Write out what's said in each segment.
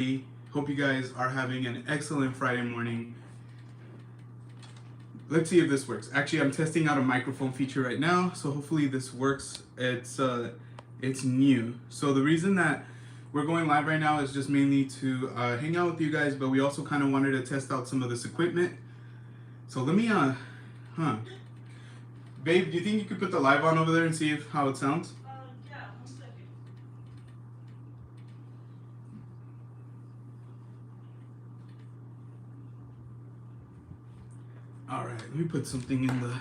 Hope you guys are having an excellent Friday morning. Let's see if this works. Actually, I'm testing out a microphone feature right now, so hopefully this works. It's new. So the reason that we're going live right now is just mainly to hang out with you guys, but we also kind of wanted to test out some of this equipment. So let me babe, do you think you could put the live on over there and see how it sounds? Yeah, 1 second. All right, let me put something in the.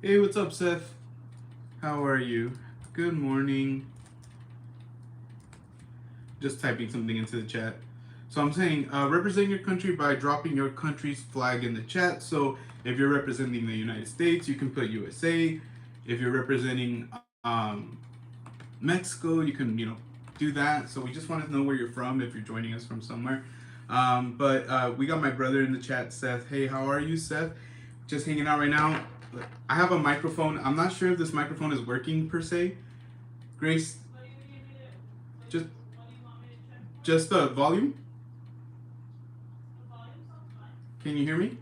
Hey, what's up, Seth? How are you? Good morning. Just typing something into the chat. So I'm saying, represent your country by dropping your country's flag in the chat. So if you're representing the United States, you can put USA. If you're representing Mexico, you can, do that. So we just want to know where you're from if you're joining us from somewhere. But we got my brother in the chat, Seth. Hey, how are you, Seth? Just hanging out right now. I have a microphone. I'm not sure if this microphone is working per se. Grace, just the volume. The volume sounds fine. Can you hear me?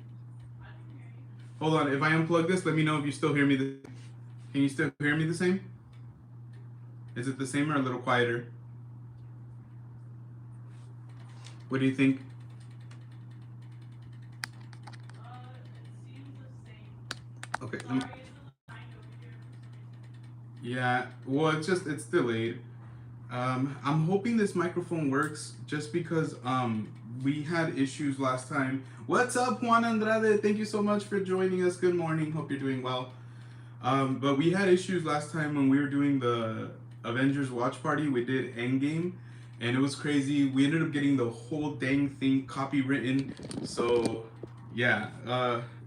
I can hear you. Hold on. If I unplug this, let me know if you still hear me. Can you still hear me the same? Is it the same or a little quieter? What do you think? It seems the same. Okay. Sorry, it's the line over here for some reason. Yeah. Well, it's delayed. I'm hoping this microphone works just because we had issues last time. What's up, Juan Andrade? Thank you so much for joining us. Good morning. Hope you're doing well. But we had issues last time when we were doing the Avengers watch party. We did Endgame, and it was crazy. We ended up getting the whole dang thing copywritten. So yeah,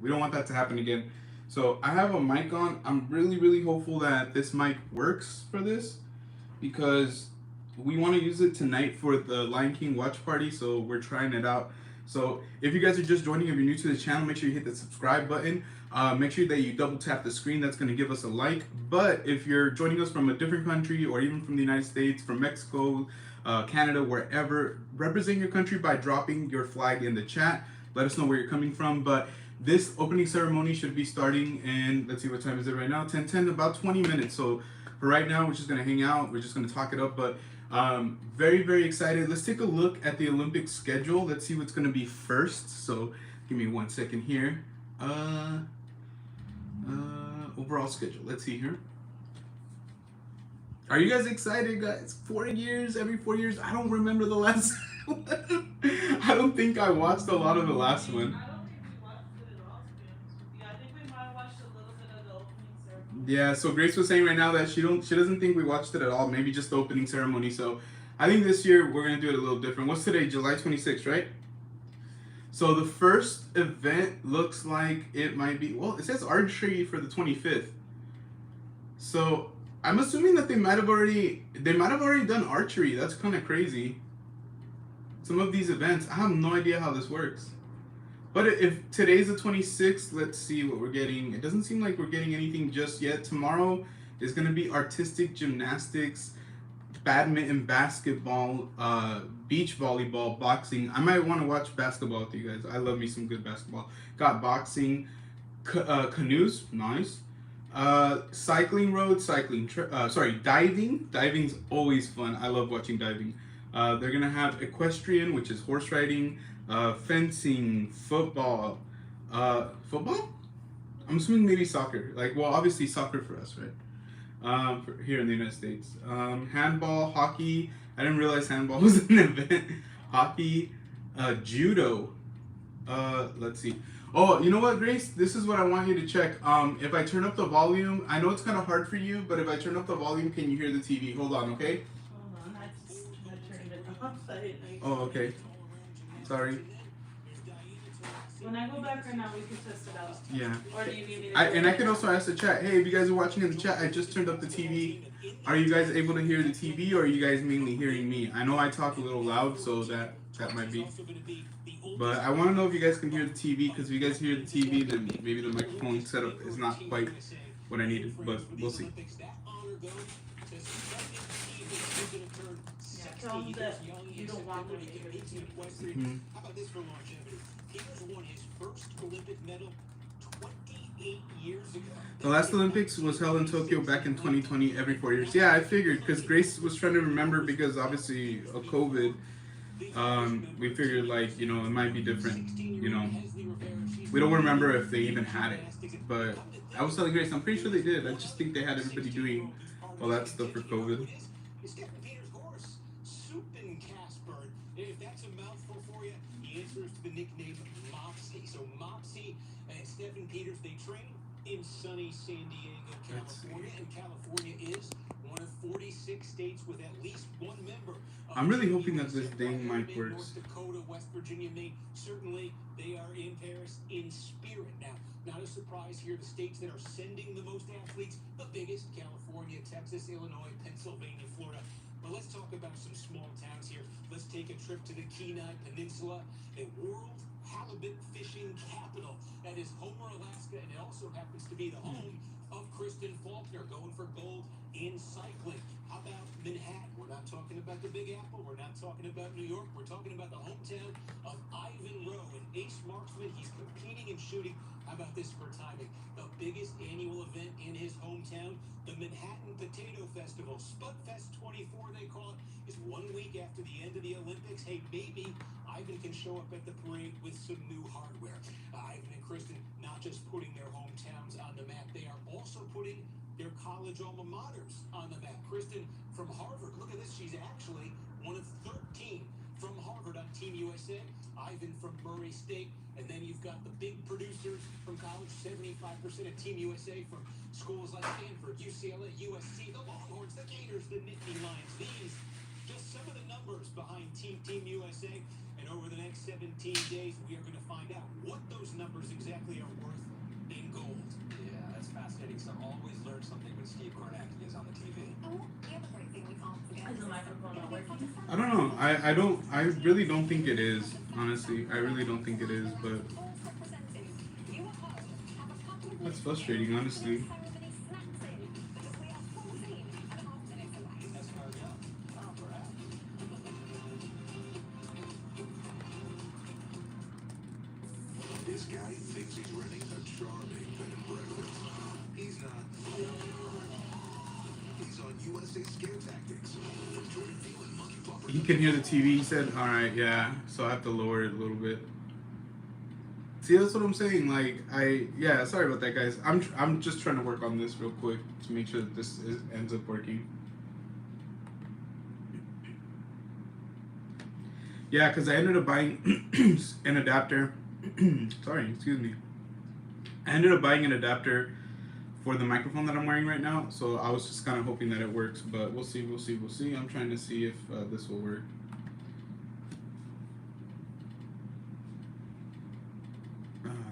we don't want that to happen again. So I have a mic on. I'm really hopeful that this mic works for this, because we want to use it tonight for the Lion King watch party, so we're trying it out. So if you guys are just joining, if you're new to the channel, make sure you hit the subscribe button. Make sure that you double tap the screen. That's going to give us a like. But if you're joining us from a different country, or even from the United States, from Mexico, Canada, wherever, represent your country by dropping your flag in the chat. Let us know where you're coming from. But this opening ceremony should be starting in, let's see, what time is it right now? 10:10, about 20 minutes. So for right now, we're just going to hang out. We're just going to talk it up. But very excited. Let's take a look at the Olympic schedule. Let's see what's going to be first. So give me 1 second here. Overall schedule. Let's see here. Are you guys excited, guys? 4 years, every 4 years. I don't remember the last one. I don't think I watched a lot of the last one. I don't think we watched it at all, to be honest with you. I think we might have watched a little bit of the opening ceremony. Yeah, so Grace was saying right now that she doesn't think we watched it at all, maybe just the opening ceremony. So I think this year we're gonna do it a little different. What's today? July 26th, right? So the first event looks like it might be, well, it says archery for the 25th. So I'm assuming that they might have already done archery. That's kind of crazy. Some of these events, I have no idea how this works. But if today's the 26th, let's see what we're getting. It doesn't seem like we're getting anything just yet. Tomorrow is going to be artistic gymnastics, badminton, basketball, beach volleyball, boxing. I might want to watch basketball with you guys. I love me some good basketball. Got boxing, canoes, nice. Cycling road, diving. Diving's always fun. I love watching diving. They're gonna have equestrian, which is horse riding, fencing, football. Football? I'm assuming maybe soccer. Obviously soccer for us, right? For here in the United States. Handball, hockey. I didn't realize handball was an event. Hockey, judo. Let's see. Oh, you know what, Grace? This is what I want you to check. If I turn up the volume, I know it's kind of hard for you, but if I turn up the volume, can you hear the TV? Hold on, okay? Hold on. website. Oh, okay. Sorry. When I go back right now, we can test it out. Yeah. Or do you need me to And I can also ask the chat, hey, if you guys are watching in the chat, I just turned up the TV. Are you guys able to hear the TV, or are you guys mainly hearing me? I know I talk a little loud, so that might be. But I want to know if you guys can hear the TV, because if you guys hear the TV, then maybe the microphone setup is not quite what I needed, but we'll see. Yeah, tell them that you don't want them to hear the TV. How about this for longevity? Peters won his first Olympic medal 28 years ago. The last Olympics was held in Tokyo back in 2020, every 4 years. Yeah, I figured, because Grace was trying to remember, because obviously of COVID, we figured, like, it might be different, We don't remember if they even had it, but I was telling Grace, I'm pretty sure they did. I just think they had everybody doing all that stuff for COVID. If that's a mouthful for you, he answers to the nickname Mopsy. So Mopsy and Stephen Peters, they train in sunny San Diego, California, and California is one of 46 states with at least one member. I'm really hoping that this dang mic works. North Dakota, West Virginia, Maine, certainly they are in Paris in spirit. Now, not a surprise here, the states that are sending the most athletes, the biggest, California, Texas, Illinois, Pennsylvania, Florida. But let's talk about some small towns here. Let's take a trip to the Kenai Peninsula, a world halibut fishing capital. That is Homer, Alaska, and it also happens to be the home of Kristen Faulkner, going for gold in cycling. How about Manhattan? We're not talking about the Big Apple. We're not talking about New York. We're talking about the hometown of Ivan Rowe, an ace marksman. He's competing in shooting. How about this for timing? The biggest annual event in his hometown, the Manhattan Potato Festival, Spudfest 24 they call it, is 1 week after the end of the Olympics. Hey, maybe Ivan can show up at the parade with some new hardware. Ivan and Kristen not just putting their hometowns on the map, they are also putting their college alma maters on the map. Kristen from Harvard, look at this, she's actually one of 13 from Harvard on Team USA. Ivan from Murray State, and then you've got the big producers from college, 75% of Team USA from schools like Stanford, UCLA, USC, the Longhorns, the Gators, the Nittany Lions. These, just some of the numbers behind Team USA. And over the next 17 days, we are going to find out what those numbers exactly are worth in gold. Yeah, that's fascinating. So always learn something when Steve Kornacki is on the TV. Is the microphone not working? I don't know. I really don't think it is, honestly. I really don't think it is, but that's frustrating, honestly. This guy thinks he's running a charming bed and breakfast. He's not. He's on USA Scare Tactics. From Jordan Peele and Monkey Paw. He can hear the TV. He said, all right, yeah, so I have to lower it a little bit. See, that's what I'm saying. Like, yeah, sorry about that, guys. I'm just trying to work on this real quick to make sure that this ends up working. Yeah, because I ended up buying an adapter. Sorry, excuse me. I ended up buying an adapter for the microphone that I'm wearing right now, so I was just kind of hoping that it works, but we'll see. I'm trying to see if this will work.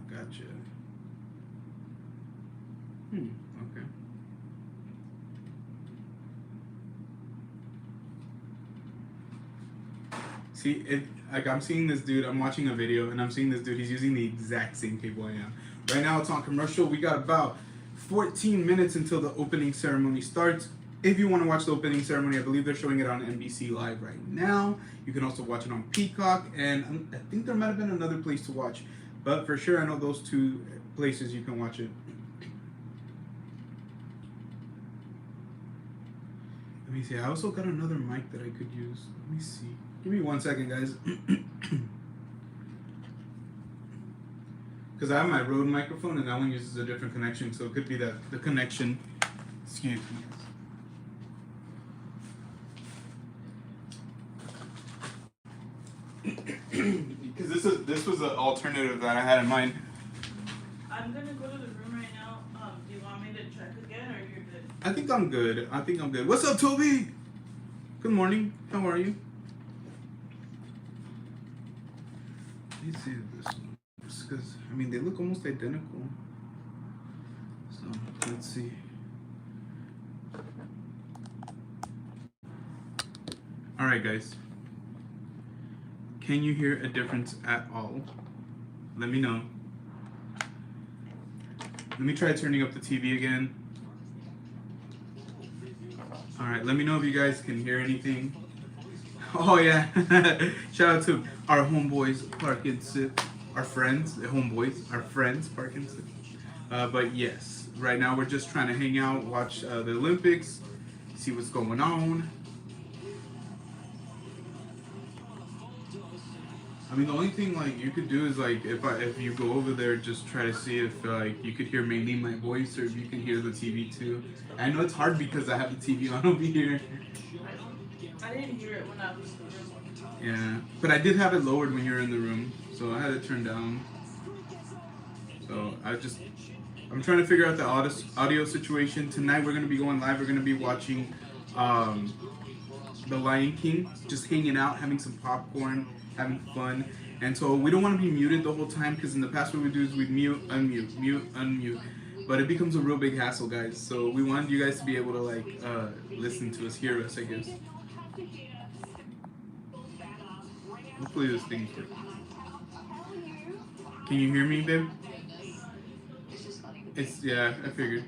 Gotcha. Okay. See, like I'm seeing this dude, I'm watching a video, and I'm seeing this dude, he's using the exact same cable I am. Right now it's on commercial. We got about 14 minutes until the opening ceremony starts. If you want to watch the opening ceremony, I believe they're showing it on NBC Live right now. You can also watch it on Peacock, and I think there might have been another place to watch. But for sure, I know those two places you can watch it. Let me see. I also got another mic that I could use. Let me see. Give me 1 second, guys. Because I have my Rode microphone, and that one uses a different connection, so it could be that the connection. Excuse me. Because this was an alternative that I had in mind. I'm gonna go to the room right now. Do you want me to check again, or you're good? I think I'm good. What's up, Toby? Good morning. How are you? me see this one. Because, I mean, they look almost identical. So, let's see. Alright, guys. Can you hear a difference at all? Let me know. Let me try turning up the TV again. Alright, let me know if you guys can hear anything. Oh yeah. Shout out to our homeboys, Park and Sip. Our friends, the homeboys, our friends, Park and Sip. But yes, right now we're just trying to hang out, watch the Olympics, see what's going on. I mean, the only thing like you could do is like if you go over there, just try to see if like you could hear mainly my voice or if you can hear the TV too. I know it's hard because I have the TV on over here. I didn't hear it when I was in the room. Yeah, but I did have it lowered when you were in the room, so I had it turned down. So I'm trying to figure out the audio situation. Tonight we're gonna be going live. We're gonna be watching The Lion King, just hanging out, having some popcorn, having fun. And so we don't want to be muted the whole time because in the past what we do is we mute, unmute, mute, unmute. But it becomes a real big hassle, guys. So we wanted you guys to be able to like listen to us, hear us, I guess. Hopefully this thing's working. Can you hear me, babe? It's, yeah, I figured.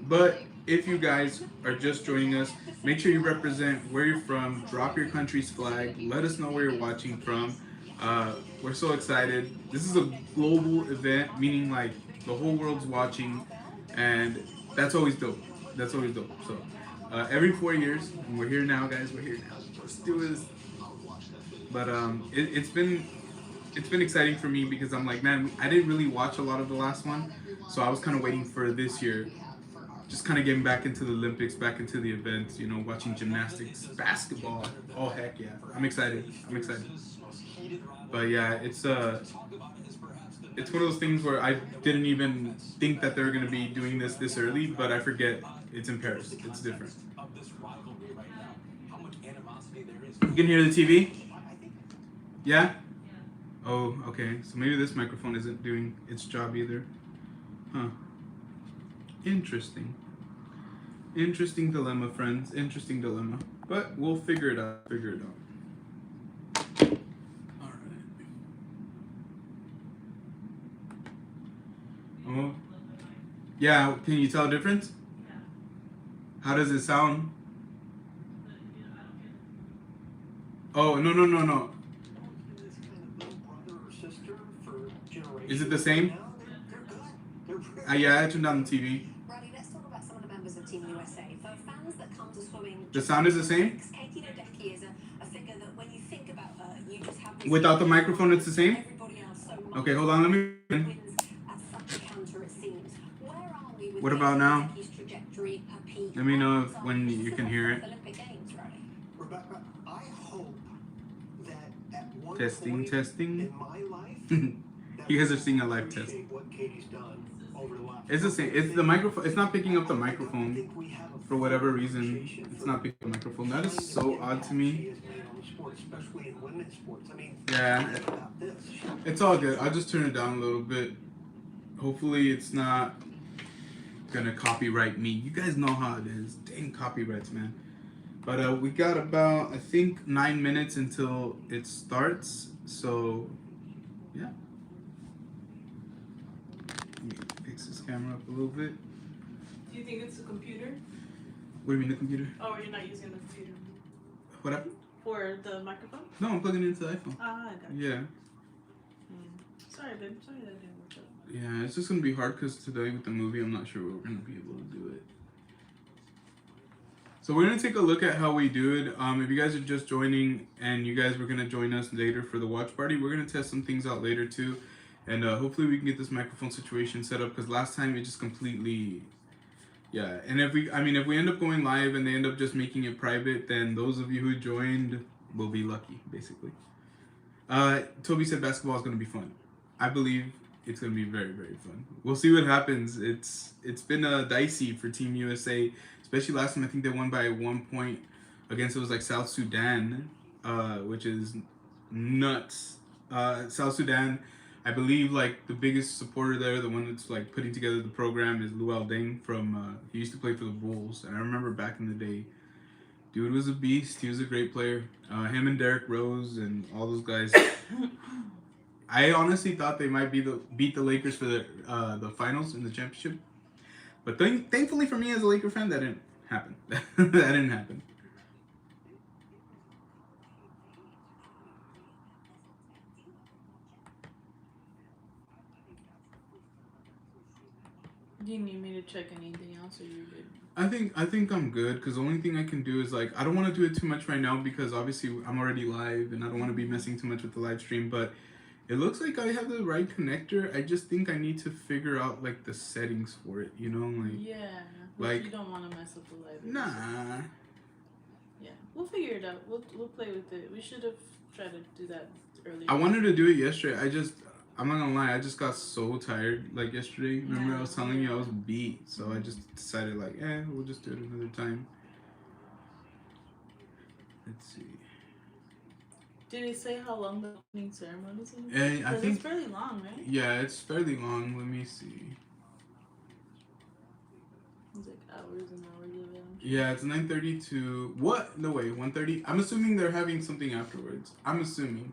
But if you guys are just joining us, make sure you represent where you're from, drop your country's flag, let us know where you're watching from. We're so excited. This is a global event, meaning like the whole world's watching, and that's always dope. That's always dope. So every 4 years, and we're here now, guys. We're here now. Let's do this. But it's been exciting for me because I'm like, man, I didn't really watch a lot of the last one, so I was kind of waiting for this year, just kind of getting back into the Olympics, back into the events, you know, watching gymnastics, basketball. Oh heck yeah, I'm excited. I'm excited. But yeah, it's one of those things where I didn't even think that they were gonna be doing this early, but I forget it's in Paris. It's different. You can hear the TV? Yeah? Oh, okay. So maybe this microphone isn't doing its job either. Huh. Interesting. Interesting dilemma, friends. Interesting dilemma. But we'll figure it out. Figure it out. Alright. Oh. Yeah, can you tell a difference? How does it sound? Oh, no. Is it the same? Yeah, I turned on the TV. Riley, let's talk about some of the members of Team USA. For fans that come to swimming, The sound is the same? Katie Ledecky is a figure that when you think about her, you just have this. Without the microphone, it's the same? Everybody else so much. Okay, hold on, let me. Wins at such a canter, it seems. Where are we with What about Katie now? Ledecky's trajectory, her peak? Let me know if when you can hear it. Olympic Games, Riley. Rebecca, I hope that at one Testing, point testing. in my life, You guys are seeing a live test. appreciate what Katie's done over the last It's the same. It's the microphone. It's not picking up the I microphone think we have a for whatever full reason. appreciation It's for not picking up the microphone. That is the so odd to impact me. she has made on the sport, especially in women's sports. I mean, Yeah. think about this. It's all good. I'll just turn it down a little bit. Hopefully, it's not gonna copyright me. You guys know how it is. Dang copyrights, man. But we got about, I think, 9 minutes until it starts. So, yeah. Let me fix this camera up a little bit. Do you think it's a computer? What do you mean, the computer? Oh, you're not using the computer What happened? for the microphone? No, I'm plugging it into the iPhone. Ah, I got you. Yeah. Sorry, babe. Sorry that didn't work out. Yeah, it's just gonna be hard because today with the movie, I'm not sure we're gonna be able to do it. So we're gonna take a look at how we do it. If you guys are just joining and you guys were gonna join us later for the watch party, we're gonna test some things out later too, and hopefully we can get this microphone situation set up because last time it just completely, yeah. And if we end up going live and they end up just making it private, then those of you who joined will be lucky, basically. Toby said basketball is gonna be fun. I believe it's gonna be very, very fun. We'll see what happens. It's been dicey for Team USA. Especially last time, I think they won by 1 point against, it was like South Sudan, which is nuts. South Sudan. I believe like the biggest supporter there, the one that's like putting together the program, is Luol Deng from. He used to play for the Bulls, and I remember back in the day, dude was a beast. He was a great player. Him and Derrick Rose and all those guys. I honestly thought they might beat the Lakers for the finals in the championship, but thankfully for me as a Laker fan, that didn't happen. That didn't happen. Do you need me to check anything else, or you good? I think I'm good, because the only thing I can do is like, I don't want to do it too much right now because obviously I'm already live and I don't want to be messing too much with the live stream, but it looks like I have the right connector. I just think I need to figure out like the settings for it, you know, like Yeah, like- you don't want to mess up the live. nah. Yeah, we'll figure it out. We'll play with it. We should have tried to do that earlier. I wanted to do it yesterday. I'm not gonna lie, I just got so tired like yesterday. Remember I was telling you I was beat, so I just decided like, we'll just do it another time. Let's see. Did it say how long the opening ceremony is going to be? I think it's fairly long, right? yeah, it's fairly long. Let me see. It's like hours and hours of it. Yeah, it's 9:30 to what? No way, 1:30. I'm assuming they're having something afterwards. I'm assuming.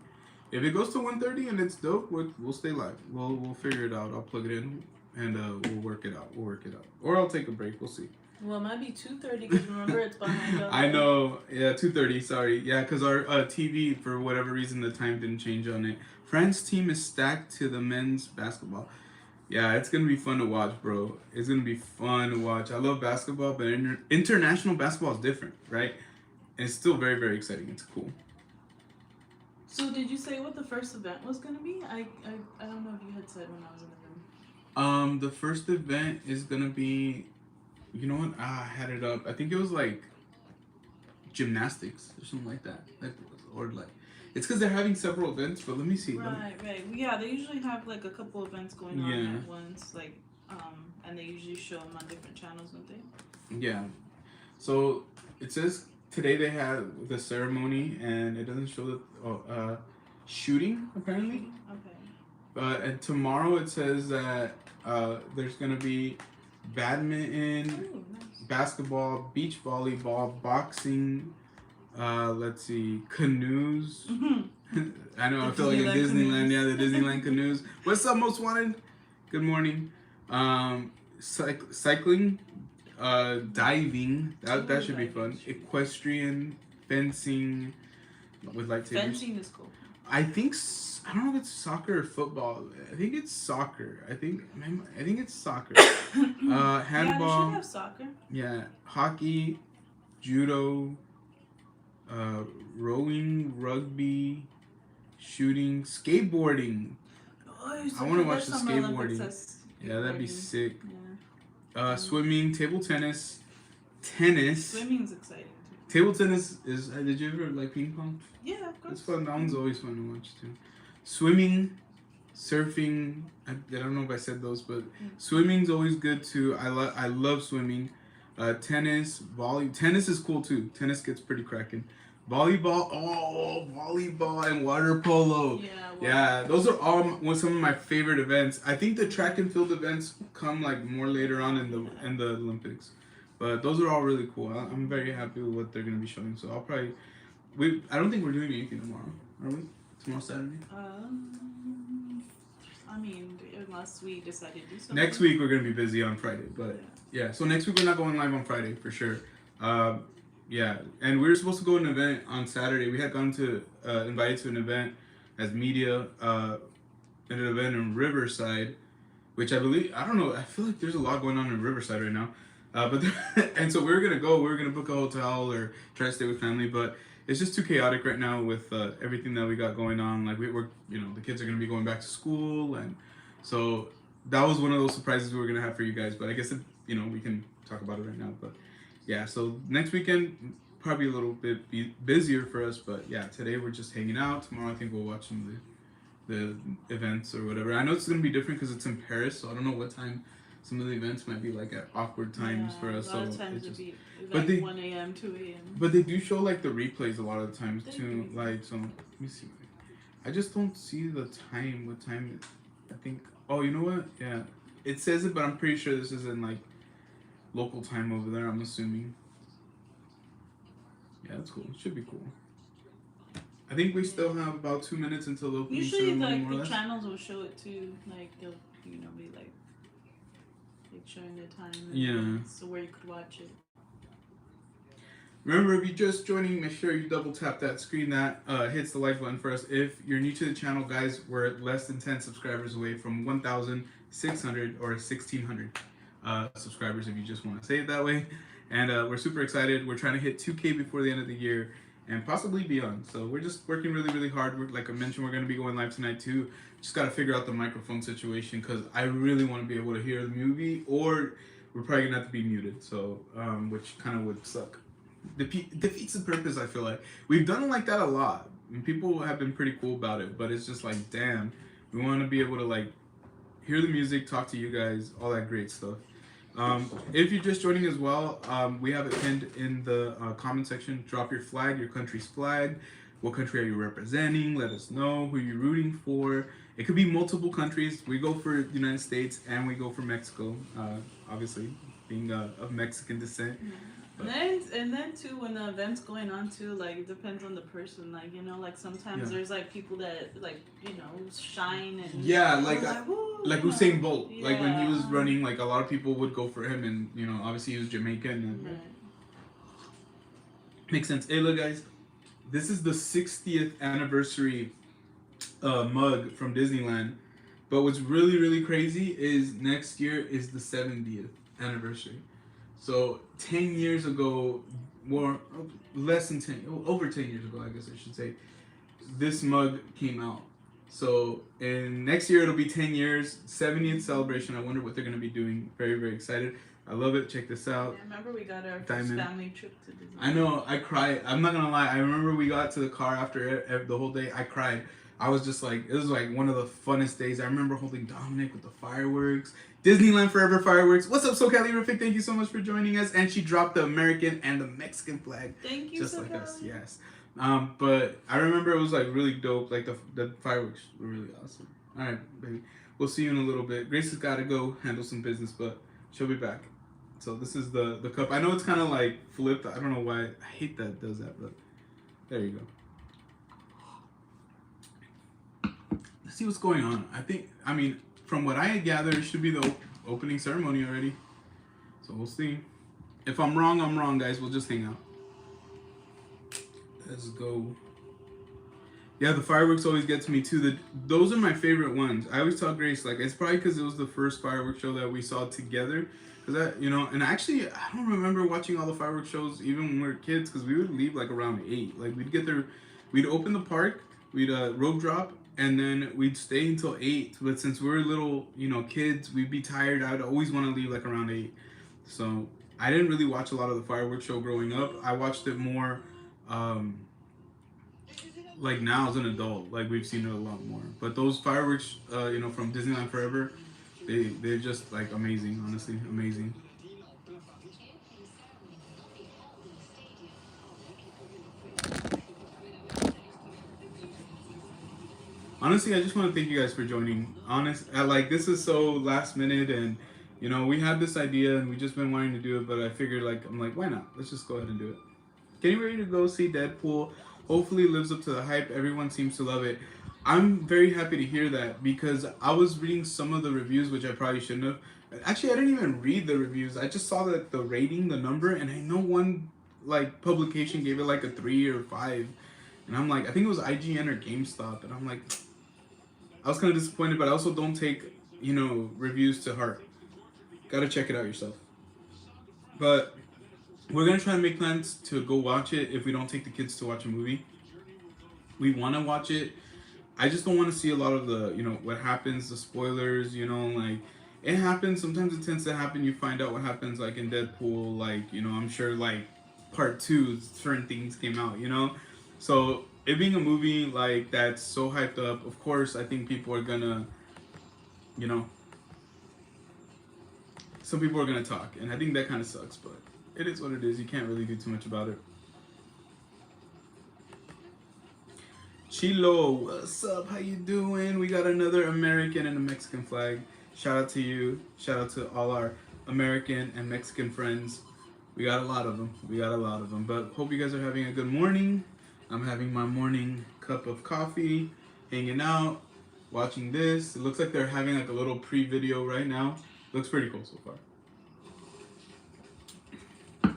If it goes to 1:30 and it's dope, we'll stay live. We'll figure it out. I'll plug it in and we'll work it out. Or I'll take a break. We'll see. Well, it might be 2:30 because remember it's behind us. I know. Yeah, 2:30. Sorry. Yeah, because our TV, for whatever reason, the time didn't change on it. France team is stacked to the men's basketball. Yeah, it's gonna be fun to watch, bro. It's gonna be fun to watch. I love basketball, but international basketball is different, right? And it's still very, very exciting. It's cool. So did you say what the first event was going to be? I don't know if you had said when I was in the room. The first event is gonna be, you know what? I had it up. I think it was like gymnastics or something like that. It's because they're having several events. But let me see. Right. Yeah, they usually have like a couple events going on at once, like, and they usually show them on different channels, don't they? Yeah. So it says today they had the ceremony, and it doesn't show the shooting apparently. Okay. And tomorrow it says that there's gonna be badminton, Ooh, nice. basketball, beach volleyball, boxing. Let's see, canoes. I know. I feel like in Disneyland Disneyland. canoes. Yeah, the Disneyland canoes. What's up, most wanted? Good morning. Cycling, diving. That should be fun. Equestrian, fencing, with lightsabers. Fencing is cool. I think I don't know if it's soccer or football. I think it's soccer. I think it's soccer. Handball. Yeah, they should have soccer. Yeah, hockey, judo, rowing, rugby, shooting, skateboarding. Oh, I want to watch the skateboarding. Yeah, that'd be sick. Yeah. Swimming, table tennis, tennis. Swimming's exciting too. Table tennis is. Did you ever like ping pong? Yeah, of course. It's fun. That one's always fun to watch too. Swimming, surfing. I don't know if I said those, but swimming's always good too. I love swimming. Tennis, tennis is cool too. Tennis gets pretty cracking. Volleyball, volleyball and water polo. Yeah, those are all some of my favorite events. I think the track and field events come like more later on in the Olympics, but those are all really cool. I'm very happy with what they're gonna be showing. So I'll probably I don't think we're doing anything tomorrow, are we? Tomorrow Saturday. I mean, unless we decide to do something. Next week we're gonna be busy on Friday, but yeah. So next week we're not going live on Friday for sure. Yeah, and we were supposed to go to an event on Saturday. We had gone to invited to an event as media at an event in Riverside, which I don't know. I feel like there's a lot going on in Riverside right now. But and so we were gonna go. We were gonna book a hotel or try to stay with family, but it's just too chaotic right now with everything that we got going on. Like we're the kids are gonna be going back to school, and so that was one of those surprises we were gonna have for you guys. But I guess we can talk about it right now. But yeah, so next weekend probably a little bit busier for us. But yeah, today we're just hanging out. Tomorrow I think we'll watch some of the events or whatever. I know it's gonna be different because it's in Paris, so I don't know what time. Some of the events might be like at awkward times for us. A lot of so times it's it'd just, be like 1 a.m., 2 a.m. But they do show like the replays a lot of the times too. Like, so let me see. I just don't see the time. What time? I think. Oh, you know what? Yeah, it says it, but I'm pretty sure this is in like local time over there. I'm assuming. Yeah, that's cool. Should be cool. I think we still have about 2 minutes until the opening Usually, ceremony, like more or the less. channels will show it too. Like they'll, be like showing the time. And Yeah. so where you could watch it. Remember, if you're just joining, make sure you double tap that screen that hits the like button for us. If you're new to the channel, guys, we're less than 10 subscribers away from 1,600 or 1,600 subscribers, if you just want to say it that way. And we're super excited. We're trying to hit 2K before the end of the year and possibly beyond. So we're just working really, really hard. Like I mentioned, we're going to be going live tonight too. Just got to figure out the microphone situation because I really want to be able to hear the movie, or we're probably going to have to be muted. So, which kind of would suck. Defeats the purpose. I feel like we've done it like that a lot, and people have been pretty cool about it, but it's just like, damn, we want to be able to like hear the music, talk to you guys, all that great stuff. If you're just joining as well, we have it pinned in the comment section. Drop your flag, your country's flag. What country are you representing? Let us know who you're rooting for. It could be multiple countries. We go for the United States and we go for Mexico, obviously being of Mexican descent. And then too, when the event's going on too, like it depends on the person. Like like sometimes there's like people that like shine and like Usain Bolt. Yeah. Like when he was running, like a lot of people would go for him, and obviously he was Jamaican. And makes sense. Hey, look, guys, this is the 60th anniversary mug from Disneyland. But what's really, really crazy is next year is the 70th anniversary. So 10 years ago, less than 10, over 10 years ago, I guess I should say, this mug came out. So in next year, it'll be 10 years, 70th celebration. I wonder what they're going to be doing. Very, very excited. I love it. Check this out. I remember we got our first family trip to Disney. I know. I cried. I'm not going to lie. I remember we got to the car after the whole day. I cried. I was just like, it was like one of the funnest days. I remember holding Dominic with the fireworks. Disneyland Forever fireworks. What's up, SoCalorific? Thank you so much for joining us. And she dropped the American and the Mexican flag. Thank you, just so like us, yes. But I remember it was like really dope. Like the fireworks were really awesome. All right, baby. We'll see you in a little bit. Grace has got to go handle some business, but she'll be back. So this is the cup. I know it's kind of like flipped. I don't know why. I hate that it does that, but there you go. Let's see what's going on. I mean, from what I gather, it should be the opening ceremony already. So we'll see. If I'm wrong, guys. We'll just hang out. Let's go. Yeah, the fireworks always get to me too. Those are my favorite ones. I always tell Grace, like, it's probably because it was the first fireworks show that we saw together. Cause and actually, I don't remember watching all the fireworks shows even when we were kids, because we would leave like around 8. Like we'd get there, we'd open the park, we'd rope drop, and then we'd stay until 8. But since we were little, kids, we'd be tired. I'd always want to leave like around 8. So I didn't really watch a lot of the fireworks show growing up. I watched it more like now as an adult. Like we've seen it a lot more. But those fireworks, from Disneyland Forever, they're just like amazing. Honestly, amazing. Honestly, I just want to thank you guys for joining. This is so last minute, and we had this idea and we just been wanting to do it, but I figured I'm like, why not? Let's just go ahead and do it. Getting ready to go see Deadpool. Hopefully it lives up to the hype. Everyone seems to love it. I'm very happy to hear that, because I was reading some of the reviews, which I probably shouldn't have. Actually, I didn't even read the reviews. I just saw that the rating, the number, and I know one publication gave it like a 3 or 5. And I'm like, I think it was IGN or GameStop, and I'm like, I was kind of disappointed, but I also don't take, reviews to heart. Gotta check it out yourself. But we're gonna try to make plans to go watch it if we don't take the kids to watch a movie. We want to watch it. I just don't want to see a lot of the, what happens, the spoilers, it happens. Sometimes it tends to happen. You find out what happens, like in Deadpool, I'm sure, part 2, certain things came out, So it being a movie, that's so hyped up, of course, I think people are gonna, some people are gonna talk. And I think that kind of sucks, but it is what it is. You can't really do too much about it. Chilo, what's up? How you doing? We got another American and a Mexican flag. Shout out to you. Shout out to all our American and Mexican friends. We got a lot of them. We got a lot of them. But hope you guys are having a good morning. I'm having my morning cup of coffee, hanging out, watching this. It looks like they're having like a little pre-video right now. Looks pretty cool so far.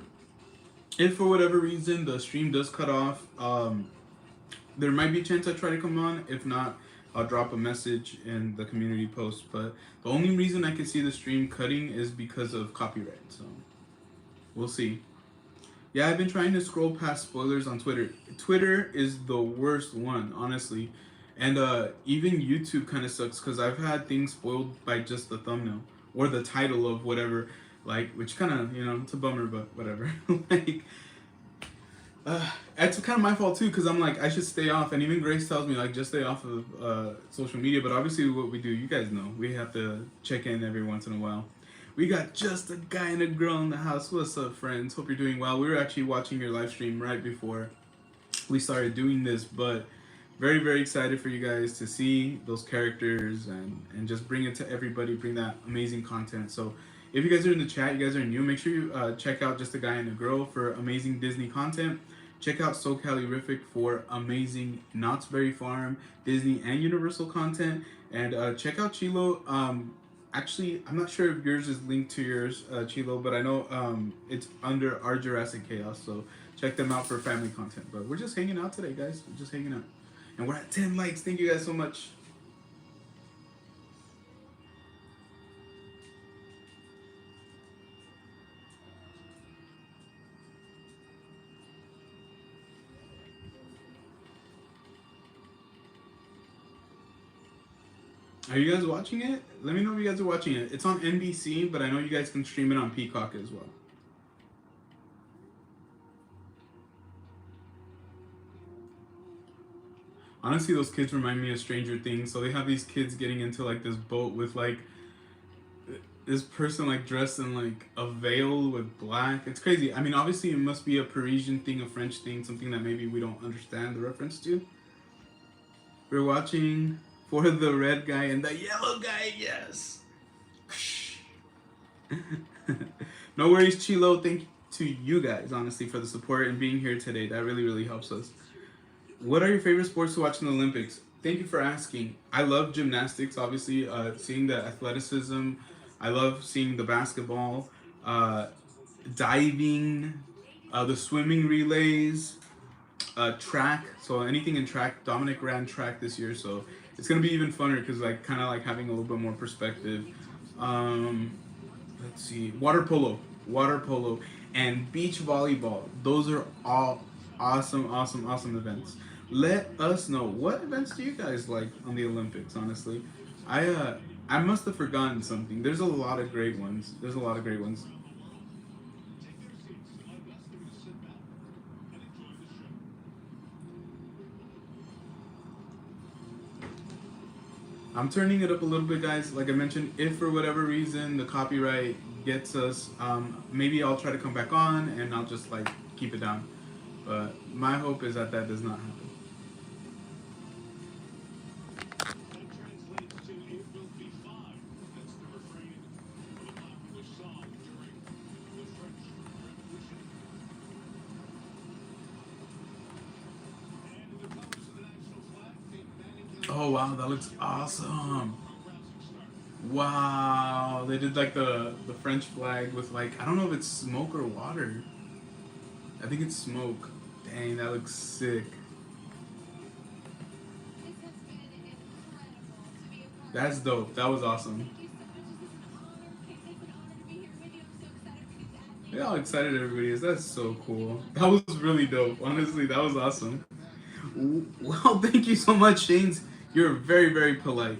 If for whatever reason the stream does cut off, there might be a chance I try to come on. If not, I'll drop a message in the community post. But the only reason I can see the stream cutting is because of copyright. So we'll see. Yeah, I've been trying to scroll past spoilers on Twitter. Twitter is the worst one, honestly. And even YouTube kind of sucks because I've had things spoiled by just the thumbnail or the title of whatever, like, which kind of, you know, it's a bummer, but whatever. Like, it's kind of my fault too, because I'm like, I should stay off. And even Grace tells me, like, just stay off of social media. But obviously what we do, you guys know, we have to check in every once in a while. We got just a guy and a girl in the house. What's up, friends? Hope you're doing well. We were actually watching your live stream right before we started doing this, but very, very excited for you guys to see those characters and just bring it to everybody, bring that amazing content. So if you guys are in the chat, you guys are new, make sure you check out Just a Guy and a Girl for amazing Disney content. Check out SoCalerific for amazing Knott's Berry Farm, Disney, and Universal content. And check out Chilo. Actually, I'm not sure if yours is linked to yours, Chilo, but I know it's under Our Jurassic Chaos. So check them out for family content. But we're just hanging out today, guys. We're just hanging out. And we're at 10 likes. Thank you guys so much. Are you guys watching it? Let me know if you guys are watching it. It's on NBC, but I know you guys can stream it on Peacock as well. Honestly, those kids remind me of Stranger Things. So they have these kids getting into like this boat with like this person like dressed in like a veil with black. It's crazy. I mean, obviously it must be a Parisian thing, a French thing, something that maybe we don't understand the reference to. We're watching For the Red Guy and the Yellow Guy, yes. No worries, Chilo. Thank you to you guys, honestly, for the support and being here today. That really, really helps us. What are your favorite sports to watch in the Olympics? Thank you for asking. I love gymnastics, obviously, seeing the athleticism. I love seeing the basketball, diving, the swimming relays, track. So anything in track. Dominic ran track this year, so it's gonna be even funner because like kind of like having a little bit more perspective. Let's see, water polo, and beach volleyball. Those are all awesome events. Let us know, what events do you guys like on the Olympics? Honestly, I must have forgotten something. There's a lot of great ones. I'm turning it up a little bit, guys. Like I mentioned, if for whatever reason the copyright gets us, maybe I'll try to come back on and I'll just like keep it down. But my hope is that that does not happen. Oh wow, that looks awesome. Wow, they did like the French flag with like, I don't know if it's smoke or water. I think it's smoke. Dang, that looks sick. That's dope. That was awesome. Look how excited everybody is. That's so cool. That was really dope. Honestly, that was awesome. Well, thank you so much, Shanes. You're very, very polite.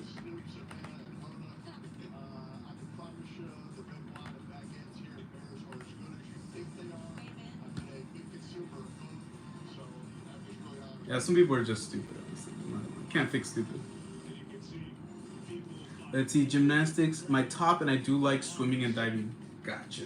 Yeah, some people are just stupid. Can't fix stupid. Let's see, gymnastics. My top, and I do like swimming and diving. Gotcha.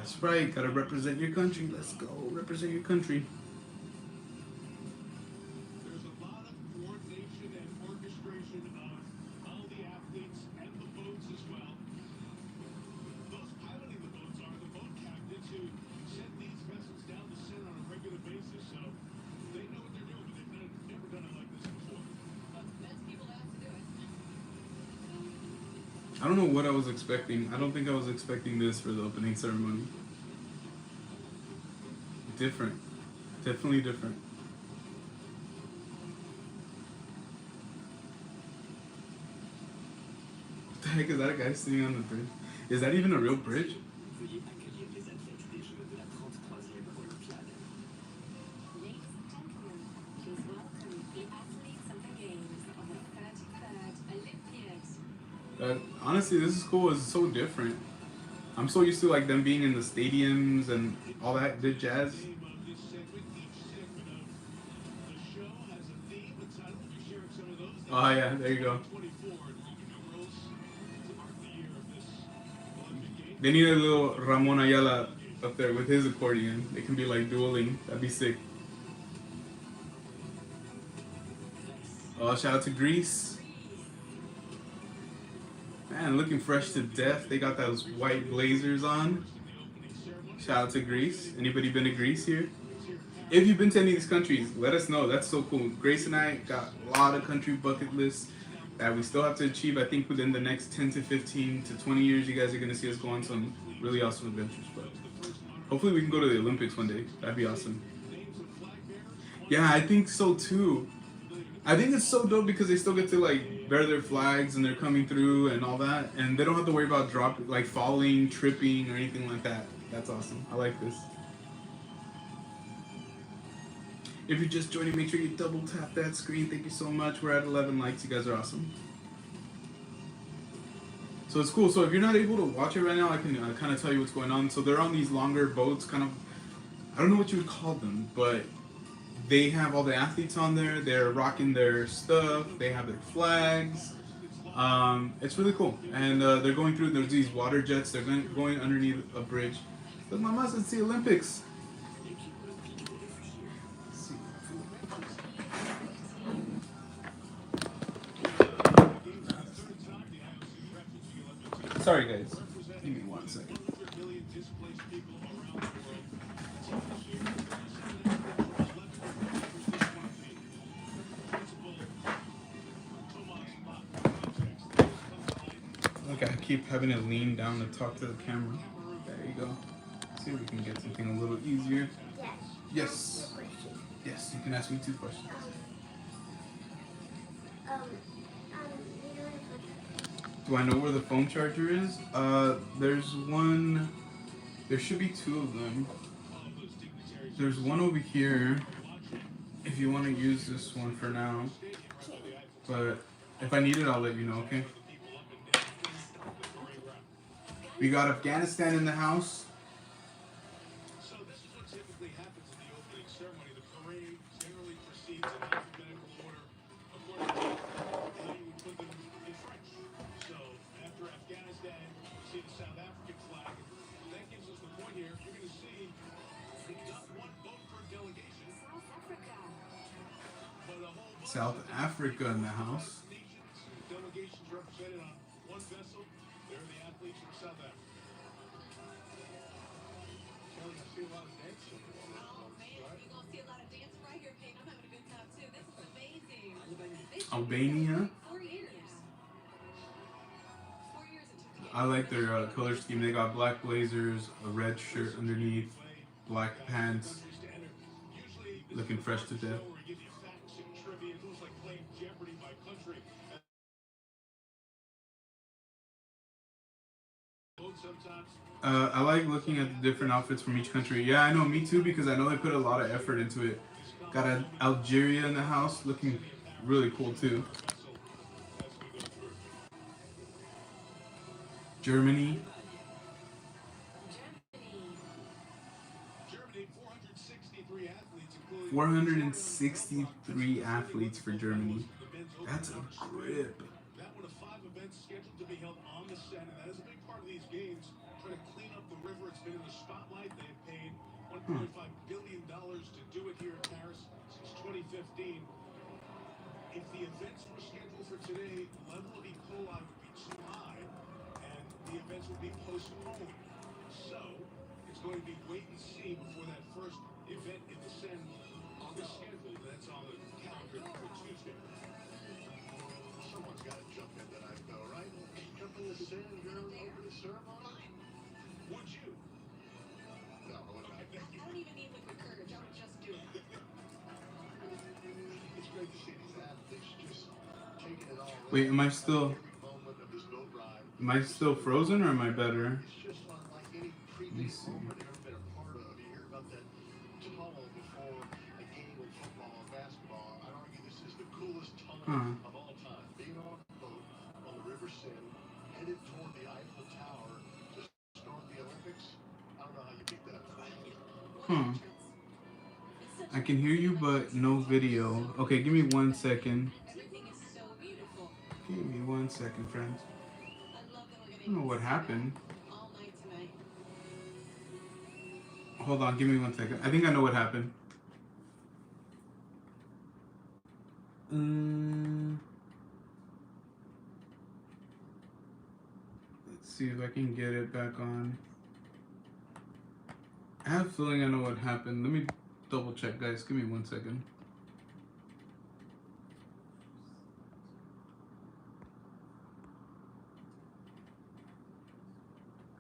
That's right. Gotta represent your country. Let's go. Represent your country. There's a lot of coordination and orchestration of all the athletes and the boats as well. Those piloting the boats are the boat captains who send these vessels down the center on a regular basis, so they know what they're doing, but they've never done it like this before. That's people that have to do it. I don't know what I was expecting. I don't think I was expecting this for the opening ceremony. Different. Definitely different. What the heck is that guy sitting on the bridge? Is that even a real bridge? Veuillez accueillir les athlètes des Jeux de la 33e Olympiade. Ladies and gentlemen, please welcome the athletes of the Games of the 33rd Olympiad. Honestly, this is cool. It's so different. I'm so used to like them being in the stadiums and all that good jazz. The name of this segment, each segment of the show has a theme. It's, I don't know if you're sharing some of those. Oh yeah, there you go. 24 Roman numerals to mark the year of this Olympic Games. They need a little Ramon Ayala up there with his accordion. They can be like dueling. That'd be sick. Oh, shout out to Greece. Man, looking fresh to death. They got those white blazers on. Shout out to Greece. Anybody been to Greece here? If you've been to any of these countries, let us know. That's so cool. Grace and I got a lot of country bucket lists that we still have to achieve. I think within the next 10 to 15 to 20 years, you guys are going to see us go on some really awesome adventures. But hopefully we can go to the Olympics one day. That'd be awesome. Yeah, I think so too. I think it's so dope because they still get to like bear their flags and they're coming through and all that, and they don't have to worry about like falling, tripping, or anything like that. That's awesome. I like this. If you're just joining, make sure you double tap that screen. Thank you so much. We're at 11 likes. You guys are awesome. So it's cool. So if you're not able to watch it right now, I can kind of tell you what's going on. So they're on these longer boats, kind of, I don't know what you would call them, but they have all the athletes on there. They're rocking their stuff. They have their flags. It's really cool. And they're going through, there's these water jets. They're going underneath a bridge. Look, Mama, it's the Olympics. Sorry, guys. Give me 1 second. Look, I keep having to lean down to talk to the camera. There you go. See if we can get something a little easier. Yes. Yes, you can ask me 2 questions. Do I know where the phone charger is? There's one. There should be 2 of them. There's one over here. If you want to use this one for now. But if I need it, I'll let you know, okay? We got Afghanistan in the house. So this is what typically happens in the opening ceremony. The parade generally proceeds in alphabetical order according to how you would put them in French. So after Afghanistan, you see the South African flag. That gives us the point here. You're going to see not one vote per delegation, South Africa. but a whole bunch South Africa in the house. nations. Delegations represented on one vessel. They're the athletes from South Africa. Kelly, I see a lot of dancing. Oh man, you're gonna see a lot of dancing right here, Peyton. I'm having a good time too. This is amazing. This Albania. 4 years. 4 years it took to get I like their color scheme. They got black blazers, a red shirt underneath, black pants, looking fresh to death. Where we give you facts and trivia. It's almost like playing Jeopardy by country. Sometimes. I like looking at the different outfits from each country. Yeah, I know, me too, because I know they put a lot of effort into it. Got Algeria in the house, looking really cool too. Germany. Germany, 463 athletes, including 463 athletes for Germany. That's a grip. that one of 5 events. events scheduled to be held on the Seine, and that is a big part of these games. Trying to clean up the river. It's been in the spotlight. They've paid $1.5 billion to do it here in Paris since 2015. If the events were scheduled for today, the level of E. coli would be too high, and the events would be postponed. So, it's going to be wait and see before that first event in the Seine on the schedule. That's on the calendar for Tuesday. Someone's got to jump in tonight, though, right? Jump in the Seine during the opening ceremony? Would you? No, I wouldn't. Okay, thank you. I don't even need liquid courage. I would just do it. It's great to see these athletes just taking it all in. Wait, am I still Every moment of this boat ride. frozen or am I better? It's just unlike any me previous see. moment you've ever been a part of. You hear about that tunnel before a game of football or basketball. I'd argue this is the coolest tunnel of all time. Being on a boat on the River Seine, headed toward the Eiffel Tower to start the Olympics. I don't know how you beat that. I can hear you, but no video. Okay, give me 1 second. Everything is so beautiful. Give me 1 second, friends. I love that we're I gonna don't know what happened. all night tonight. Hold on, give me 1 second. I think I know what happened. Let's see if I can get it back on. I have a feeling I know what happened. Let me double check, guys. Give me 1 second.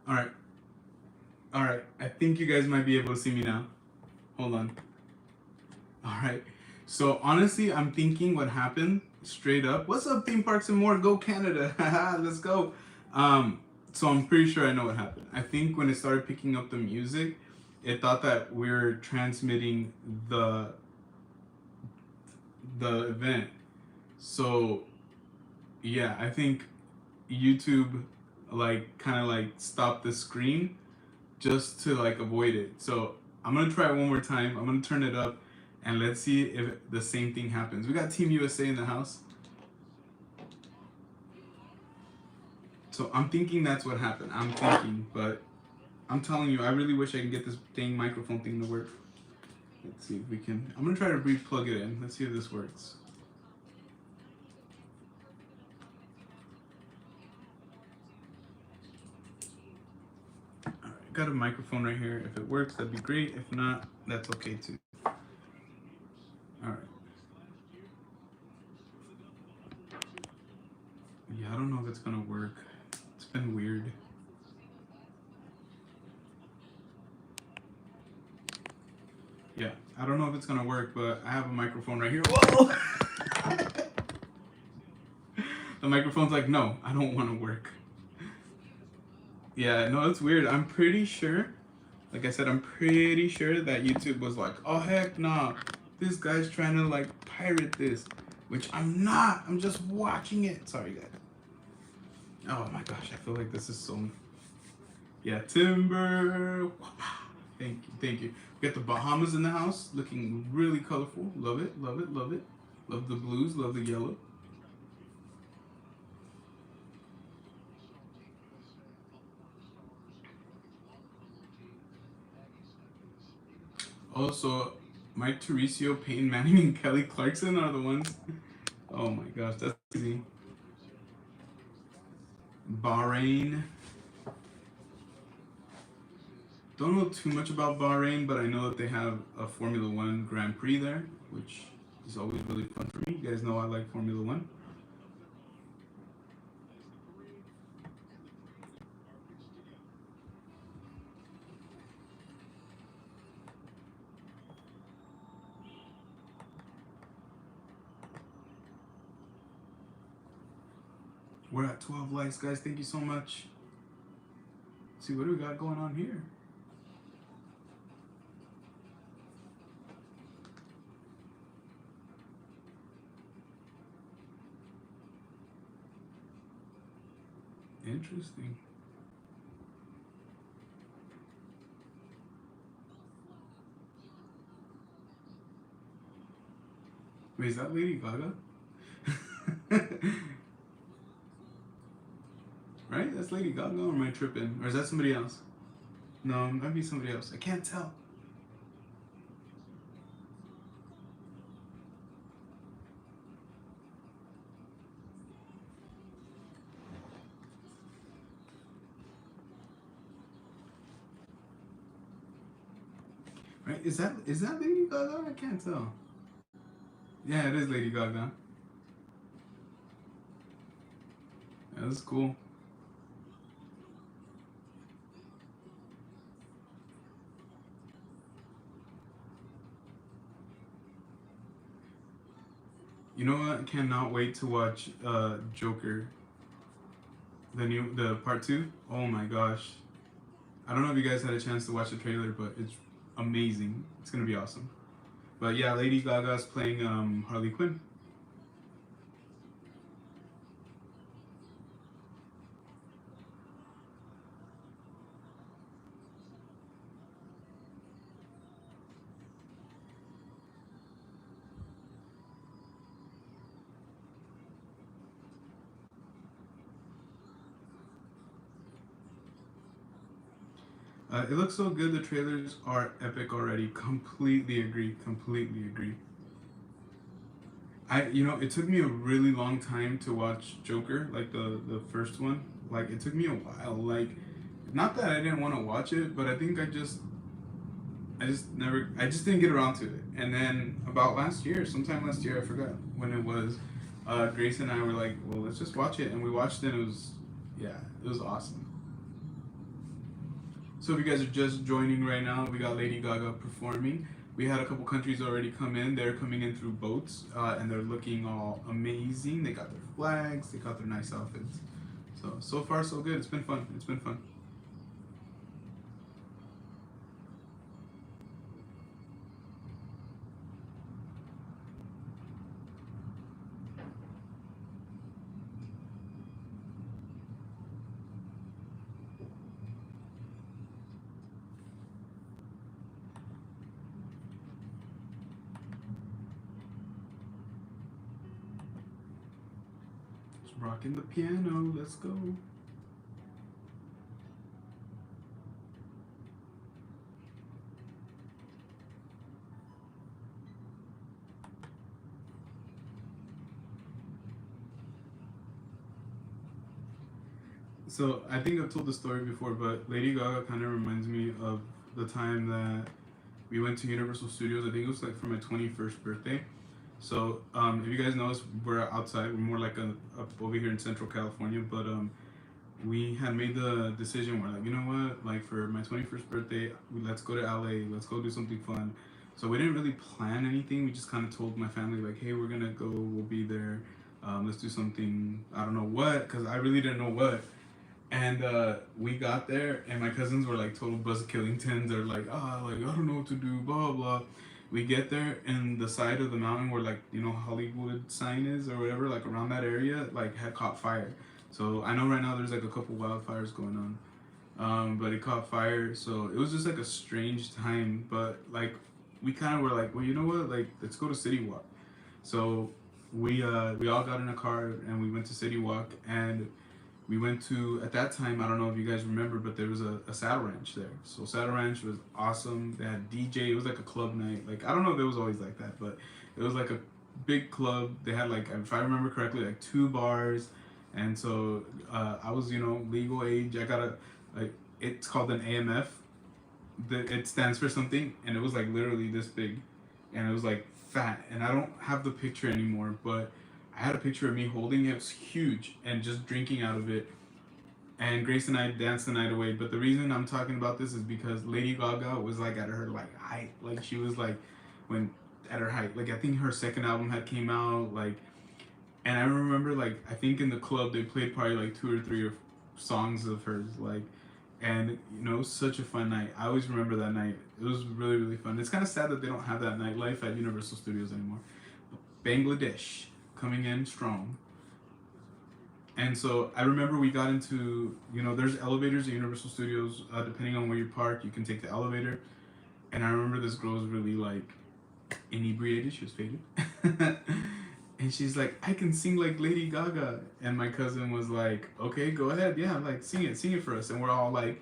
Alright. Alright. I think you guys might be able to see me now. Hold on. Alright. So honestly, I'm thinking what happened straight up. What's up, theme parks and more? Go Canada. Haha, let's go. So I'm pretty sure I know what happened. I think when it started picking up the music, it thought that we were transmitting the event. So yeah, I think YouTube like kind of like stopped the screen just to like avoid it. So I'm gonna try it one more time. I'm gonna turn it up and let's see if the same thing happens. We got Team USA in the house. So I'm thinking that's what happened. I'm thinking, but I'm telling you, I really wish I can get this dang microphone thing to work. Let's see if we can. I'm gonna try to re-plug it in. Let's see if this works. Alright, got a microphone right here. If it works, that'd be great. If not, that's okay too. Alright. Yeah, I don't know if it's gonna work. It's been weird. Yeah, I don't know if it's gonna work, but I have a microphone right here. Whoa! The microphone's like, no, I don't want to work. Yeah, no, it's weird. I'm pretty sure, like I said, I'm pretty sure that YouTube was like, oh heck nah, this guy's trying to like pirate this, which I'm not. I'm just watching it. Sorry, guys. Oh my gosh, I feel like this is so. Yeah, Timber. Thank you, thank you. We got the Bahamas in the house, looking really colorful. Love it, love it, love it. Love the blues, love the yellow. Also, Mike Tiricio, Peyton Manning, and Kelly Clarkson are the ones. Oh my gosh, that's crazy. Bahrain. Don't know too much about Bahrain, but I know that they have a Formula One Grand Prix there, which is always really fun for me. You guys know I like Formula One. We're at 12 likes, guys. Thank you so much. Let's see, what do we got going on here? Interesting. Wait, is that Lady Gaga? Right? That's Lady Gaga, or am I tripping? Or is that somebody else? No, it might be somebody else. I can't tell. Right? Is that Lady Gaga? I can't tell. Yeah, it is Lady Gaga. Yeah, that's cool. You know what? I cannot wait to watch Joker, the part two. Oh my gosh. I don't know if you guys had a chance to watch the trailer, but it's amazing. It's gonna be awesome. But yeah, Lady Gaga's playing Harley Quinn. It looks so good. The trailers are epic already. Completely agree. Completely agree. It took me a really long time to watch Joker, like the first one. Like, it took me a while. Like, not that I didn't want to watch it, but I think I just didn't get around to it. And then about sometime last year, I forgot when it was. Grace and I were like, well, let's just watch it, and we watched it. And it was awesome. So if you guys are just joining right now, we got Lady Gaga performing. We had a couple countries already come in. They're coming in through boats, and they're looking all amazing. They got their flags. They got their nice outfits. So far so good. It's been fun. It's been fun. Just rocking the piano. Let's go. So I think I've told the story before, but Lady Gaga kind of reminds me of the time that we went to Universal Studios. I think it was like for my 21st birthday. So if you guys know us, we're outside. We're more like up over here in Central California, but we had made the decision. We're like, you know what? Like, for my 21st birthday, let's go to LA. Let's go do something fun. So we didn't really plan anything. We just kind of told my family, like, hey, we're gonna go. We'll be there. Let's do something. I don't know what, because I really didn't know what. And we got there, and my cousins were like total Buzz Killingtons. They're like, like, I don't know what to do, blah blah. We get there, and the side of the mountain where, like, Hollywood sign is or whatever, like around that area, like, had caught fire. So I know right now there's like a couple wildfires going on, but it caught fire. So it was just like a strange time. But like, we kind of were like, well, you know what? Like, let's go to City Walk. So we all got in a car and we went to City Walk, and we went to, at that time, I don't know if you guys remember, but there was a saddle ranch there. So saddle ranch was awesome. They had DJ. It was like a club night. Like, I don't know if it was always like that, but it was like a big club. They had, like, if I remember correctly, like 2 bars. And so I was, legal age. I got it's called an AMF. It stands for something, and it was like literally this big, and it was like fat. And I don't have the picture anymore, but I had a picture of me holding it. It was huge, and just drinking out of it. And Grace and I danced the night away. But the reason I'm talking about this is because Lady Gaga was like at her like height. Like, she was like at her height. Like, I think her second album had came out. Like, and I remember, like, I think in the club they played probably like 2 or 3 songs of hers. Like, and it was such a fun night. I always remember that night. It was really, really fun. It's kind of sad that they don't have that nightlife at Universal Studios anymore. Bangladesh coming in strong. And so I remember we got into, there's elevators at Universal Studios. Depending on where you park, you can take the elevator. And I remember this girl was really, like, inebriated. She was faded. And she's like, I can sing like Lady Gaga. And my cousin was like, okay, go ahead. Yeah, like sing it for us. And we're all like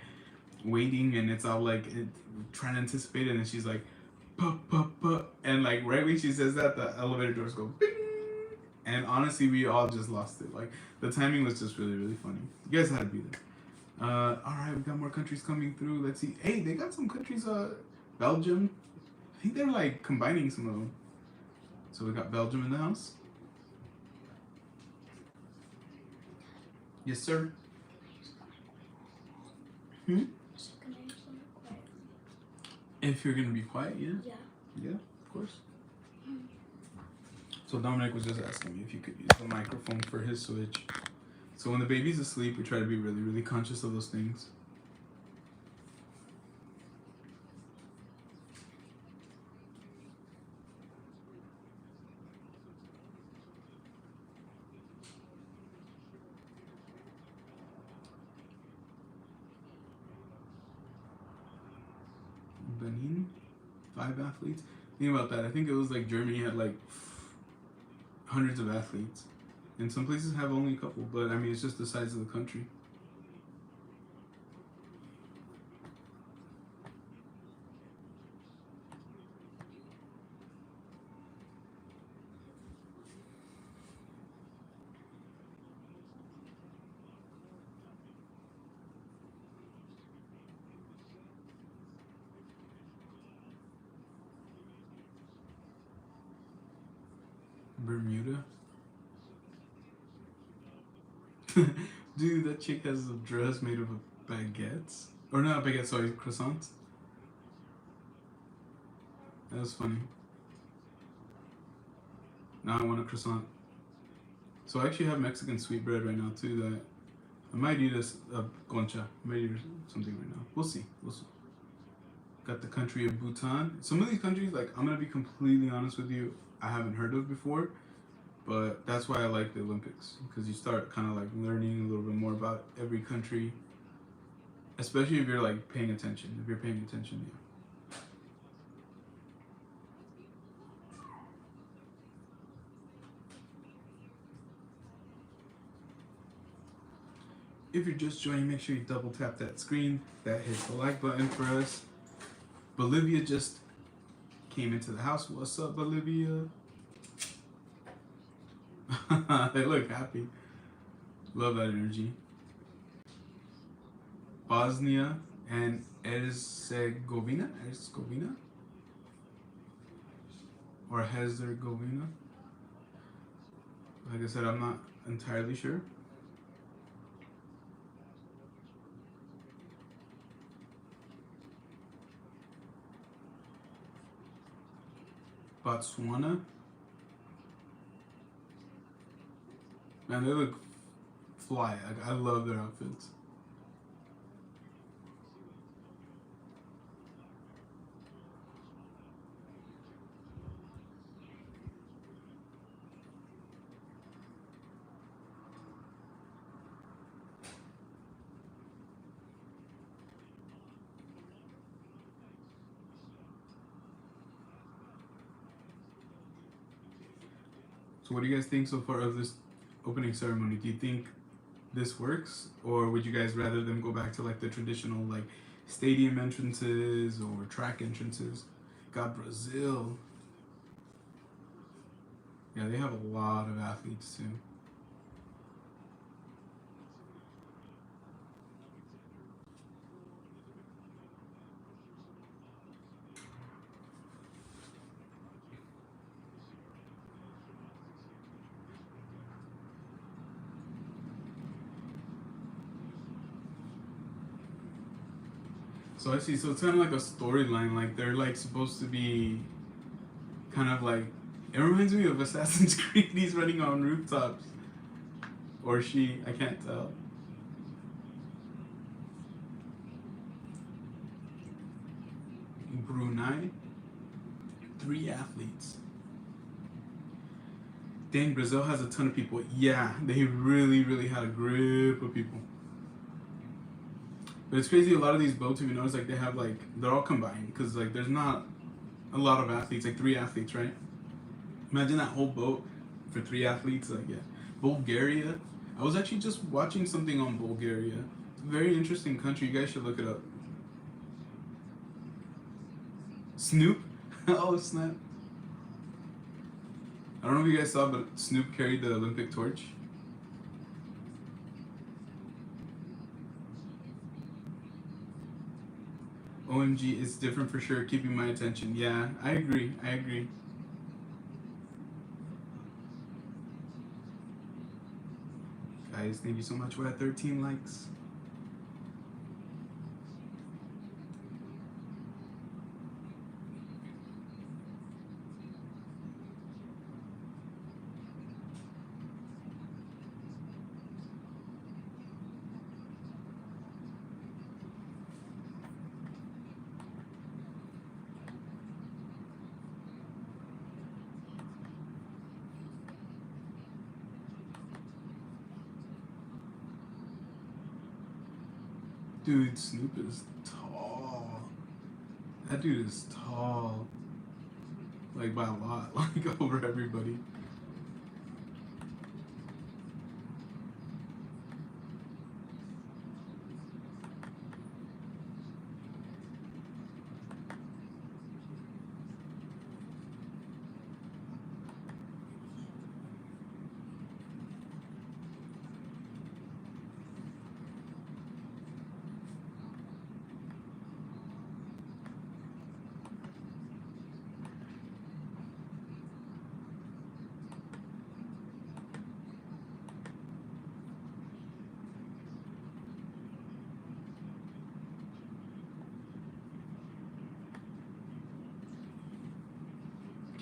waiting, and it's all like trying to anticipate it. And she's like, puh, puh, puh. And like right when she says that, the elevator doors go bing. And honestly, we all just lost it. Like the timing was just really, really funny. You guys had to be there. All right, we got more countries coming through. Let's see. Hey, they got some countries. Belgium. I think they're like combining some of them. So we got Belgium in the house. Yes, sir. If you're gonna be quiet, yeah. Yeah, of course. So Dominic was just asking me if you could use the microphone for his switch. So when the baby's asleep, we try to be really, really conscious of those things. Benin, 5 athletes. Think about that. I think it was like Germany had like hundreds of athletes, and some places have only a couple. But I mean, it's just the size of the country. Bermuda. Dude, that chick has a dress made of baguettes. Or not baguettes, sorry, croissants. That was funny. Now I want a croissant. So I actually have Mexican sweetbread right now too that I might eat a concha. I might eat something right now. We'll see. We'll see. Got the country of Bhutan. Some of these countries, like, I'm gonna be completely honest with you, I haven't heard of before, but that's why I like the Olympics, because you start kind of like learning a little bit more about every country, especially if you're like paying attention. If you're paying attention, yeah. If you're just joining, make sure you double tap that screen. That hits the like button for us. Bolivia just came into the house. What's up, Bolivia? They look happy. Love that energy. Bosnia and Herzegovina? Or Herzegovina? Like I said, I'm not entirely sure. Botswana. Man, they look fly. I love their outfits. So what do you guys think so far of this opening ceremony? Do you think this works, or would you guys rather them go back to like the traditional like stadium entrances or track entrances? Got Brazil. Yeah, they have a lot of athletes too. So I see. So it's kind of like a storyline. Like they're like supposed to be kind of like. It reminds me of Assassin's Creed. He's running on rooftops, or she. I can't tell. Brunei. 3 athletes. Dang, Brazil has a ton of people. Yeah, they really, really had a grip of people. But it's crazy, a lot of these boats, if you notice, like they have like, they're all combined, because like there's not a lot of athletes, like 3 athletes, right? Imagine that whole boat for 3 athletes. Like, yeah, Bulgaria. I was actually just watching something on Bulgaria. Very interesting country. You guys should look it up. Snoop. Oh snap! I don't know if you guys saw, but Snoop carried the Olympic torch. OMG, it's different for sure. Keeping my attention. Yeah, I agree. I agree. Guys, thank you so much. We're at 13 likes. Dude, Snoop is tall. That dude is tall. Like by a lot. Like over everybody.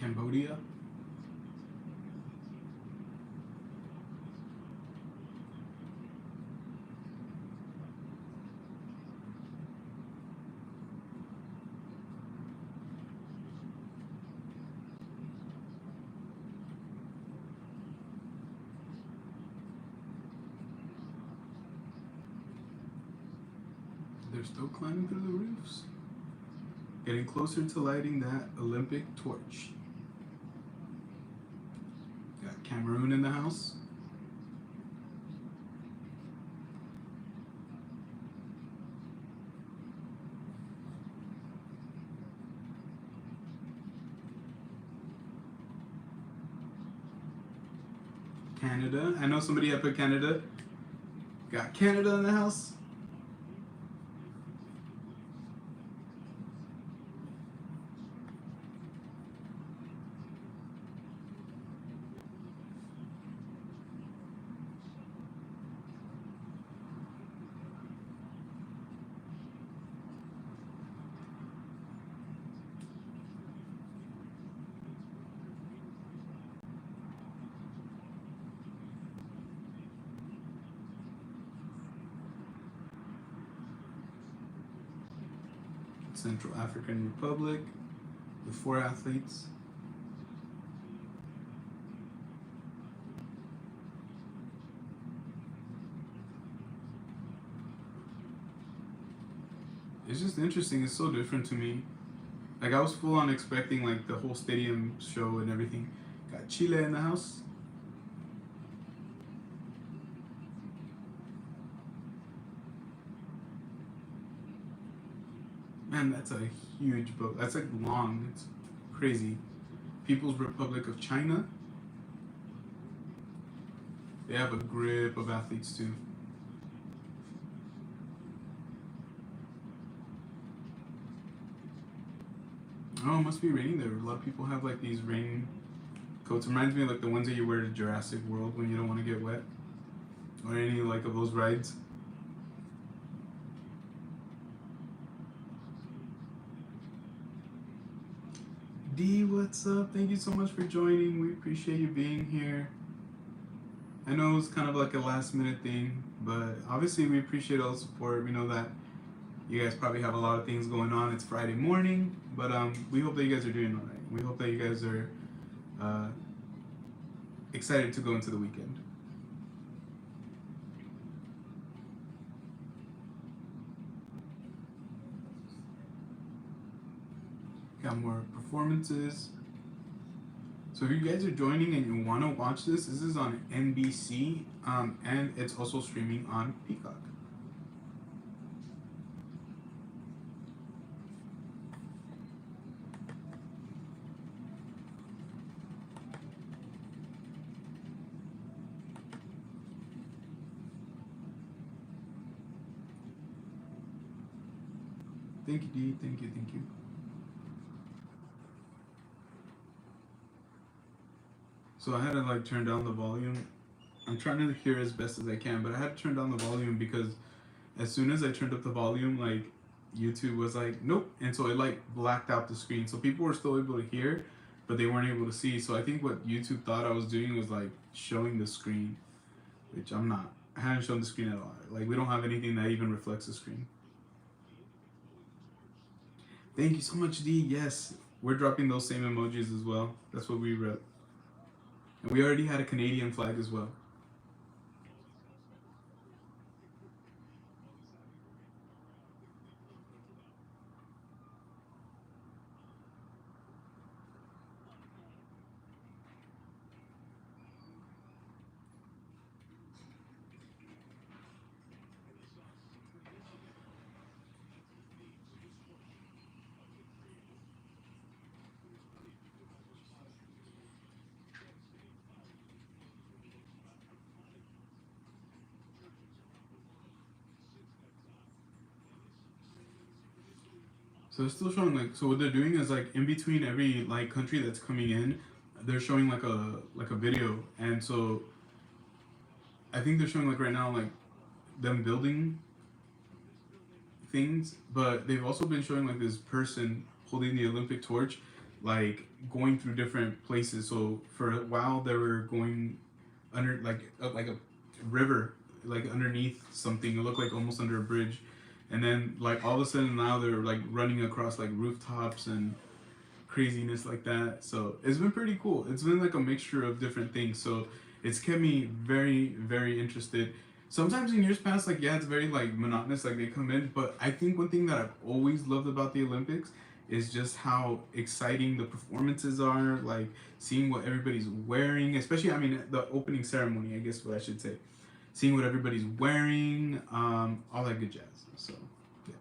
Cambodia. They're still climbing through the roofs. Getting closer to lighting that Olympic torch. Got Cameroon in the house. Canada. I know somebody had put Canada. Got Canada in the house. Central African Republic with 4 athletes. It's just interesting. It's so different to me. Like I was full on expecting like the whole stadium show and everything. Got Chile in the house. Man, that's a huge boat. That's like long. It's crazy. People's Republic of China. They have a grip of athletes too. Oh, it must be raining there. A lot of people have like these rain coats. Reminds me of like the ones that you wear to Jurassic World when you don't want to get wet. Or any like of those rides. D, what's up? Thank you so much for joining. We appreciate you being here. I know it's kind of like a last minute thing, but obviously we appreciate all the support. We know that you guys probably have a lot of things going on. It's Friday morning, but we hope that you guys are doing all right. We hope that you guys are excited to go into the weekend. Got more performances. So if you guys are joining and you want to watch this is on NBC, and it's also streaming on Peacock. Thank you, D. Thank you, thank you. So I had to like turn down the volume. I'm trying to hear as best as I can, but I had to turn down the volume because as soon as I turned up the volume, like YouTube was like, nope. And so it like blacked out the screen. So people were still able to hear, but they weren't able to see. So I think what YouTube thought I was doing was like showing the screen, which I'm not. I haven't shown the screen at all. Like we don't have anything that even reflects the screen. Thank you so much, D. Yes, we're dropping those same emojis as well. That's what we wrote. And we already had a Canadian flag as well. So it's still showing like, so what they're doing is like in between every like country that's coming in, they're showing like a video. And so I think they're showing like right now like them building things, but they've also been showing like this person holding the Olympic torch, like going through different places. So for a while they were going under like a river, like underneath something. It looked like almost under a bridge. And then like all of a sudden now they're like running across like rooftops and craziness like that. So it's been pretty cool. It's been like a mixture of different things. So it's kept me very, very interested. Sometimes in years past, like yeah, it's very like monotonous, like they come in. But I think one thing that I've always loved about the Olympics is just how exciting the performances are, like seeing what everybody's wearing, especially I mean the opening ceremony, I guess what I should say. Seeing what everybody's wearing, all that good jazz. So, yeah.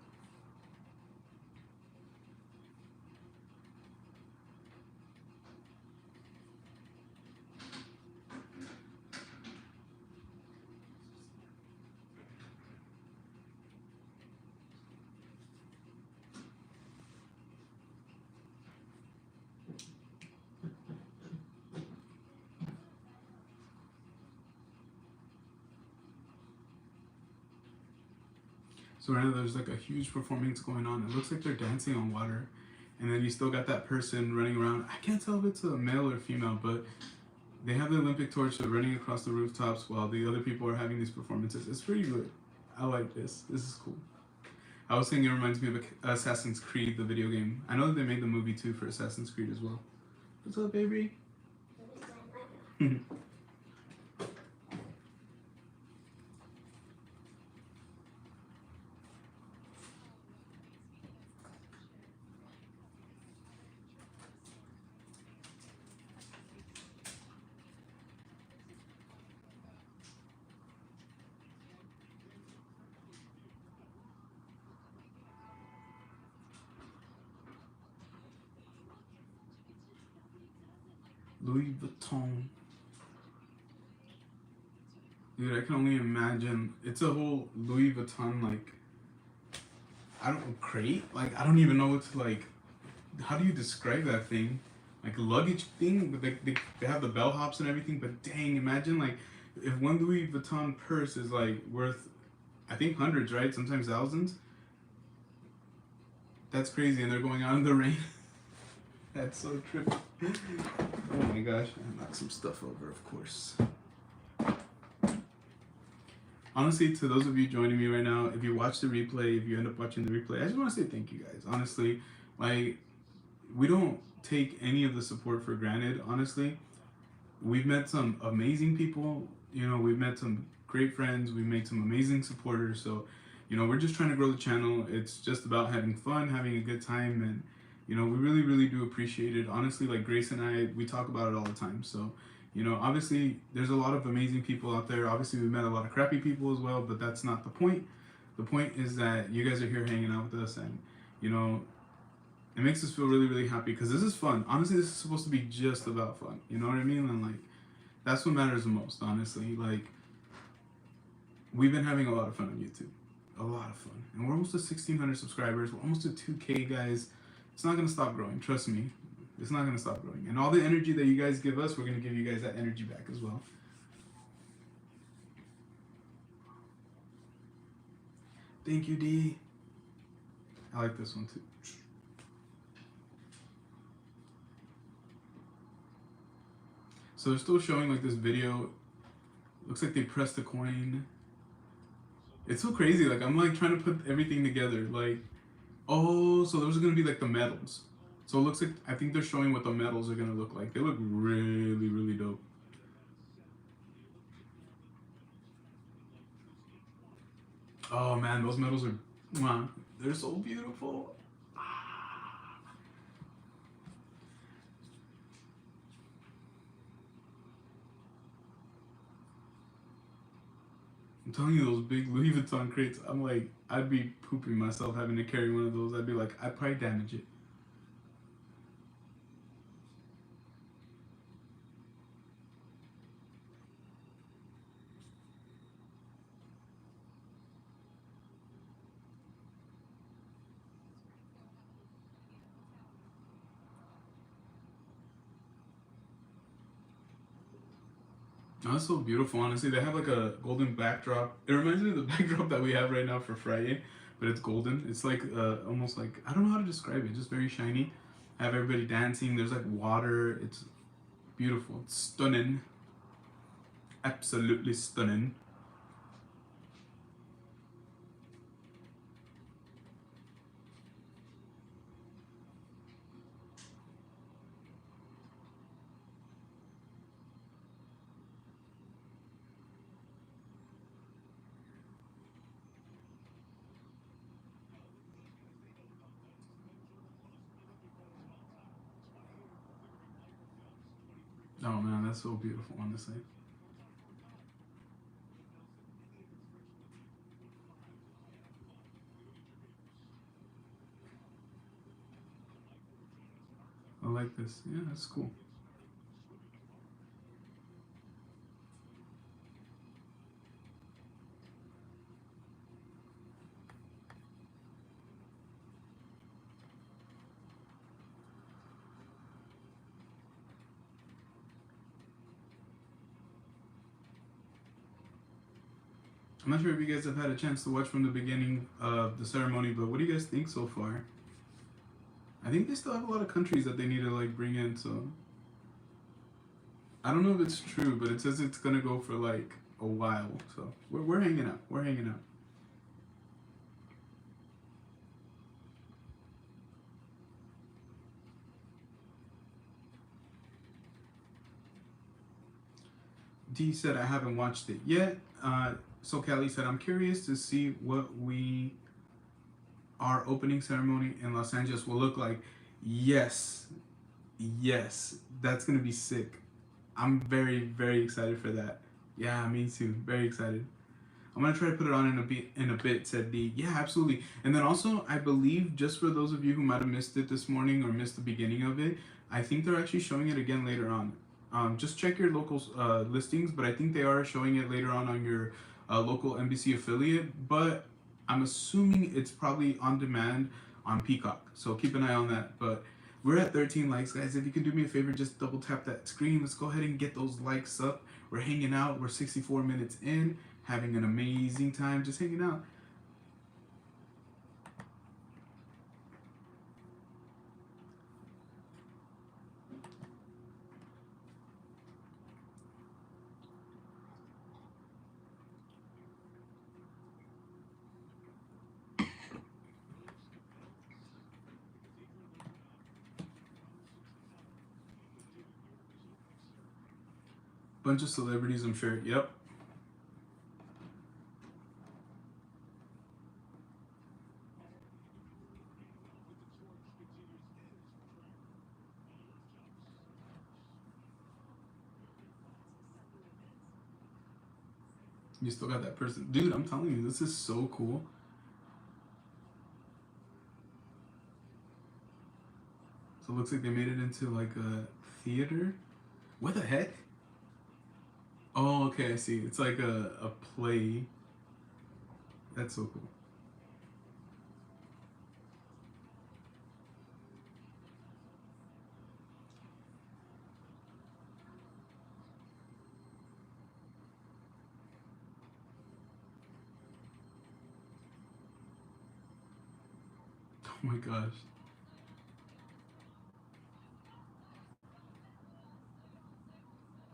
So right now there's like a huge performance going on. It looks like they're dancing on water. And then you still got that person running around. I can't tell if it's a male or female, but they have the Olympic torch, they're running across the rooftops while the other people are having these performances. It's pretty good. I like this. This is cool. I was saying it reminds me of Assassin's Creed, the video game. I know that they made the movie too for Assassin's Creed as well. What's up, baby? Louis Vuitton. Dude, I can only imagine. It's a whole Louis Vuitton, like, I don't know, crate? Like, I don't even know what to, like, how do you describe that thing? Like, a luggage thing? But they have the bellhops and everything, but dang, imagine, like, if one Louis Vuitton purse is, like, worth, I think hundreds, right? Sometimes thousands. That's crazy, and they're going out in the rain. That's so trippy. Oh my gosh, I knocked some stuff over, of course. Honestly, to those of you joining me right now, if you watch the replay, if you end up watching the replay, I just want to say thank you guys. Honestly, like, we don't take any of the support for granted, honestly. We've met some amazing people, you know, we've met some great friends, we've made some amazing supporters, so, you know, we're just trying to grow the channel. It's just about having fun, having a good time, and, You know, we really, really do appreciate it. Honestly, like Grace and I, we talk about it all the time. So, you know, obviously, there's a lot of amazing people out there. Obviously, we met a lot of crappy people as well, but that's not the point. The point is that you guys are here hanging out with us, and, you know, it makes us feel really, really happy because this is fun. Honestly, this is supposed to be just about fun. You know what I mean? And, like, that's what matters the most, honestly. Like, we've been having a lot of fun on YouTube. A lot of fun. And we're almost to 1,600 subscribers. We're almost to 2K, guys. It's not going to stop growing. Trust me. It's not going to stop growing. And all the energy that you guys give us, we're going to give you guys that energy back as well. Thank you, D. I like this one, too. So they're still showing, like, this video. Looks like they pressed a coin. It's so crazy. Like, I'm, like, trying to put everything together. Like, oh, so those are going to be, like, the medals. So it looks like, I think they're showing what the medals are going to look like. They look really, really dope. Oh, man, those medals are, wow, they're so beautiful. I'm telling you, those big Louis Vuitton crates, I'm like, I'd be pooping myself having to carry one of those. I'd be like, I'd probably damage it. Oh, that's so beautiful, honestly. They have like a golden backdrop. It reminds me of the backdrop that we have right now for Friday, but it's golden. It's like almost like, I don't know how to describe it, just very shiny. Have everybody dancing. There's like water. It's beautiful. It's stunning. Absolutely stunning. Oh man, that's so beautiful, honestly. I like this. Yeah, that's cool. I'm not sure if you guys have had a chance to watch from the beginning of the ceremony, but what do you guys think so far? I think they still have a lot of countries that they need to like bring in, so I don't know if it's true, but it says it's gonna go for like a while. So we're hanging out. We're hanging out. D said I haven't watched it yet. So Kelly said I'm curious to see what our opening ceremony in Los Angeles will look like. Yes, yes, that's gonna be sick. I'm very, very excited for that. Yeah, me too. Very excited. I'm gonna try to put it on in a bit, said D. Yeah, absolutely. And then also, I believe, just for those of you who might have missed it this morning or missed the beginning of it, I think they're actually showing it again later on. Just check your local listings, but I think they are showing it later on your local NBC affiliate. But I'm assuming it's probably on demand on Peacock. So keep an eye on that. But we're at 13 likes, guys. If you can do me a favor, just double tap that screen. Let's go ahead and get those likes up. We're hanging out. We're 64 minutes in, having an amazing time just hanging out. Bunch of celebrities, I'm sure. Yep. You still got that person. Dude, I'm telling you, this is so cool. So it looks like they made it into like a theater. What the heck? Oh, okay, I see. It's like a play. That's so cool. Oh my gosh.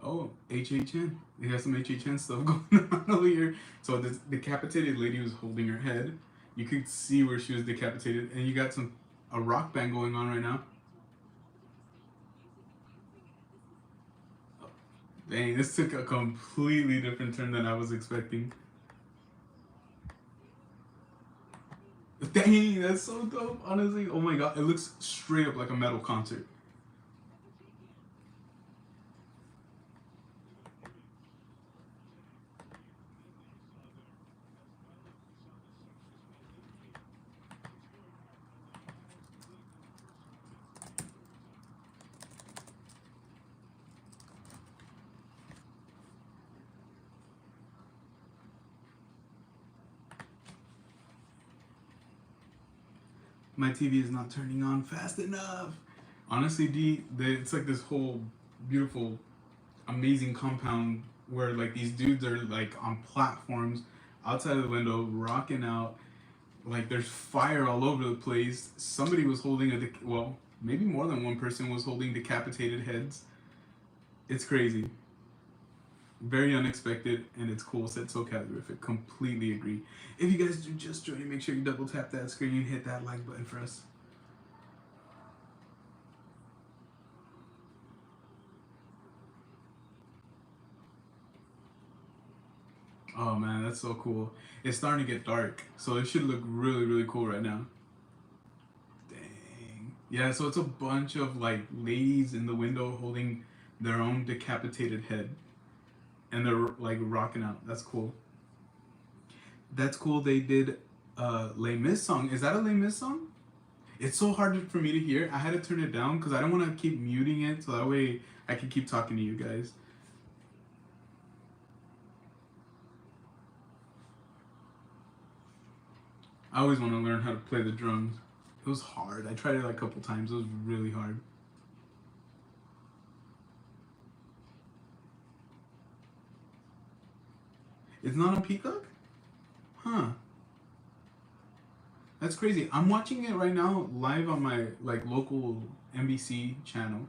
Oh, HHN. They got some HHN stuff going on over here. So this decapitated lady was holding her head. You could see where she was decapitated, and you got a rock band going on right now. Dang, this took a completely different turn than I was expecting. Dang, that's so dope, honestly. Oh my god, it looks straight up like a metal concert. My TV is not turning on fast enough. Honestly, it's like this whole beautiful, amazing compound where like these dudes are like on platforms outside of the window, rocking out. Like there's fire all over the place. Somebody was holding well, maybe more than one person was holding decapitated heads. It's crazy. Very unexpected, and it's cool. Said so calorific. Completely agree. If you guys do just join, make sure you double tap that screen, hit that like button for us. Oh man, that's so cool. It's starting to get dark, so it should look really, really cool right now. Dang. Yeah, so it's a bunch of like ladies in the window holding their own decapitated head, and they're like rocking out. That's cool. That's cool. They did Les Mis song. Is that a Les Mis song? It's so hard for me to hear. I had to turn it down because I don't want to keep muting it, so that way I can keep talking to you guys. I always want to learn how to play the drums. It was hard. I tried it like a couple times. It was really hard. It's not on Peacock? Huh. That's crazy. I'm watching it right now live on my like local NBC channel.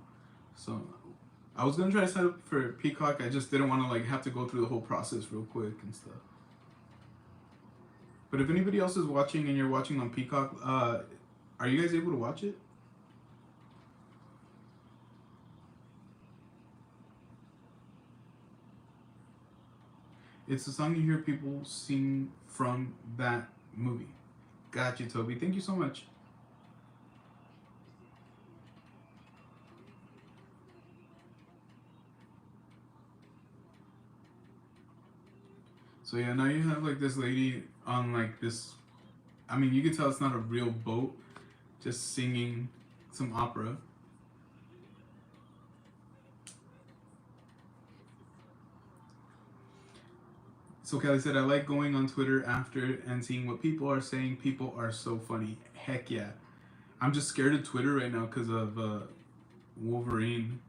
So I was gonna try to sign up for Peacock. I just didn't want to like have to go through the whole process real quick and stuff. But if anybody else is watching and you're watching on Peacock, are you guys able to watch it? It's the song you hear people sing from that movie. Got you, Toby. Thank you so much. So yeah, now you have like this lady on like this, I mean, you can tell it's not a real boat, just singing some opera. So Kelly said, I like going on Twitter after and seeing what people are saying. People are so funny. Heck yeah. I'm just scared of Twitter right now because of Wolverine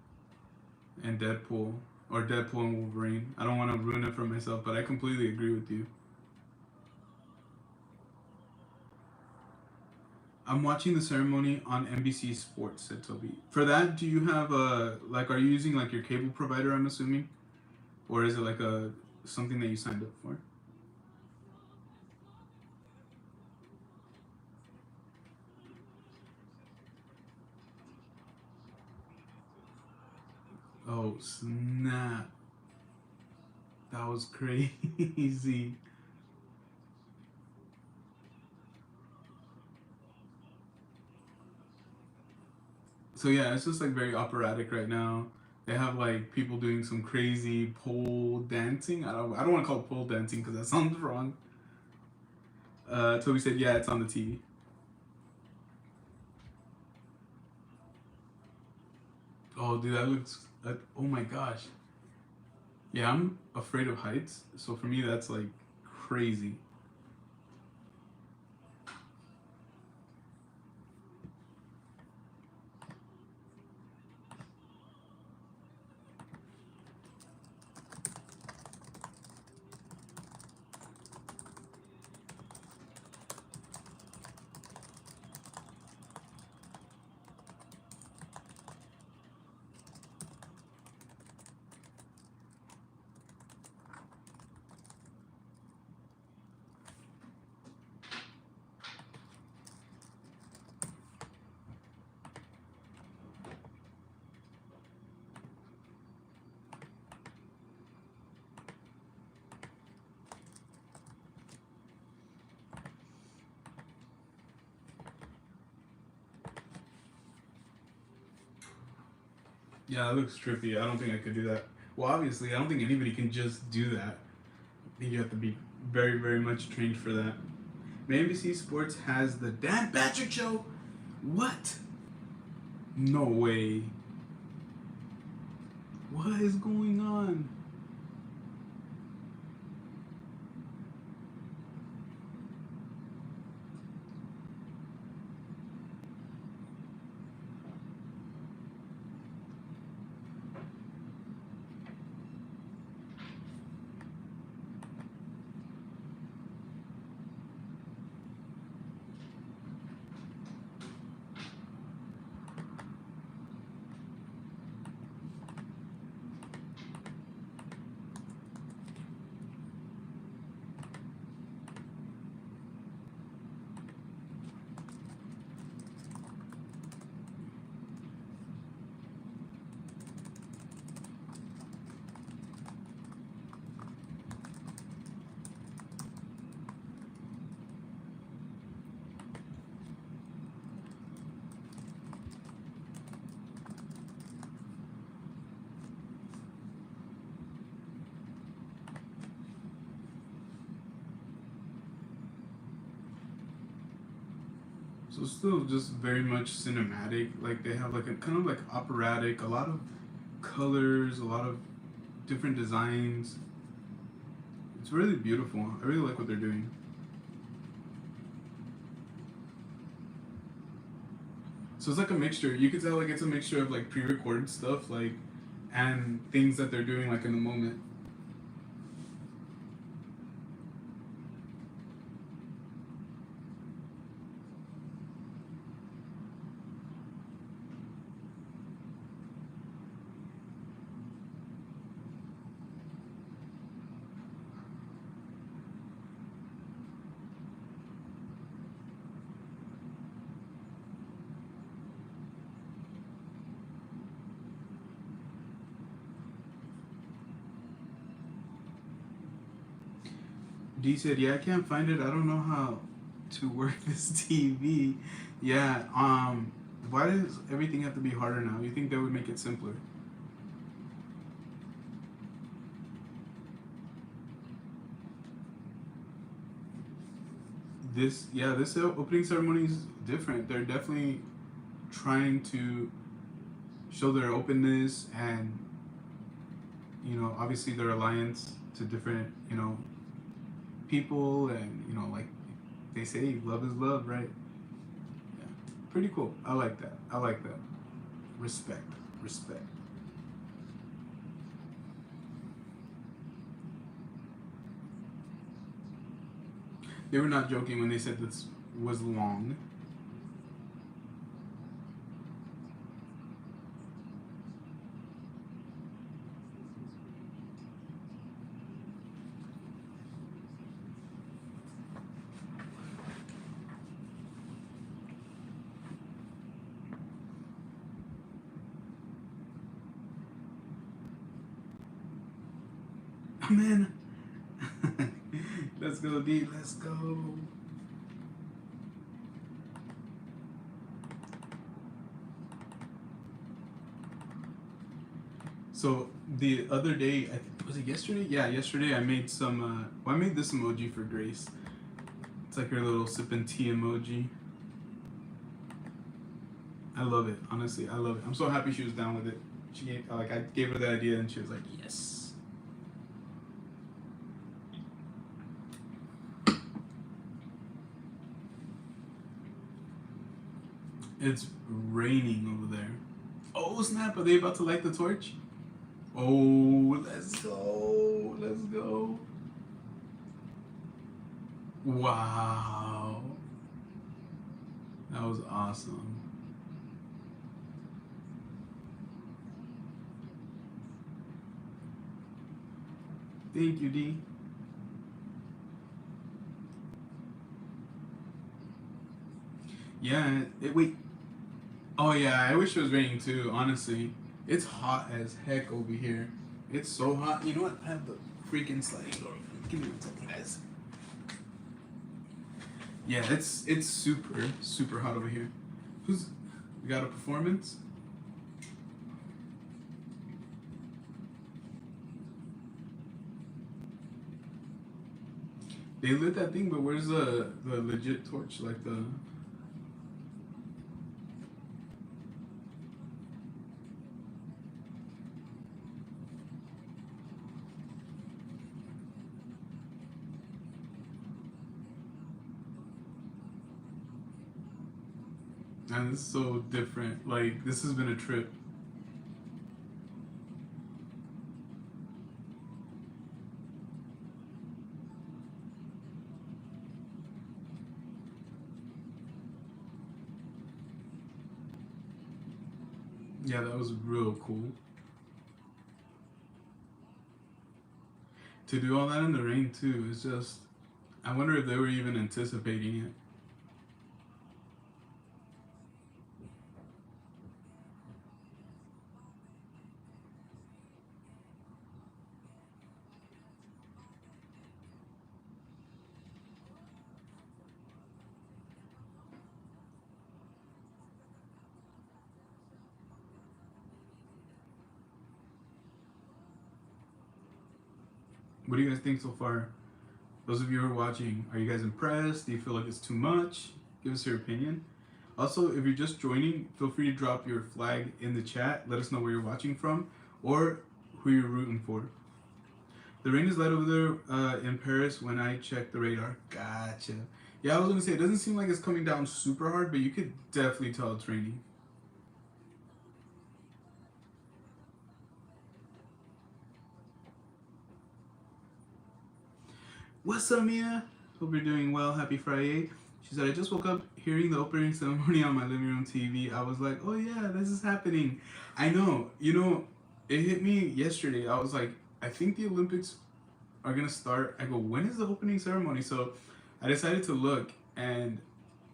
and Deadpool. Or Deadpool and Wolverine. I don't want to ruin it for myself, but I completely agree with you. I'm watching the ceremony on NBC Sports, said Toby. For that, do you have are you using like your cable provider, I'm assuming? Or is it like something that you signed up for? Oh, snap. That was crazy. So yeah, it's just like very operatic right now. They have like people doing some crazy pole dancing. I don't want to call it pole dancing because that sounds wrong. Toby said, yeah, it's on the TV. Oh, dude, that looks. Oh my gosh. Yeah, I'm afraid of heights, so for me that's like crazy. Yeah, that looks trippy. I don't think I could do that. Well, obviously, I don't think anybody can just do that. I think you have to be very, very much trained for that. NBC Sports has the Dan Patrick Show. What? No way. What is going on? So still just very much cinematic. Like they have like a kind of like operatic, a lot of colors, a lot of different designs. It's really beautiful. I really like what they're doing. So it's like a mixture. You could tell like it's a mixture of like pre-recorded stuff, like, and things that they're doing like in the moment. D said, "Yeah, I can't find it. I don't know how to work this TV." Yeah. Why does everything have to be harder now? You think that would make it simpler? This opening ceremony is different. They're definitely trying to show their openness and, obviously their alliance to different, people, and like they say, love is love, right? Yeah, pretty cool. I like that. I like that. Respect. They were not joking when they said this was long. Man. Let's go, D. Let's go. So the other day, was it yesterday? Yeah, yesterday I made some. I made this emoji for Grace. It's like her little sipping tea emoji. I love it. Honestly, I love it. I'm so happy she was down with it. She gave I gave her the idea and she was like, yes. It's raining over there. Oh snap! Are they about to light the torch? Oh, let's go! Let's go! Wow, that was awesome. Thank you, D. Yeah. Wait. Oh yeah. I wish it was raining too. Honestly, it's hot as heck over here. It's so hot. You know what? I have the freaking sliding door. Give me one second, guys. Yeah, it's super hot over here. We got a performance? They lit that thing, but where's the legit torch? Like the. Man, this is so different. Like, this has been a trip. Yeah, that was real cool. To do all that in the rain, too, is just. I wonder if they were even anticipating it. What do you guys think so far? Those of you who are watching, are you guys impressed? Do you feel like it's too much? Give us your opinion. Also, if you're just joining, feel free to drop your flag in the chat. Let us know where you're watching from or who you're rooting for. The rain is light over there in Paris when I check the radar. Gotcha. Yeah, I was gonna say, it doesn't seem like it's coming down super hard, but you could definitely tell it's raining. What's up, Mia? Hope you're doing well. Happy Friday. She said, I just woke up hearing the opening ceremony on my living room TV. I was like, oh yeah, this is happening. I know. You know, it hit me yesterday. I was like, I think the Olympics are going to start. I go, when is the opening ceremony? So I decided to look and,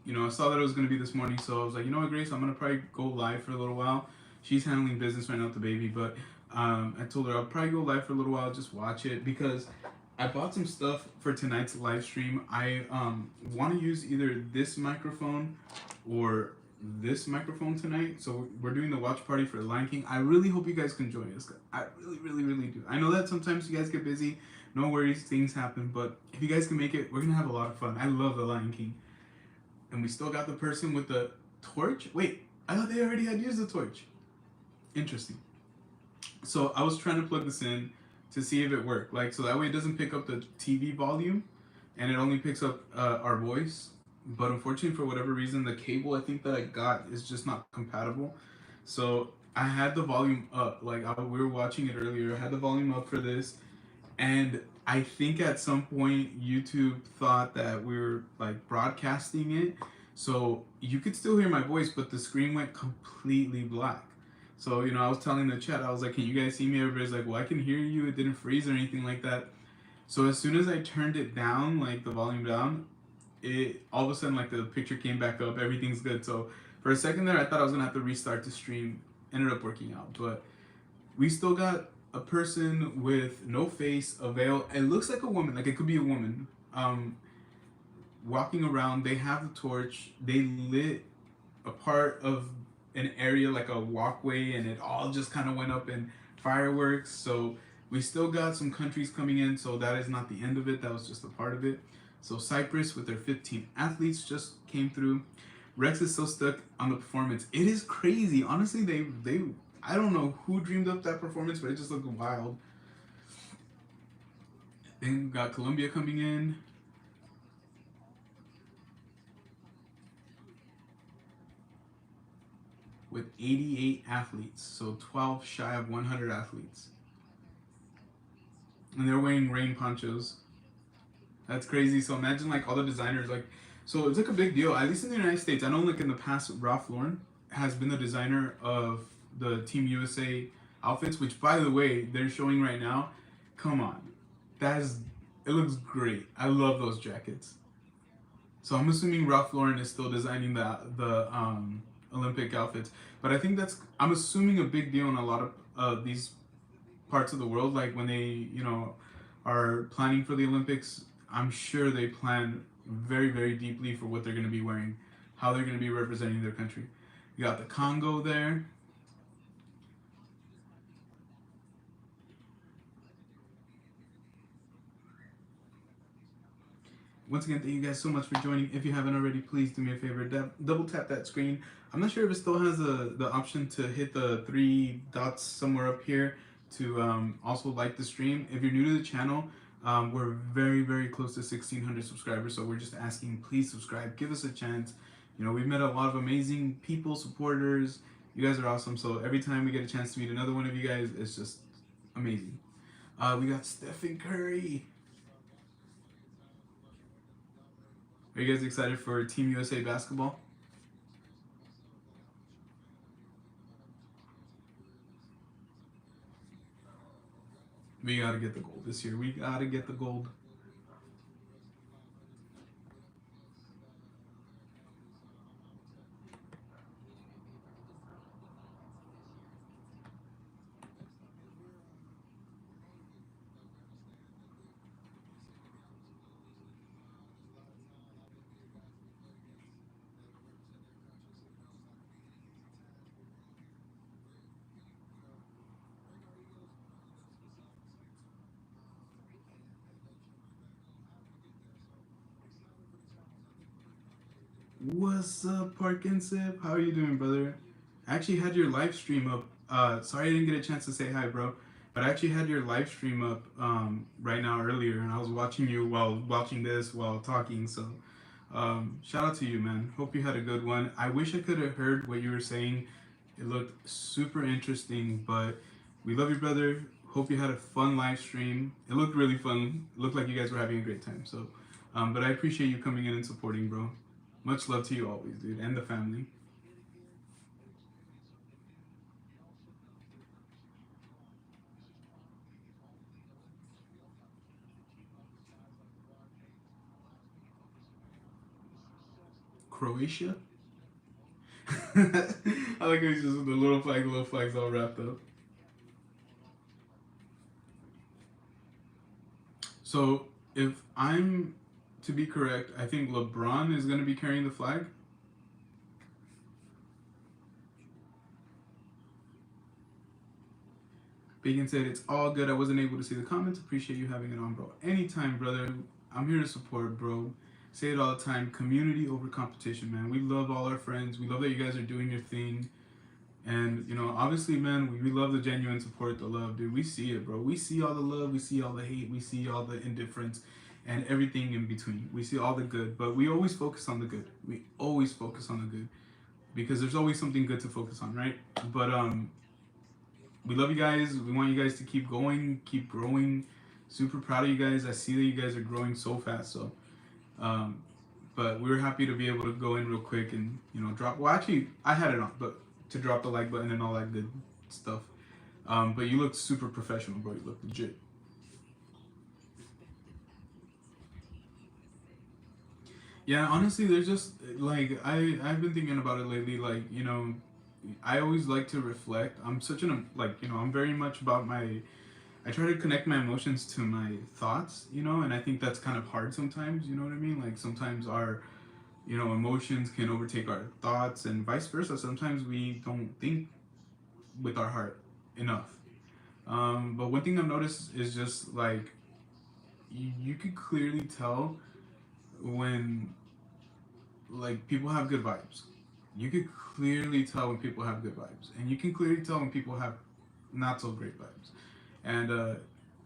you know, I saw that it was going to be this morning. So I was like, you know what, Grace, I'm going to probably go live for a little while. She's handling business right now with the baby. But I told her I'll probably go live for a little while, just watch it because I bought some stuff for tonight's live stream. I want to use either this microphone or this microphone tonight. So we're doing the watch party for The Lion King. I really hope you guys can join us. I really do. I know that sometimes you guys get busy. No worries, things happen. But if you guys can make it, we're going to have a lot of fun. I love The Lion King. And we still got the person with the torch. Wait, I thought they already had used the torch. Interesting. So I was trying to plug this in to see if it worked, like, so that way it doesn't pick up the TV volume and it only picks up our voice. But unfortunately, for whatever reason, the cable I think that I got is just not compatible. So I had the volume up, like we were watching it earlier. I had the volume up for this, and I think at some point YouTube thought that we were like broadcasting it, so you could still hear my voice, but the screen went completely black. So, you know, I was telling the chat, I was like, can you guys see me? Everybody's like, well, I can hear you. It didn't freeze or anything like that. So as soon as I turned it down, like the volume down, it all of a sudden, like the picture came back up. Everything's good. So for a second there, I thought I was going to have to restart the stream. Ended up working out. But we still got a person with no face, a veil. It looks like a woman. Like it could be a woman. Walking around. They have the torch. They lit a part of an area, like a walkway, and it all just kind of went up in fireworks. So we still got some countries coming in, so that is not the end of it. That was just a part of it. So Cyprus with their 15 athletes just came through. Rex is still stuck on the performance. It is crazy. Honestly, they I don't know who dreamed up that performance, but it just looked wild. Then we got Colombia coming in. With 88 athletes, so 12 shy of 100 athletes. And they're wearing rain ponchos. That's crazy. So imagine like all the designers, like, so it's like a big deal, at least in the United States. I know like in the past, Ralph Lauren has been the designer of the Team USA outfits, which by the way, they're showing right now. Come on. It looks great. I love those jackets. So I'm assuming Ralph Lauren is still designing the Olympic outfits. But I think I'm assuming a big deal in a lot of these parts of the world. Like when they, are planning for the Olympics, I'm sure they plan very, very deeply for what they're going to be wearing, how they're going to be representing their country. You got the Congo there. Once again, thank you guys so much for joining. If you haven't already, please do me a favor, double tap that screen. I'm not sure if it still has the option to hit the 3 dots somewhere up here to also like the stream. If you're new to the channel, we're very, very close to 1,600 subscribers, so we're just asking, please subscribe, give us a chance. We've met a lot of amazing people, supporters. You guys are awesome, so every time we get a chance to meet another one of you guys, it's just amazing. We got Stephen Curry. Are you guys excited for Team USA basketball? We gotta get the gold this year. We gotta get the gold. What's up, Parkinson? How are you doing, brother? I actually had your live stream up. Sorry I didn't get a chance to say hi, bro. But I actually had your live stream up right now earlier, and I was watching you while watching this while talking. So shout out to you, man. Hope you had a good one. I wish I could have heard what you were saying. It looked super interesting, but we love you, brother. Hope you had a fun live stream. It looked really fun. It looked like you guys were having a great time. So, but I appreciate you coming in and supporting, bro. Much love to you always, dude, and the family. Croatia? I like how he's just with the little flags all wrapped up. So, if I'm to be correct, I think LeBron is going to be carrying the flag. Bacon said, it's all good. I wasn't able to see the comments. Appreciate you having it on, bro. Anytime, brother. I'm here to support, bro. Say it all the time. Community over competition, man. We love all our friends. We love that you guys are doing your thing. And, obviously, man, we love the genuine support, the love, dude. We see it, bro. We see all the love. We see all the hate. We see all the indifference and everything in between. We see all the good. But we always focus on the good. We always focus on the good. Because there's always something good to focus on, right? But, we love you guys. We want you guys to keep going, keep growing. Super proud of you guys. I see that you guys are growing so fast. So, but we were happy to be able to go in real quick and, drop. Well, actually, I had it on, but to drop the like button and all that good stuff. But you look super professional, bro. You look legit. Yeah, honestly, there's just, like, I've been thinking about it lately, like, I always like to reflect. I'm I'm very much about I try to connect my emotions to my thoughts, and I think that's kind of hard sometimes, you know what I mean? Like, sometimes our, emotions can overtake our thoughts and vice versa. Sometimes we don't think with our heart enough. But one thing I've noticed is just like you could clearly tell when like people have good vibes. You could clearly tell when people have good vibes, and you can clearly tell when people have not so great vibes. And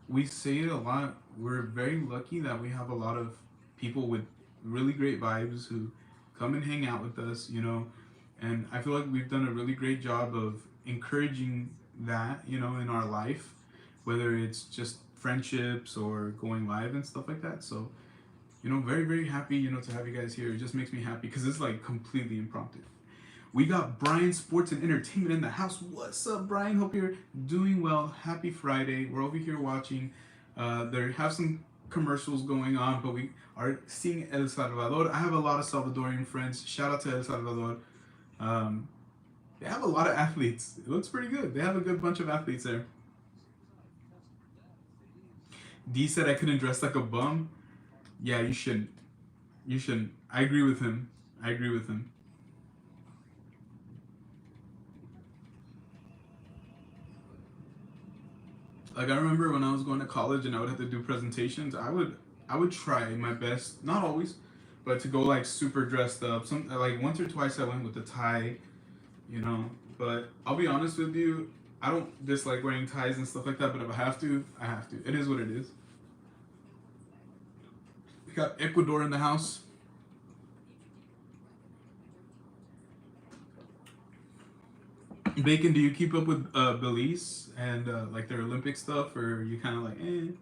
we say it a lot. We're very lucky that we have a lot of people with really great vibes who come and hang out with us, you know. And I feel like we've done a really great job of encouraging that, you know, in our life, whether it's just friendships or going live and stuff like that. So, you know, very, very happy, you know, to have you guys here. It just makes me happy because it's like completely impromptu. We got Brian Sports and Entertainment in the house. What's up, Brian? Hope you're doing well. Happy Friday. We're over here watching. There have some commercials going on, but we are seeing El Salvador. I have a lot of Salvadorian friends. Shout out to El Salvador. They have a lot of athletes. It looks pretty good. They have a good bunch of athletes there. D said I couldn't dress like a bum. Yeah, you shouldn't. You shouldn't. I agree with him. I agree with him. Like I remember when I was going to college and I would have to do presentations, I would try my best, not always, but to go like super dressed up. Some like once or twice I went with a tie, you know. But I'll be honest with you, I don't dislike wearing ties and stuff like that, but if I have to, I have to. It is what it is. We got Ecuador in the house. Bacon, do you keep up with Belize and like their Olympic stuff, or are you kind of like, eh?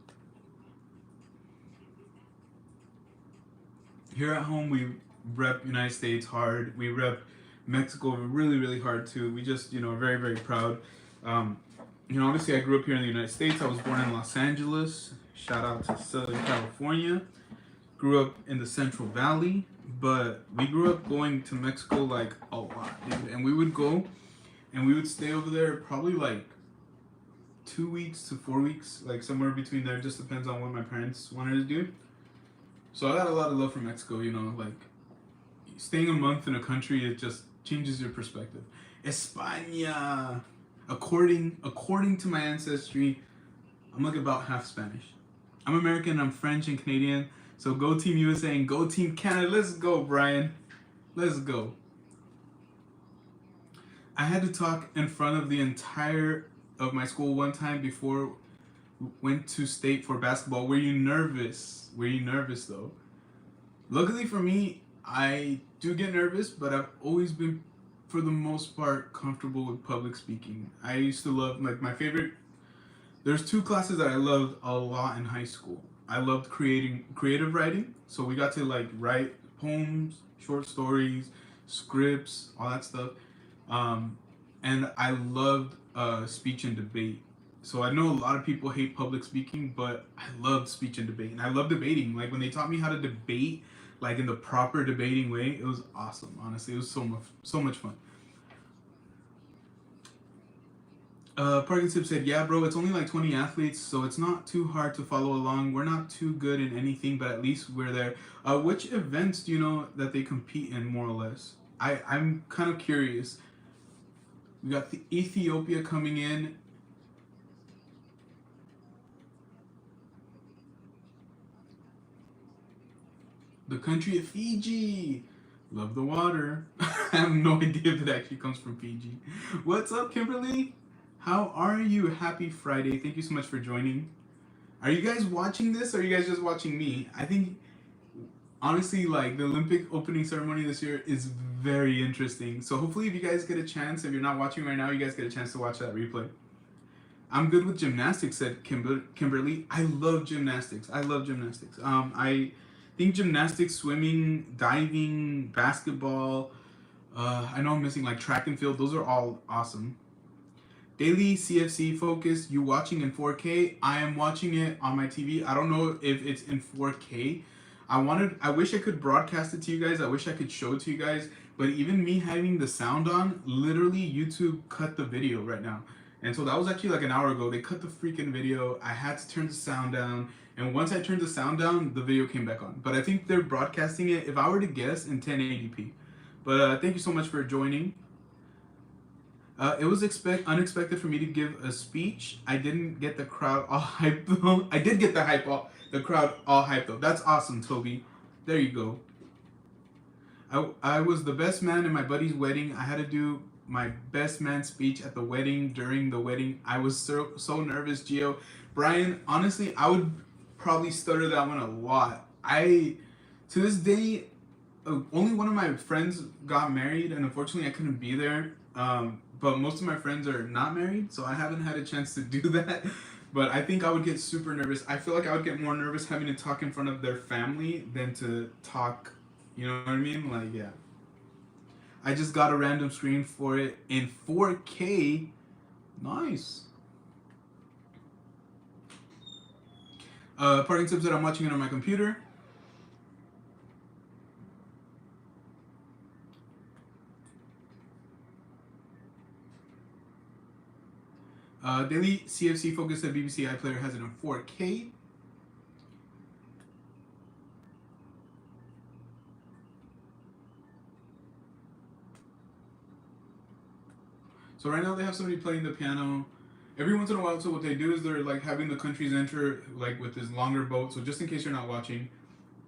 Here at home, we rep United States hard. We rep Mexico really, really hard too. We just, you know, are very, very proud. You know, obviously I grew up here in the United States. I was born in Los Angeles. Shout out to Southern California. Grew up in the Central Valley, but we grew up going to Mexico like a lot, dude. And we would go and we would stay over there probably like 2 weeks to 4 weeks, like somewhere between there. Just depends on what my parents wanted to do. So I got a lot of love for Mexico, you know, like staying a month in a country, it just changes your perspective. España, according to my ancestry, I'm like about half Spanish. I'm American, I'm French and Canadian. So go Team USA and go Team Canada. Let's go, Brian. Let's go. I had to talk in front of the entire of my school one time before we went to state for basketball. Were you nervous? Were you nervous though? Luckily for me, I do get nervous, but I've always been, for the most part, comfortable with public speaking. I used to love, like my favorite, there's two classes that I loved a lot in high school. I loved creative writing. So we got to like write poems, short stories, scripts, all that stuff. And I loved speech and debate. So I know a lot of people hate public speaking, but I loved speech and debate. And I love debating. Like when they taught me how to debate, like in the proper debating way, it was awesome. Honestly, it was so much fun. Parkinson said, yeah, bro, it's only like 20 athletes, so it's not too hard to follow along. We're not too good in anything, but at least we're there. Which events do you know that they compete in, more or less? I'm kind of curious. We got the Ethiopia coming in. The country of Fiji. Love the water. I have no idea if it actually comes from Fiji. What's up, Kimberly? How are you? Happy Friday. Thank you so much for joining. Are you guys watching this or are you guys just watching me? I think, honestly, like the Olympic opening ceremony this year is very interesting. So hopefully if you guys get a chance, if you're not watching right now, you guys get a chance to watch that replay. I'm good with gymnastics, said Kimberly. I love gymnastics. I love gymnastics. I think gymnastics, swimming, diving, basketball, I know I'm missing like track and field. Those are all awesome. Daily CFC focus, you watching in 4K? I am watching it on my TV. I don't know if it's in 4K. I wish I could broadcast it to you guys. I wish I could show it to you guys. But even me having the sound on, literally YouTube cut the video right now. And so that was actually like an hour ago. They cut the freaking video. I had to turn the sound down. And once I turned the sound down, the video came back on. But I think they're broadcasting it, if I were to guess, in 1080p. But thank you so much for joining. It was unexpected for me to give a speech. I didn't get the crowd all hyped though. I did get the crowd all hyped though. That's awesome, Toby. There you go. I was the best man in my buddy's wedding. I had to do my best man speech at the wedding. During the wedding, I was so nervous, Gio. Brian, honestly, I would probably stutter that one a lot. To this day, only one of my friends got married, and unfortunately I couldn't be there. But most of my friends are not married, so I haven't had a chance to do that. But I think I would get super nervous. I feel like I would get more nervous having to talk in front of their family than to talk, you know what I mean? Like, yeah. I just got a random screen for it in 4K. Nice. Parting tips that I'm watching it on my computer. Daily CFC focus at BBC iPlayer has it in 4K. So right now they have somebody playing the piano. Every once in a while, so what they do is they're like having the countries enter like with this longer boat. So just in case you're not watching,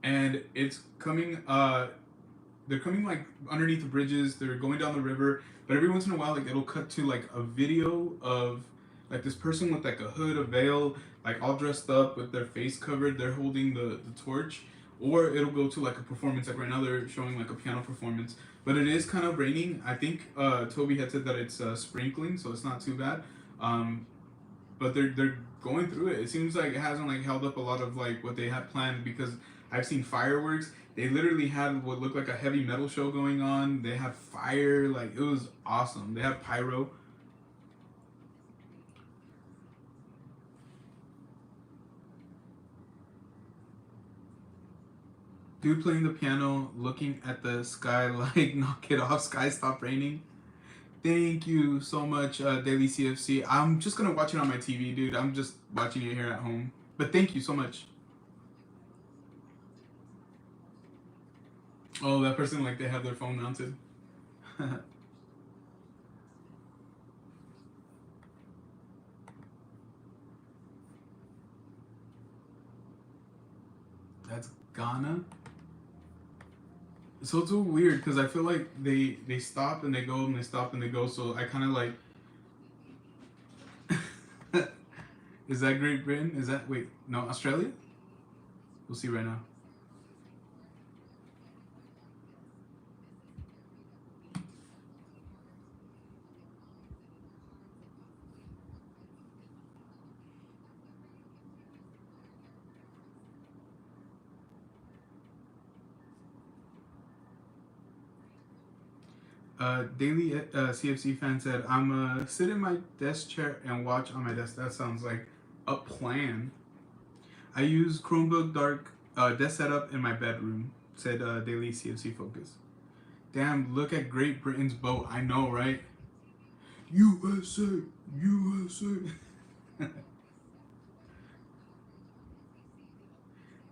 and it's coming. They're coming like underneath the bridges. They're going down the river. But every once in a while, like it'll cut to like a video of like this person with like a hood, a veil, like all dressed up with their face covered. They're holding the torch, or it'll go to like a performance. Like right now, they're showing like a piano performance. But it is kind of raining. I think Toby had said that it's sprinkling, so it's not too bad. But they're going through it. It seems like it hasn't like held up a lot of like what they had planned, because I've seen fireworks. They literally had what looked like a heavy metal show going on. They had fire, like it was awesome. They had pyro. Dude playing the piano, looking at the sky like, knock it off, sky stop raining. Thank you so much, Daily CFC. I'm just gonna watch it on my TV, dude. I'm just watching it here at home. But thank you so much. Oh, that person, like, they have their phone mounted. That's Ghana. So it's so weird because I feel like they stop and they go and they stop and they go. So I kind of like. Is that Great Britain? Is that, wait, no, Australia? We'll see right now. Daily CFC fan said, I'm sit in my desk chair and watch on my desk. That sounds like a plan. I use Chromebook Dark desk setup in my bedroom, said Daily CFC Focus. Damn, look at Great Britain's boat. I know, right? USA, USA.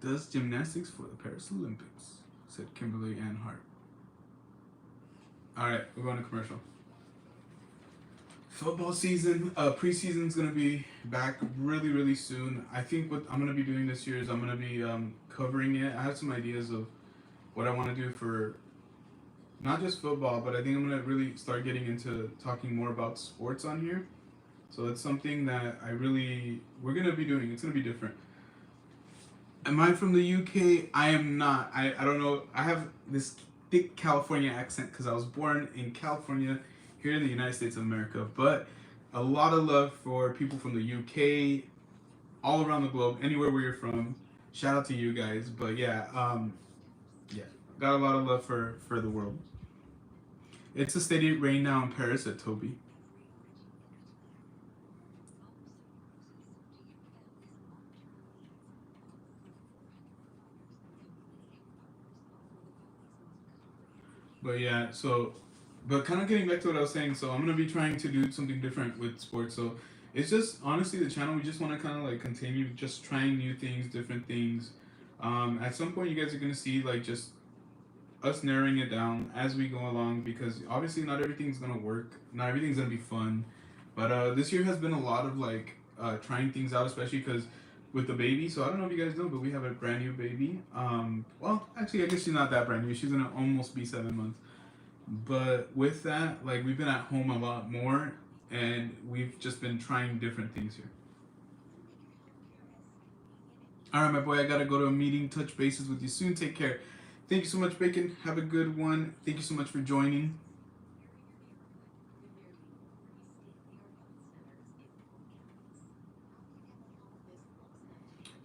Does gymnastics for the Paris Olympics, said Kimberly Ann Hart. All right, we're going to commercial. Football season, preseason's gonna be back really, really soon. I think what I'm gonna be doing this year is I'm gonna be covering it. I have some ideas of what I want to do for not just football, but I think I'm gonna really start getting into talking more about sports on here. So it's something that we're gonna be doing. It's gonna be different. Am I from the UK? I am not. I don't know. I have this thick California accent because I was born in California, here in the United States of America. But a lot of love for people from the UK, all around the globe, anywhere where you're from. Shout out to you guys. But yeah, got a lot of love for the world. It's a steady rain now in Paris, at Toby. But yeah, but kind of getting back to what I was saying, so I'm going to be trying to do something different with sports. So it's just, honestly, the channel, we just want to kind of like continue just trying new things, different things. At some point, you guys are going to see like just us narrowing it down as we go along, because obviously not everything's gonna work, not everything's gonna be fun. But this year has been a lot of like trying things out, especially because with the baby. So I don't know if you guys know, but we have a brand new baby. Well, actually, I guess she's not that brand new. She's gonna almost be 7 months. But with that, like we've been at home a lot more, and we've just been trying different things here. All right, my boy, I gotta go to a meeting. Touch bases with you soon. Take care. Thank you so much, Bacon. Have a good one. Thank you so much for joining.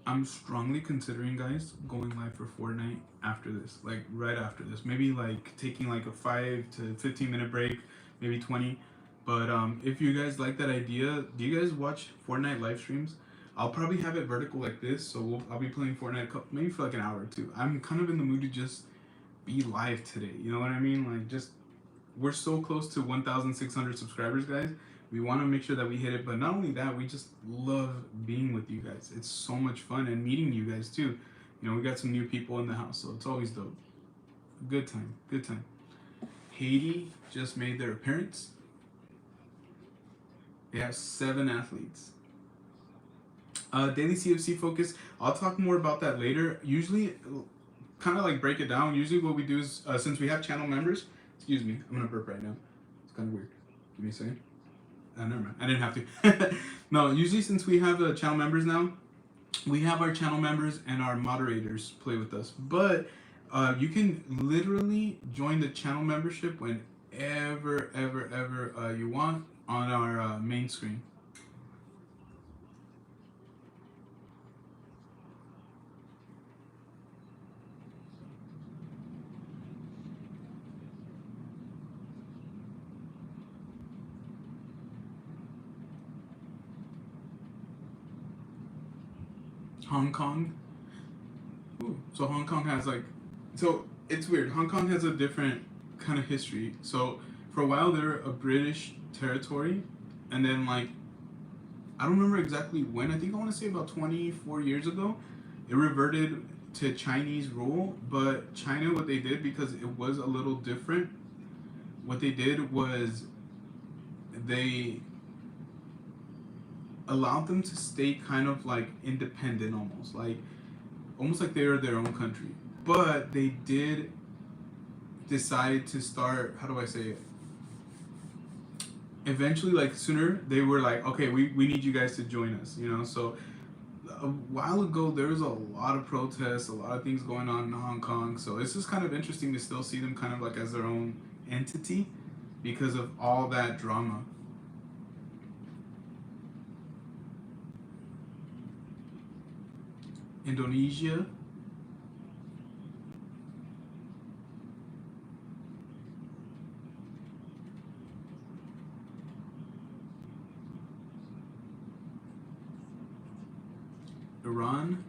I'm strongly considering, guys, going live for Fortnite after this, like right after this. Maybe like taking like a 5 to 15 minute break, maybe 20. But if you guys like that idea, do you guys watch Fortnite live streams? I'll probably have it vertical like this, so I'll be playing Fortnite maybe for like an hour or two. I'm kind of in the mood to just be live today. You know what I mean? Like just we're so close to 1,600 subscribers, guys. We want to make sure that we hit it, but not only that, we just love being with you guys. It's so much fun, and meeting you guys too. You know, we got some new people in the house, so it's always dope. Good time, good time. Haiti just made their appearance. They have 7 athletes. Daily CFC focus. I'll talk more about that later. Usually, kind of like break it down. Usually, what we do is since we have channel members. Excuse me, I'm gonna burp right now. It's kind of weird. Give me a second. Never mind. I didn't have to. No, usually since we have the channel members now, we have our channel members and our moderators play with us. But you can literally join the channel membership whenever, ever you want on our main screen. Hong Kong. Ooh, so Hong Kong has like, so it's weird. Hong Kong has a different kind of history. So for a while they're a British territory, and then like, I don't remember exactly when. I think I want to say about 24 years ago, it reverted to Chinese rule. But China, what they did, because it was a little different, what they did was they allowed them to stay kind of like independent, almost like they were their own country. But they did decide to start, how do I say it, eventually, like sooner, they were like, okay, we need you guys to join us, you know. So a while ago there was a lot of protests, a lot of things going on in Hong Kong. So it's just kind of interesting to still see them kind of like as their own entity because of all that drama. Indonesia. Iran.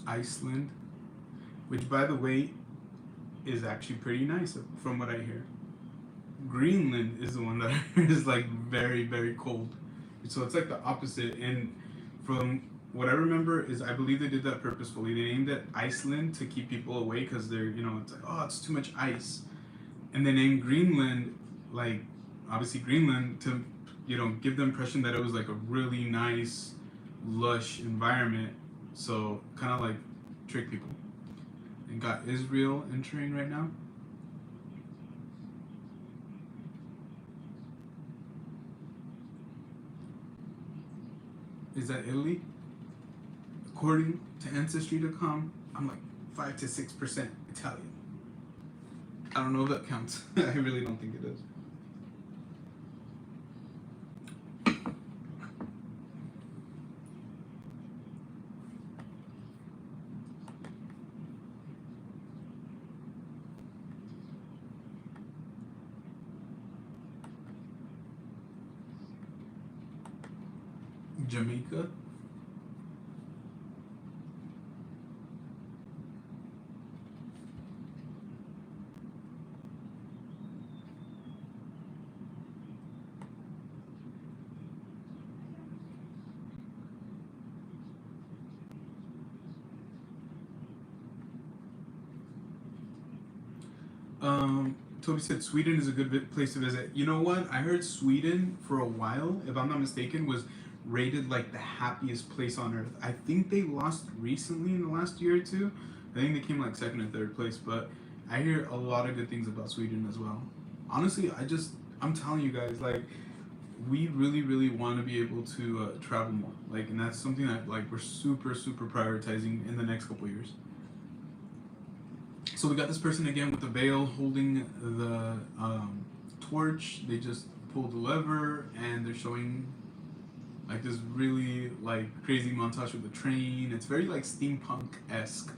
Iceland, which by the way is actually pretty nice from what I hear. Greenland is the one that I heard is like very, very cold. So it's like the opposite. And from what I remember is I believe they did that purposefully. They named it Iceland to keep people away because they're, you know, it's like, oh, it's too much ice. And they named Greenland, like obviously Greenland, to give the impression that it was like a really nice, lush environment. So kind of like trick people. And got Israel entering right now. Is that Italy? According to Ancestry.com, I'm like 5 to 6% Italian. I don't know if that counts. I really don't think it does. Jamaica. Toby said Sweden is a good place to visit. You know what? I heard Sweden for a while, if I'm not mistaken, was rated like the happiest place on earth. I think they lost recently in the last year or two. I think they came like second or third place, but I hear a lot of good things about Sweden as well. Honestly, I'm telling you guys, like, we really want to be able to travel more. Like, and that's something that like we're super prioritizing in the next couple years. So we got this person again with the veil holding the torch. They just pulled the lever and they're showing like this really like crazy montage with the train. It's very like steampunk-esque.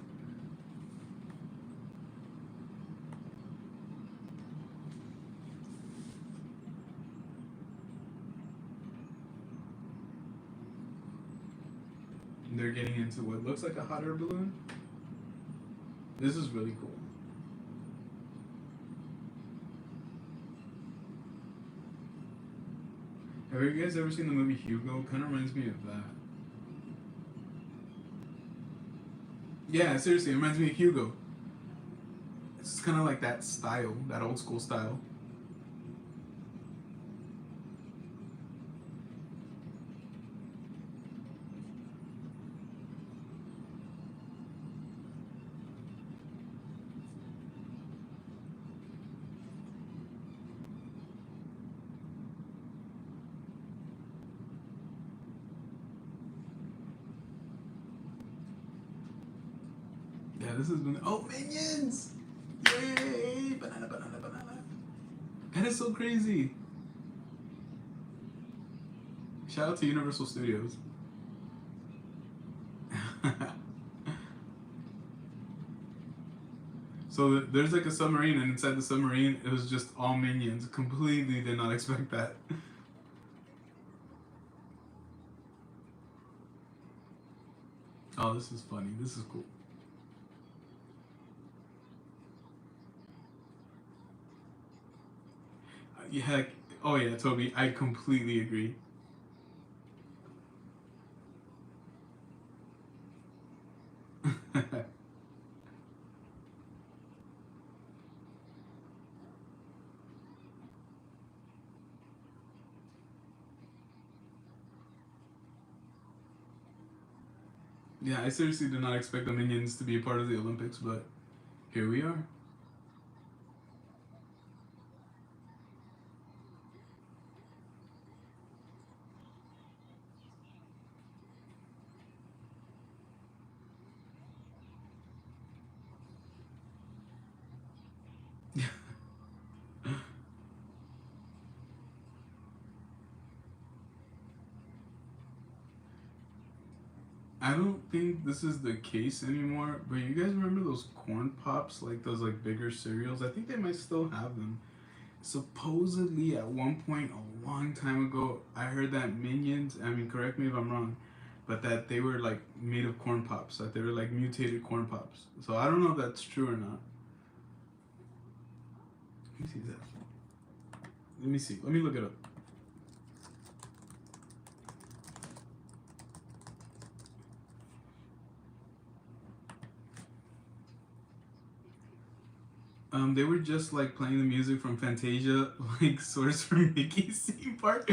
And they're getting into what looks like a hot air balloon. This is really cool. Have you guys ever seen the movie Hugo? Kind of reminds me of that. Yeah, seriously, it reminds me of Hugo. It's kind of like that style, that old school style. Yeah, this has been. Oh, Minions! Yay! Banana. That is so crazy. Shout out to Universal Studios. So there's like a submarine, and inside the submarine, it was just all Minions. Completely did not expect that. Oh, this is funny. This is cool. Yeah, oh yeah, Toby, I completely agree. Yeah, I seriously did not expect the Minions to be a part of the Olympics, but here we are. I don't think this is the case anymore, but you guys remember those corn pops, like those like bigger cereals? I think they might still have them. Supposedly at one point a long time ago, I heard that Minions, I mean correct me if I'm wrong, but that they were like made of corn pops, that they were like mutated corn pops. So I don't know if that's true or not. Let me see that. Let me see. Let me look it up. They were just like playing the music from Fantasia, like Sorcerer Mickey's theme park.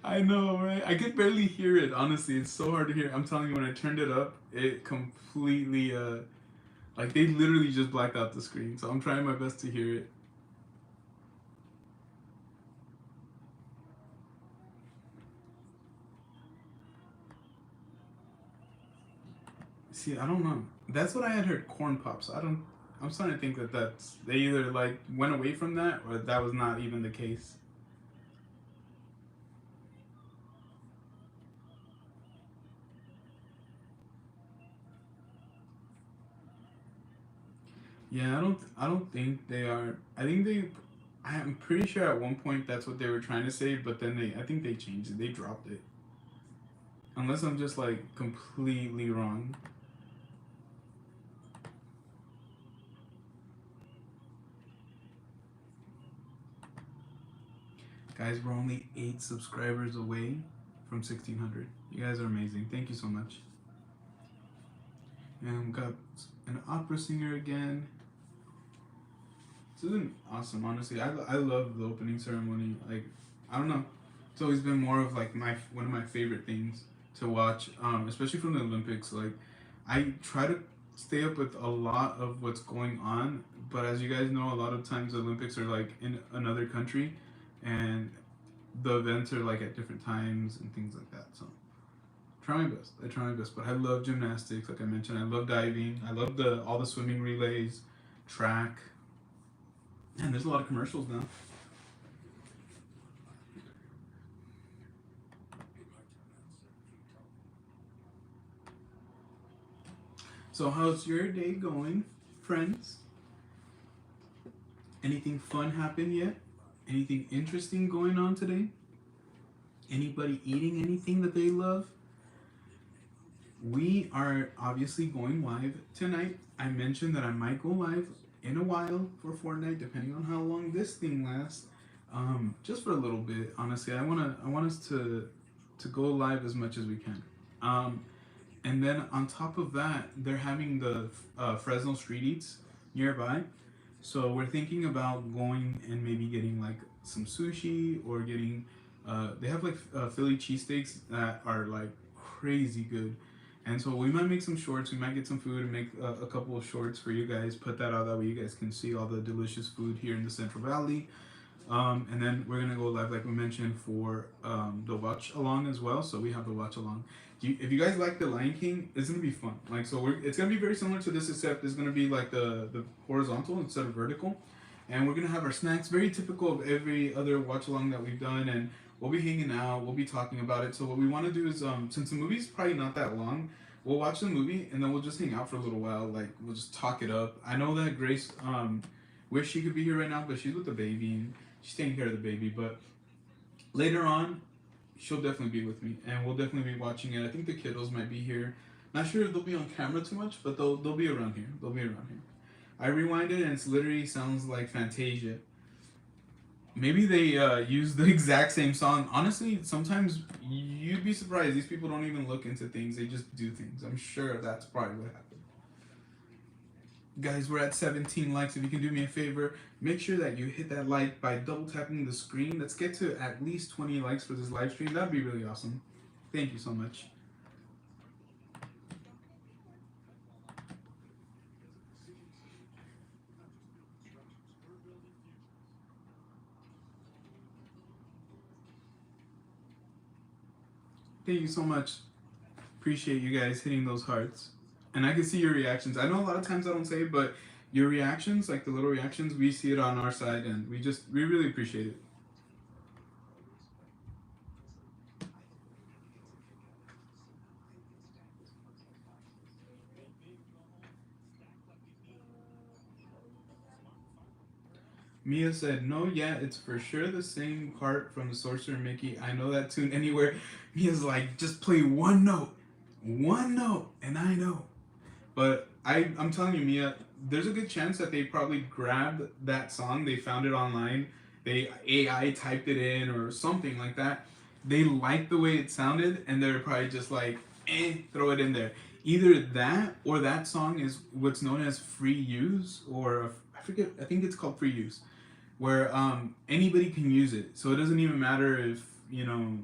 I know, right? I could barely hear it. Honestly, it's so hard to hear. I'm telling you, when I turned it up, it completely like they literally just blacked out the screen. So I'm trying my best to hear it. See, I don't know. That's what I had heard. Corn pops. I don't. I'm starting to think that they either like went away from that or that was not even the case. Yeah, I don't think they are. I think they. I'm pretty sure at one point that's what they were trying to say, but then I think they changed it. They dropped it. Unless I'm just like completely wrong. Guys, we're only 8 subscribers away from 1,600. You guys are amazing. Thank you so much. And we got an opera singer again. This is awesome, honestly. I love the opening ceremony. Like, I don't know. It's always been more of like one of my favorite things to watch, especially from the Olympics. Like, I try to stay up with a lot of what's going on, but as you guys know, a lot of times the Olympics are like in another country, and the events are like at different times and things like that. So try my best. I try my best. But I love gymnastics, like I mentioned. I love diving. I love all the swimming relays, track. And there's a lot of commercials now. So how's your day going, friends? Anything fun happened yet? Anything interesting going on today? Anybody eating anything that they love? We are obviously going live tonight. I mentioned that I might go live in a while for Fortnite, depending on how long this thing lasts. Just for a little bit, honestly. I want us to go live as much as we can. And then on top of that, they're having the Fresno Street Eats nearby. So we're thinking about going and maybe getting like some sushi or getting, they have like Philly cheesesteaks that are like crazy good. And so we might make some shorts, we might get some food and make a couple of shorts for you guys, put that out, that way you guys can see all the delicious food here in the Central Valley. And then we're gonna go live, like we mentioned, for the watch along as well. So we have the watch along. If you guys like The Lion King, it's gonna be fun. Like, so it's gonna be very similar to this, except it's gonna be like the horizontal instead of vertical. And we're gonna have our snacks, very typical of every other watch along that we've done, and we'll be hanging out, we'll be talking about it. So what we want to do is, since the movie's probably not that long, we'll watch the movie and then we'll just hang out for a little while. Like, we'll just talk it up. I know that Grace wish she could be here right now, but she's with the baby and she's taking care of the baby. But later on, she'll definitely be with me, and we'll definitely be watching it. I think the kiddos might be here. Not sure if they'll be on camera too much, but they'll be around here. They'll be around here. I rewind it and it's literally sounds like Fantasia. Maybe they use the exact same song. Honestly, sometimes you'd be surprised. These people don't even look into things. They just do things. I'm sure that's probably what happened. Guys, we're at 17 likes. If you can do me a favor, make sure that you hit that like by double tapping the screen. Let's get to at least 20 likes for this live stream. That'd be really awesome. Thank you so much. Thank you so much. Appreciate you guys hitting those hearts. And I can see your reactions. I know a lot of times I don't say it, but your reactions, like the little reactions, we see it on our side, and we really appreciate it. Mia said, no, yeah, it's for sure the same part from the Sorcerer Mickey. I know that tune anywhere. Mia's like, just play one note, and I know. But I'm telling you, Mia, there's a good chance that they probably grabbed that song, they found it online, they AI typed it in or something like that. They liked the way it sounded, and they're probably just like, throw it in there. Either that or that song is what's known as free use, or I forget, I think it's called free use, where anybody can use it. So it doesn't even matter if, you know,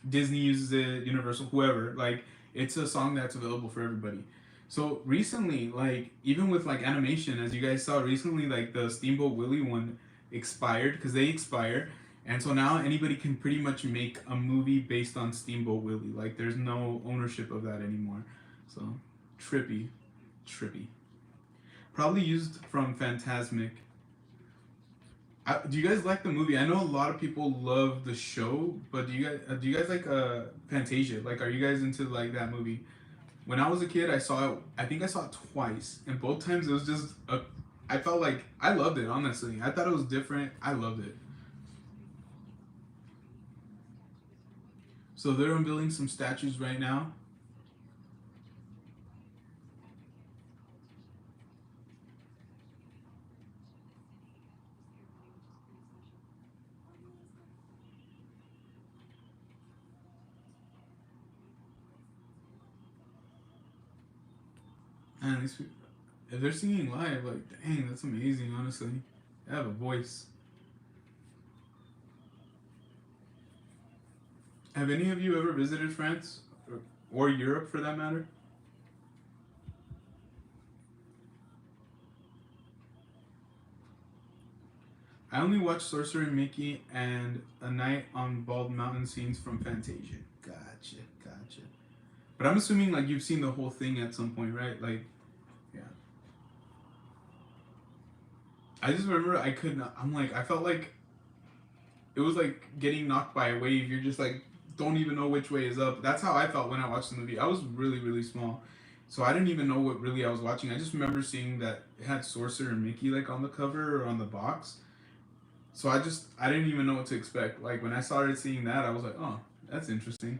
Disney uses it, Universal, whoever. Like, it's a song that's available for everybody. So recently, like, even with like animation, as you guys saw recently, like the Steamboat Willie one expired because they expire. And so now anybody can pretty much make a movie based on Steamboat Willie. Like, there's no ownership of that anymore. So, trippy. Trippy. Probably used from Phantasmic. Do you guys like the movie? I know a lot of people love the show, but do you guys like Fantasia? Like, are you guys into like that movie? When I was a kid, I saw it. I think I saw it twice, and both times it was just I felt like I loved it. Honestly, I thought it was different. I loved it. So they're unveiling some statues right now. Man, these people, if they're singing live, like, dang, that's amazing, honestly. They have a voice. Have any of you ever visited France? Or Europe, for that matter? I only watched Sorcerer and Mickey and A Night on Bald Mountain scenes from Fantasia. Gotcha, gotcha. But I'm assuming, like, you've seen the whole thing at some point, right? Like, yeah. I just remember I could not. I'm like, I felt like it was like getting knocked by a wave. You're just like, don't even know which way is up. That's how I felt when I watched the movie. I was really, really small, so I didn't even know what really I was watching. I just remember seeing that it had Sorcerer and Mickey like on the cover or on the box. So I didn't even know what to expect. Like, when I started seeing that, I was like, oh, that's interesting.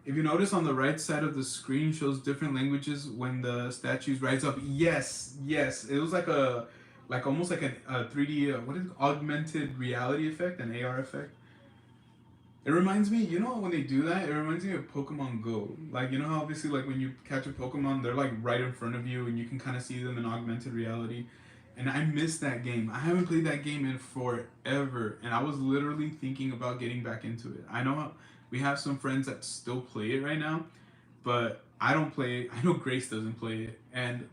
If you notice, on the right side of the screen shows different languages when the statues rise up. Yes, yes. It was like almost like a 3D, what is it, augmented reality effect, an AR effect. It reminds me, you know, when they do that, it reminds me of Pokemon Go. Like, you know how obviously, like, when you catch a Pokemon, they're like right in front of you and you can kind of see them in augmented reality. And I miss that game. I haven't played that game in forever, and I was literally thinking about getting back into it. I know we have some friends that still play it right now, but I don't play it. I know Grace doesn't play it, and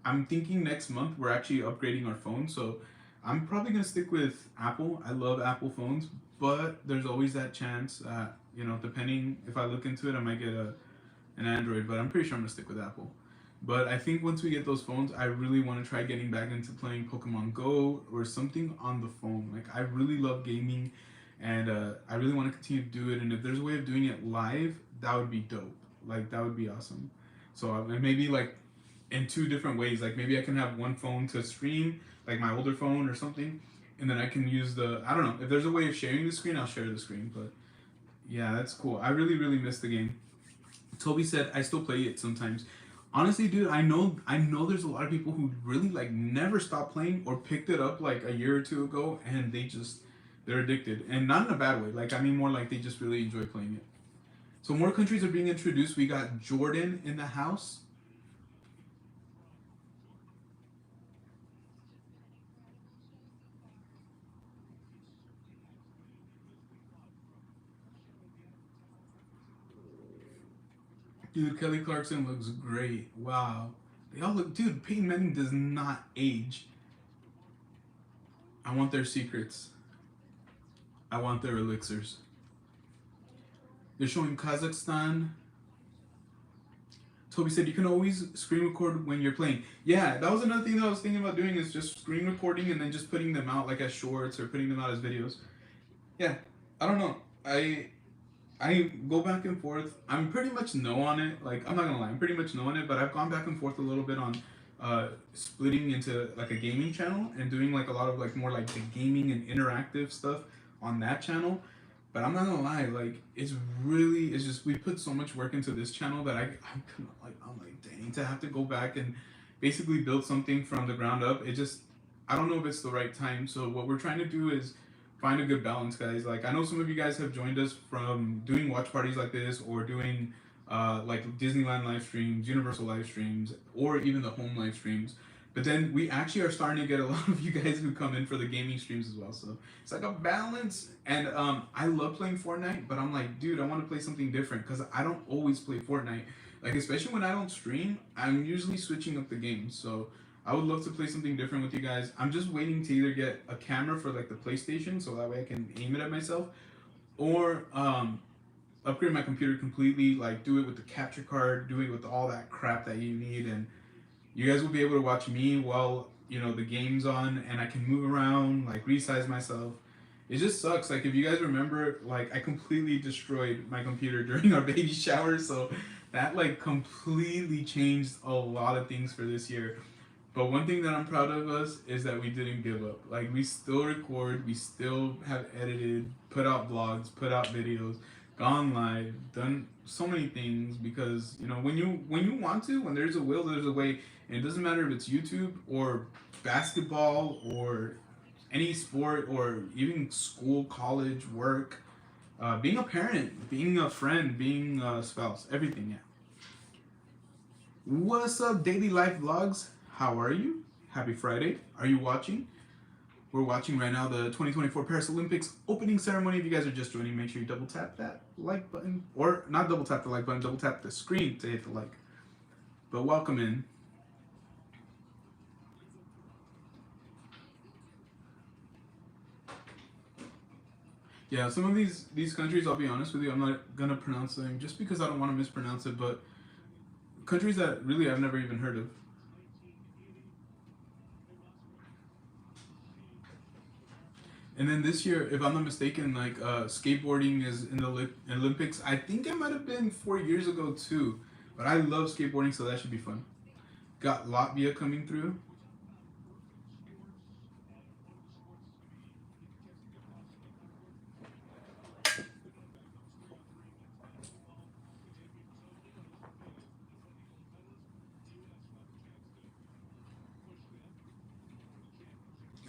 I'm thinking next month we're actually upgrading our phone, so I'm probably gonna stick with Apple. I love Apple phones, but there's always that chance, you know, depending if I look into it, I might get an Android, but I'm pretty sure I'm gonna stick with Apple. But I think once we get those phones, I really want to try getting back into playing Pokemon Go or something on the phone. Like, I really love gaming, and I really want to continue to do it. And if there's a way of doing it live, that would be dope. Like, that would be awesome. So maybe like in two different ways. Like, maybe I can have one phone to stream, like my older phone or something, and then I can use I don't know. If there's a way of sharing the screen, I'll share the screen. But yeah, that's cool. I really, really miss the game. Toby said I still play it sometimes. Honestly, dude, I know there's a lot of people who really like never stopped playing or picked it up like a year or two ago, and they're addicted, and not in a bad way. Like, I mean more like they just really enjoy playing it. So more countries are being introduced. We got Jordan in the house. Dude, Kelly Clarkson looks great. Wow. They all look... Dude, Peyton Manning does not age. I want their secrets. I want their elixirs. They're showing Kazakhstan. Toby said you can always screen record when you're playing. Yeah, that was another thing that I was thinking about doing, is just screen recording and then just putting them out like as shorts or putting them out as videos. Yeah, I don't know. I go back and forth. I'm pretty much no on it. Like, I'm not gonna lie, I'm pretty much no on it, but I've gone back and forth a little bit on splitting into like a gaming channel and doing like a lot of like more like the gaming and interactive stuff on that channel. But I'm not gonna lie, like, it's just, we put so much work into this channel that I'm like, dang, to have to go back and basically build something from the ground up. It just, I don't know if it's the right time. So what we're trying to do is find a good balance, guys. Like, I know some of you guys have joined us from doing watch parties like this, or doing like Disneyland live streams, Universal live streams, or even the home live streams. But then we actually are starting to get a lot of you guys who come in for the gaming streams as well. So it's like a balance. And I love playing Fortnite, but I'm like, dude, I want to play something different because I don't always play Fortnite. Like, especially when I don't stream, I'm usually switching up the game. So I would love to play something different with you guys. I'm just waiting to either get a camera for like the PlayStation, so that way I can aim it at myself, or upgrade my computer completely, like do it with the capture card, do it with all that crap that you need, and you guys will be able to watch me while, you know, the game's on, and I can move around, like resize myself. It just sucks. Like, if you guys remember, like, I completely destroyed my computer during our baby shower, so that like completely changed a lot of things for this year. But one thing that I'm proud of us is that we didn't give up. Like, we still record, we still have edited, put out vlogs, put out videos, gone live, done so many things, because, you know, when you want to, when there's a will, there's a way. And it doesn't matter if it's YouTube or basketball or any sport or even school, college, work, being a parent, being a friend, being a spouse, everything, yeah. What's up, Daily Life Vlogs? How are you? Happy Friday. Are you watching? We're watching right now the 2024 Paris Olympics opening ceremony. If you guys are just joining, make sure you double tap that like button. Or not double tap the like button, double tap the screen to hit the like. But welcome in. Yeah, some of these countries, I'll be honest with you, I'm not going to pronounce them just because I don't want to mispronounce it, but countries that really I've never even heard of. And then this year, if I'm not mistaken, like skateboarding is in the Olympics. I think it might have been 4 years ago too. But I love skateboarding, so that should be fun. Got Latvia coming through.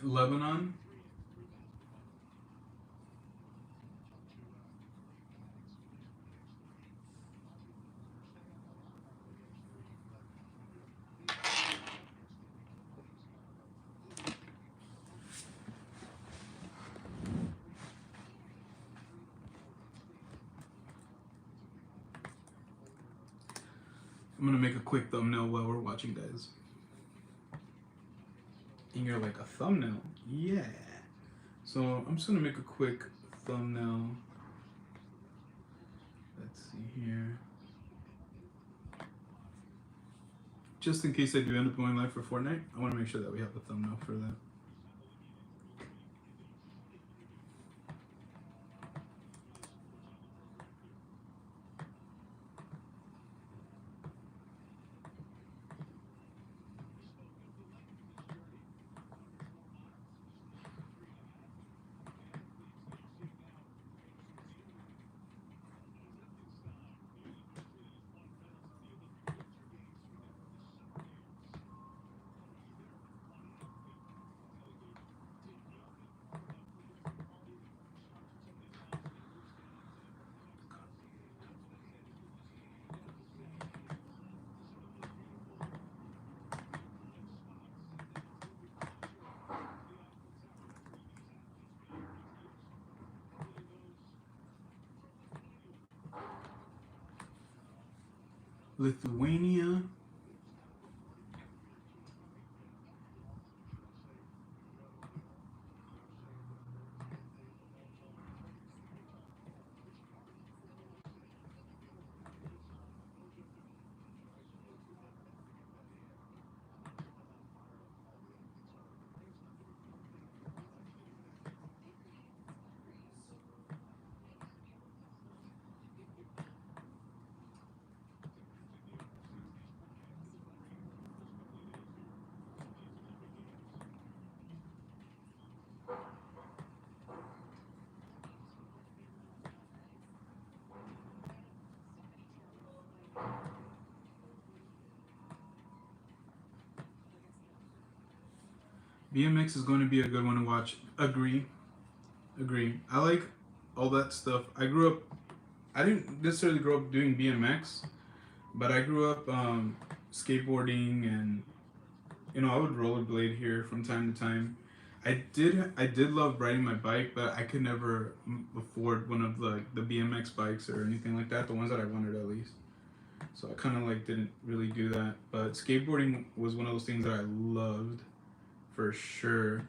Lebanon. I'm gonna make a quick thumbnail while we're watching, guys. And you're like, a thumbnail? Yeah. So I'm just gonna make a quick thumbnail. Let's see here. Just in case I do end up going live for Fortnite, I want to make sure that we have a thumbnail for that. Lithuania. BMX is going to be a good one to watch. Agree. I like all that stuff. I didn't necessarily grow up doing BMX, but I grew up skateboarding and I would rollerblade here from time to time. I did love riding my bike, but I could never afford one of the BMX bikes or anything like that. The ones that I wanted at least. So I kind of like didn't really do that. But skateboarding was one of those things that I loved, for sure.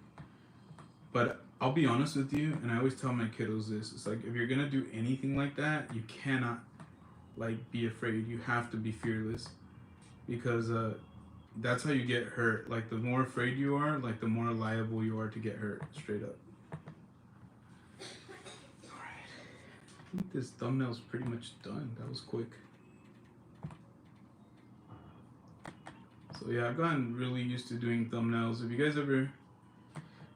But I'll be honest with you, and I always tell my kiddos this: it's like if you're gonna do anything like that, you cannot like be afraid. You have to be fearless, because that's how you get hurt. Like the more afraid you are, like the more liable you are to get hurt. Straight up. Alright. I think this thumbnail's pretty much done. That was quick. So yeah, I've gotten really used to doing thumbnails. If you guys ever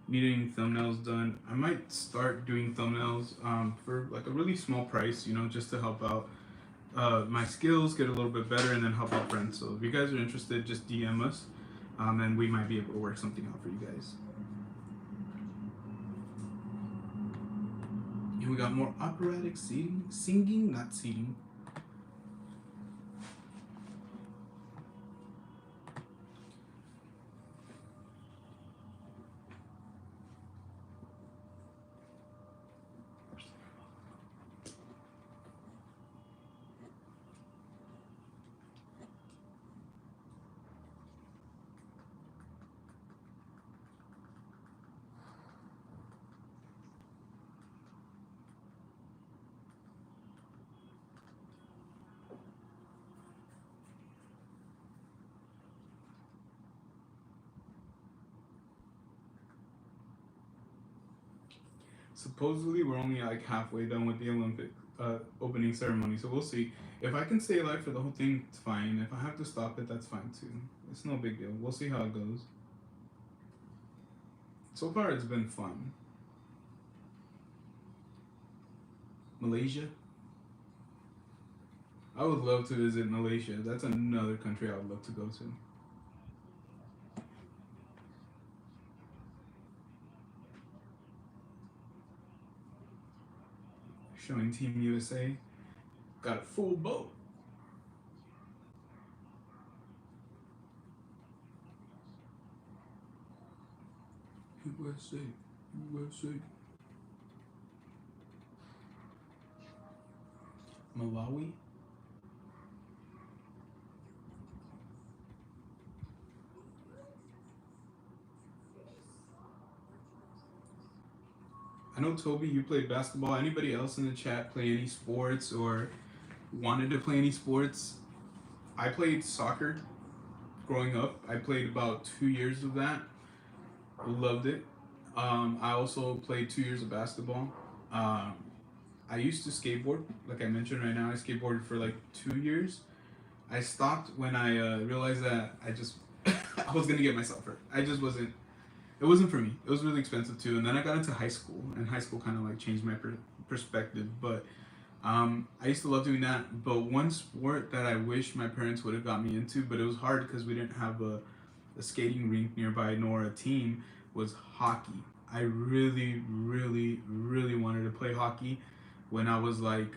need any thumbnails done, I might start doing thumbnails for like a really small price, just to help out my skills, get a little bit better, and then help out friends. So if you guys are interested, just DM us, and we might be able to work something out for you guys. And we got more operatic singing, not seating. Supposedly, we're only like halfway done with the Olympic opening ceremony, so we'll see. If I can stay alive for the whole thing, it's fine. If I have to stop it, that's fine too. It's no big deal. We'll see how it goes. So far, it's been fun. Malaysia? I would love to visit Malaysia. That's another country I would love to go to. Showing Team USA. Got a full boat. USA, USA. Malawi. I know, Toby, you played basketball. Anybody else in the chat play any sports or wanted to play any sports? I played soccer growing up. I played about 2 years of that. Loved it. I also played 2 years of basketball. I used to skateboard. Like I mentioned right now, I skateboarded for like 2 years. I stopped when I realized that I was going to get myself hurt. It wasn't for me. It was really expensive too. And then I got into high school, and high school kind of like changed my perspective. But I used to love doing that. But one sport that I wish my parents would have got me into, but it was hard because we didn't have a skating rink nearby nor a team, was hockey. I really, really, really wanted to play hockey when I was like,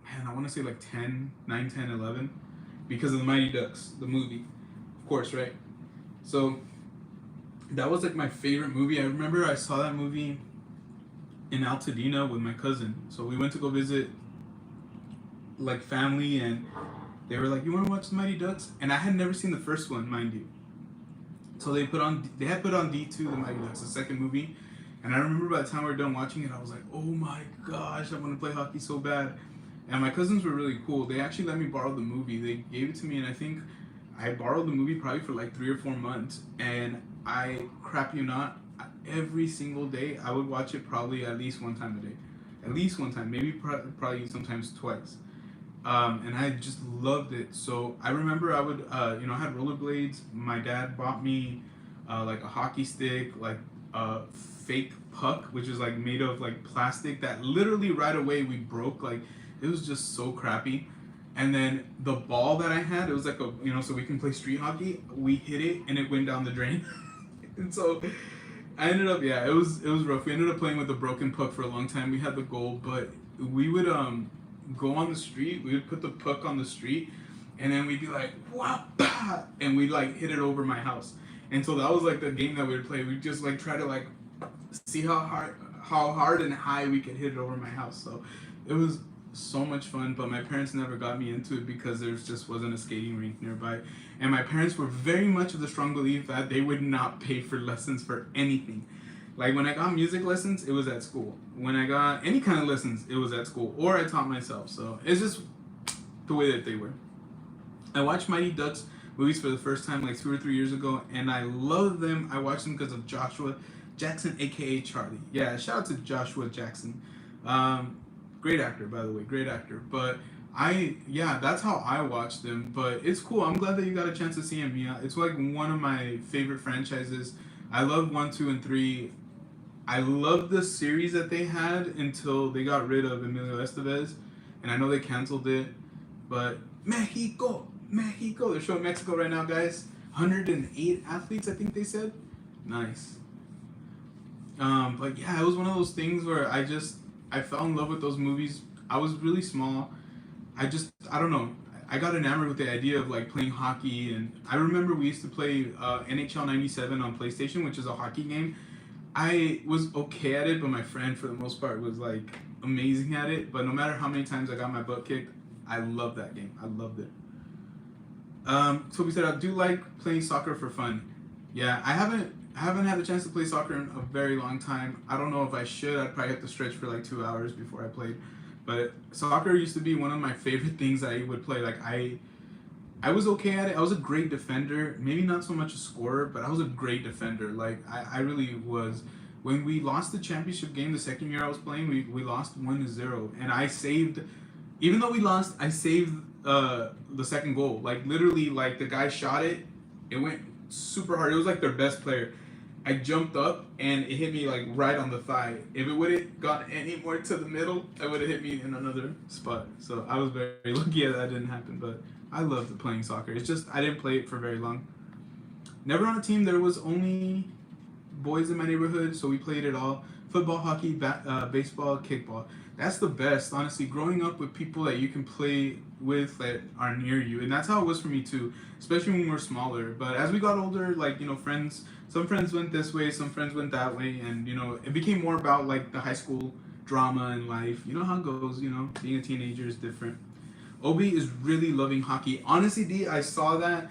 man, I want to say like 9, 10, 11, because of the Mighty Ducks, the movie, of course, right? So that was like my favorite movie. I remember I saw that movie in Altadena with my cousin. So we went to go visit like family, and they were like, "You want to watch the Mighty Ducks?" And I had never seen the first one, mind you. So they had put on D2, the Mighty Ducks, the second movie. And I remember by the time we were done watching it, I was like, "Oh my gosh, I want to play hockey so bad." And my cousins were really cool. They actually let me borrow the movie. They gave it to me, and I think I borrowed the movie probably for like 3 or 4 months. And I crap you not, every single day I would watch it probably at least one time a day. At least one time, maybe probably sometimes twice. And I just loved it. So I remember I would, I had rollerblades. My dad bought me like a hockey stick, like a fake puck, which is like made of like plastic that literally right away we broke. Like it was just so crappy. And then the ball that I had, it was like so we can play street hockey. We hit it and it went down the drain. And so I ended up, it was rough. We ended up playing with a broken puck for a long time. We had the goal, but we would go on the street. We would put the puck on the street, and then we'd be like, "Wow!" and we'd like hit it over my house. And so that was like the game that we would play. We'd just like try to like see how hard and high we could hit it over my house. So it was so much fun, but my parents never got me into it because there just wasn't a skating rink nearby. And my parents were very much of the strong belief that they would not pay for lessons for anything. Like when I got music lessons, it was at school. When I got any kind of lessons, it was at school, or I taught myself. So it's just the way that they were. I watched Mighty Ducks movies for the first time like 2 or 3 years ago, and I love them. I watched them because of Joshua Jackson, aka Charlie. Yeah, shout out to Joshua Jackson. Great actor, by the way, great actor. But that's how I watched them. But it's cool. I'm glad that you got a chance to see him. Yeah, it's like one of my favorite franchises. I love 1, 2, and 3. I love the series that they had until they got rid of Emilio Estevez, and I know they canceled it. But Mexico, they're showing Mexico right now, guys. 108 athletes, I think they said. Nice. But yeah, it was one of those things where I fell in love with those movies. I was really small. I don't know. I got enamored with the idea of like playing hockey, and I remember we used to play NHL 97 on PlayStation, which is a hockey game. I was okay at it, but my friend for the most part was like amazing at it. But no matter how many times I got my butt kicked, I loved that game. I loved it. So we said I do like playing soccer for fun. Yeah, I haven't had a chance to play soccer in a very long time. I don't know if I should. I'd probably have to stretch for like 2 hours before I played. But soccer used to be one of my favorite things I would play. Like I was okay at it. I was a great defender. Maybe not so much a scorer, but I was a great defender. Like I really was. When we lost the championship game the second year I was playing, we lost 1-0, and I saved. Even though we lost, I saved the second goal. Like literally, like the guy shot it. It went super hard. It was like their best player. I jumped up and it hit me like right on the thigh. If it would have gone any more to the middle, it would have hit me in another spot. So I was very lucky that didn't happen. But I loved playing soccer. It's just I didn't play it for very long. Never on a team. There was only boys in my neighborhood, so we played it all. Football, hockey, baseball, kickball. That's the best, honestly. Growing up with people that you can play with that are near you, and that's how it was for me too. Especially when we were smaller. But as we got older, like friends. Some friends went this way, some friends went that way, and it became more about like the high school drama and life. You know how it goes. Being a teenager is different. Obi is really loving hockey. Honestly, D, I saw that.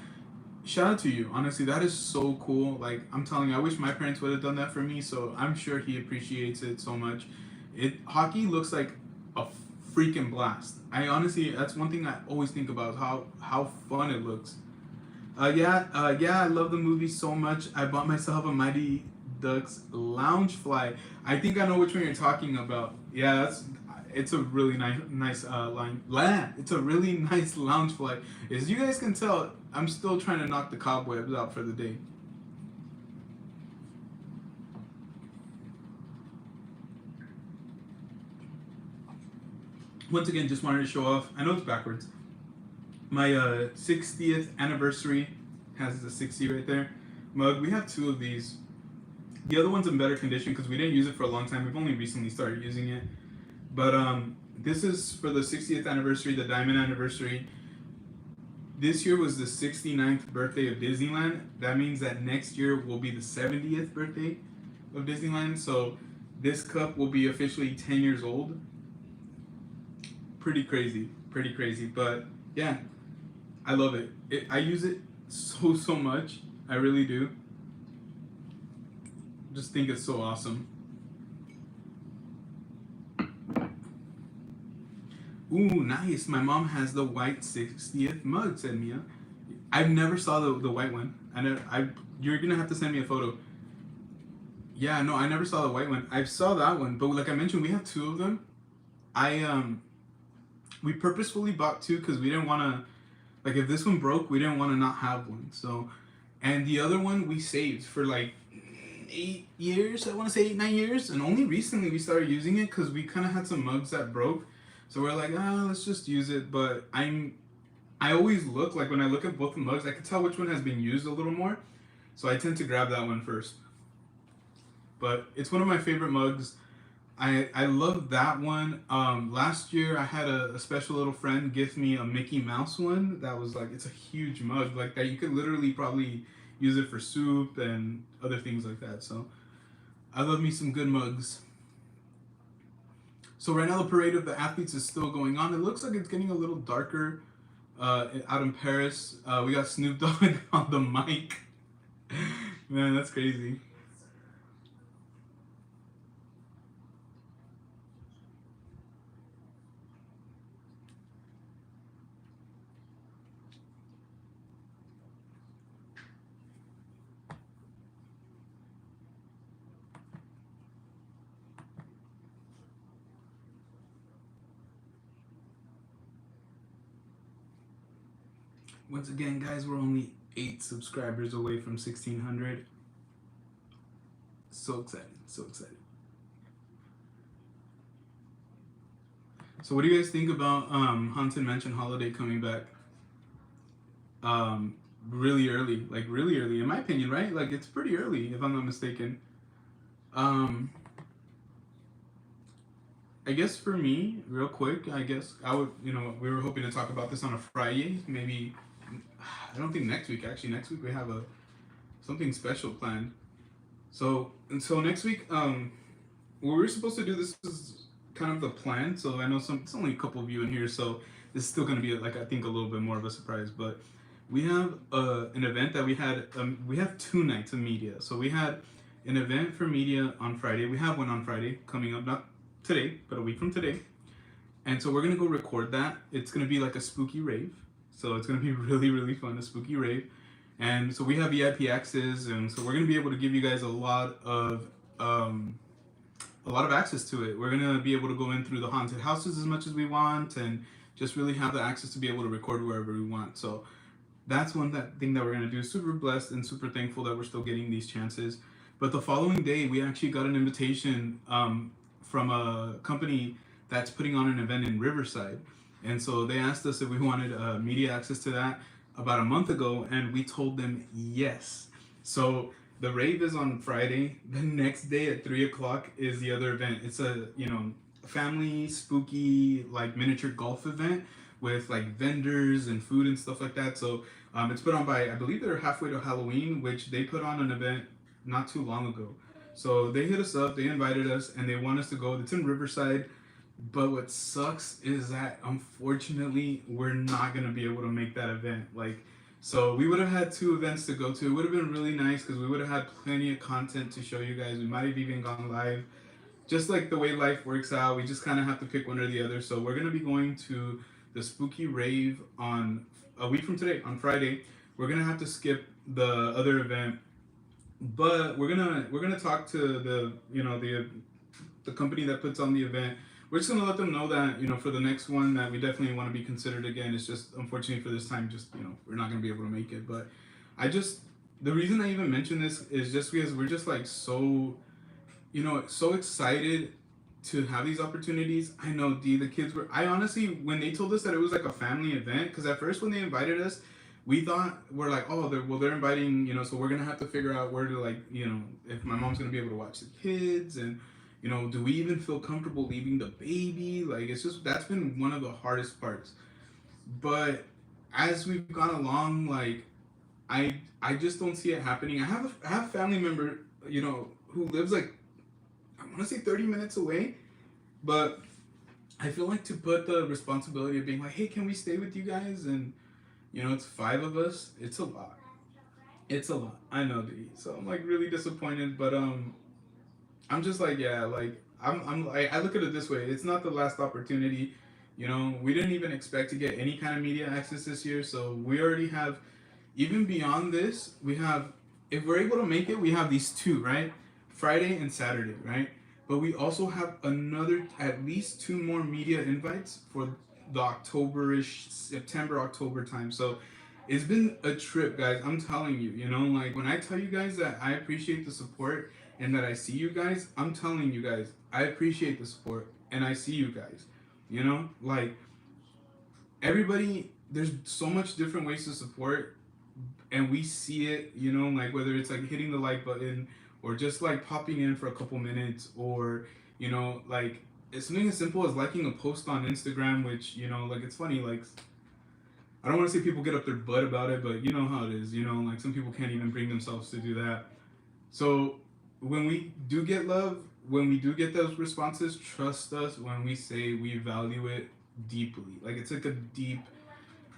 Shout out to you. Honestly, that is so cool. Like I'm telling you, I wish my parents would have done that for me. So I'm sure he appreciates it so much. Hockey looks like a freaking blast. That's one thing I always think about, how fun it looks. I love the movie so much. I bought myself a Mighty Ducks lounge fly. I think I know which one you're talking about. Yeah, it's a really nice line. It's a really nice lounge fly. As you guys can tell, I'm still trying to knock the cobwebs out for the day. Once again, just wanted to show off. I know it's backwards. My 60th anniversary has the 60 right there mug. We have 2 of these. The other one's in better condition because we didn't use it for a long time. We've only recently started using it. But this is for the 60th anniversary, the diamond anniversary. This year was the 69th birthday of Disneyland. That means that next year will be the 70th birthday of Disneyland. So this cup will be officially 10 years old. Pretty crazy. But yeah, I love it. I use it so much. I really do. Just think it's so awesome. Ooh, nice. My mom has the white 60th mug, said Mia. I've never saw the white one. You're gonna have to send me a photo. Yeah, no, I never saw the white one. I saw that one, but like I mentioned, we have 2 of them. We purposefully bought 2 because we didn't want to, like if this one broke, we didn't want to not have one. So, and the other one we saved for like 8 years. I want to say 8, 9 years, and only recently we started using it because we kind of had some mugs that broke. So we're like, let's just use it. But I always look, like when I look at both the mugs, I can tell which one has been used a little more. So I tend to grab that one first. But it's one of my favorite mugs. I love that one. Last year I had a special little friend gift me a Mickey Mouse one. That was like, it's a huge mug like that. You could literally probably use it for soup and other things like that. So I love me some good mugs. So right now the parade of the athletes is still going on. It looks like it's getting a little darker out in Paris. We got Snoop Dogg on the mic. Man, that's crazy. Once again, guys, we're only 8 subscribers away from 1,600. So excited, so excited. So what do you guys think about Haunted Mansion Holiday coming back really early? Like really early, in my opinion, right? Like it's pretty early, if I'm not mistaken. I guess for me, real quick, I guess I would, we were hoping to talk about this on a Friday, maybe. I don't think next week. Actually, next week we have something special planned. So next week, what we're supposed to do. This is kind of the plan. So I know it's only a couple of you in here, so this is still going to be I think a little bit more of a surprise. But we have an event that we had. We have 2 nights of media. So we had an event for media on Friday. We have one on Friday coming up, not today, but a week from today. And so we're gonna go record that. It's gonna be like a spooky rave. So it's gonna be really, really fun, a spooky rave. And so we have VIP access, and so we're gonna be able to give you guys a lot of access to it. We're gonna be able to go in through the haunted houses as much as we want, and just really have the access to be able to record wherever we want. So that's thing that we're gonna do. Super blessed and super thankful that we're still getting these chances. But the following day, we actually got an invitation from a company that's putting on an event in Riverside. And so they asked us if we wanted media access to that about a month ago, and we told them yes. So the rave is on Friday. The next day at 3 o'clock is the other event. It's a family spooky like miniature golf event with like vendors and food and stuff like that. So it's put on by, I believe they're halfway to Halloween, which they put on an event not too long ago. So they hit us up, they invited us, and they want us to go. It's in Riverside. But what sucks is that unfortunately we're not gonna be able to make that event. So we would have had 2 events to go to. It would have been really nice because we would have had plenty of content to show you guys. We might have even gone live. Just like the way life works out, we just kind of have to pick one or the other. So we're gonna be going to the spooky rave on a week from today, on Friday. We're gonna have to skip the other event, but we're gonna talk to the company that puts on the event. We're just gonna let them know that for the next one that we definitely want to be considered again. It's just unfortunately for this time, just we're not gonna be able to make it. But the reason I even mention this is just because we're just like so excited to have these opportunities. I know the kids were. I honestly, when they told us that it was like a family event, because at first when they invited us, we thought we're like, oh, they're inviting, so we're gonna have to figure out where to if my mom's gonna be able to watch the kids, and do we even feel comfortable leaving the baby? It's just, that's been one of the hardest parts. But as we've gone along, I just don't see it happening. I have a family member, who lives I want to say 30 minutes away, but I feel like to put the responsibility of being like, hey, can we stay with you guys? And it's 5 of us. It's a lot. It's a lot. I know, D. So I'm really disappointed, but I'm just yeah, I look at it this way. It's not the last opportunity. We didn't even expect to get any kind of media access this year, so we already have, even beyond this, we have, if we're able to make it, we have these 2, right? Friday and Saturday, right? But we also have at least 2 more media invites for the September, October time. So it's been a trip, guys. I'm telling you, when I tell you guys that I appreciate the support and that I see you guys, I'm telling you guys, I appreciate the support and I see you guys. Everybody, there's so much different ways to support, and we see it, whether it's hitting the like button or just popping in for a couple minutes, or it's something as simple as liking a post on Instagram, which it's funny, I don't want to say people get up their butt about it, but you know how it is. You know, like some people can't even bring themselves to do that. So when we do get love, when we do get those responses, trust us when we say we value it deeply. Like it's like a deep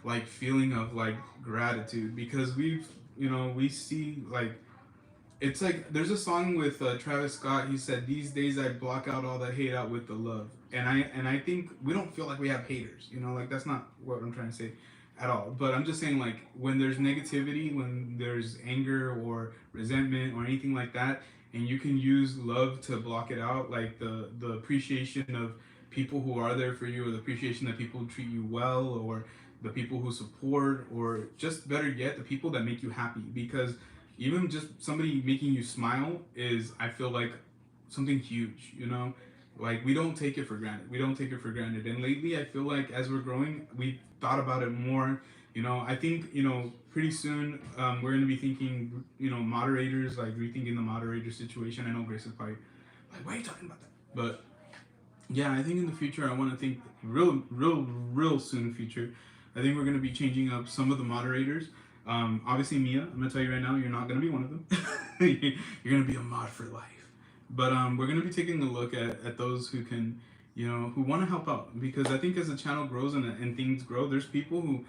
like feeling of like gratitude because we've we see like it's like there's a song with Travis Scott. He said, "These days I block out all the hate out with the love." And I think we don't feel like we have haters. Like that's not what I'm trying to say at all. But I'm just saying like when there's negativity, when there's anger or resentment or anything like that, and you can use love to block it out, like the appreciation of people who are there for you, or the appreciation that people treat you well, or the people who support, or just better yet, the people that make you happy. Because even just somebody making you smile is, I feel like, something huge. Like we don't take it for granted. And lately I feel like as we're growing, we've thought about it more. I think pretty soon we're going to be thinking moderators, like rethinking the moderator situation. I know Grace is probably like, why are you talking about that? But yeah, I think in the future I want to think real soon future. I think we're going to be changing up some of the moderators. Obviously, Mia, I'm gonna tell you right now, you're not gonna be one of them. You're gonna be a mod for life. But we're gonna be taking a look at those who can, who want to help out. Because I think as the channel grows and things grow, there's people who,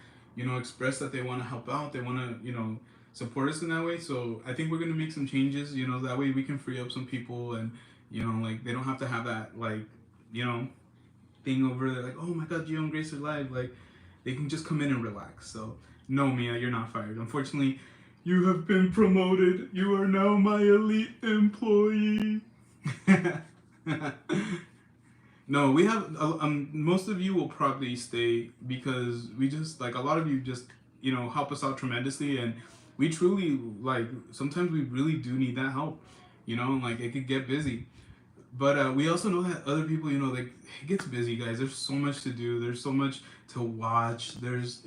express that they want to help out. They want to, support us in that way. So I think we're gonna make some changes. That way we can free up some people, and like they don't have to have that like, thing over there. Like, oh my God, Gio and Grace are live. Like, they can just come in and relax. So. No, Mia, you're not fired. Unfortunately, you have been promoted. You are now my elite employee. No, we have, most of you will probably stay because we just, like, a lot of you just, help us out tremendously. And we truly, like, sometimes we really do need that help. Like, it could get busy. But we also know that other people, like, it gets busy, guys. There's so much to do. There's so much to watch. There's,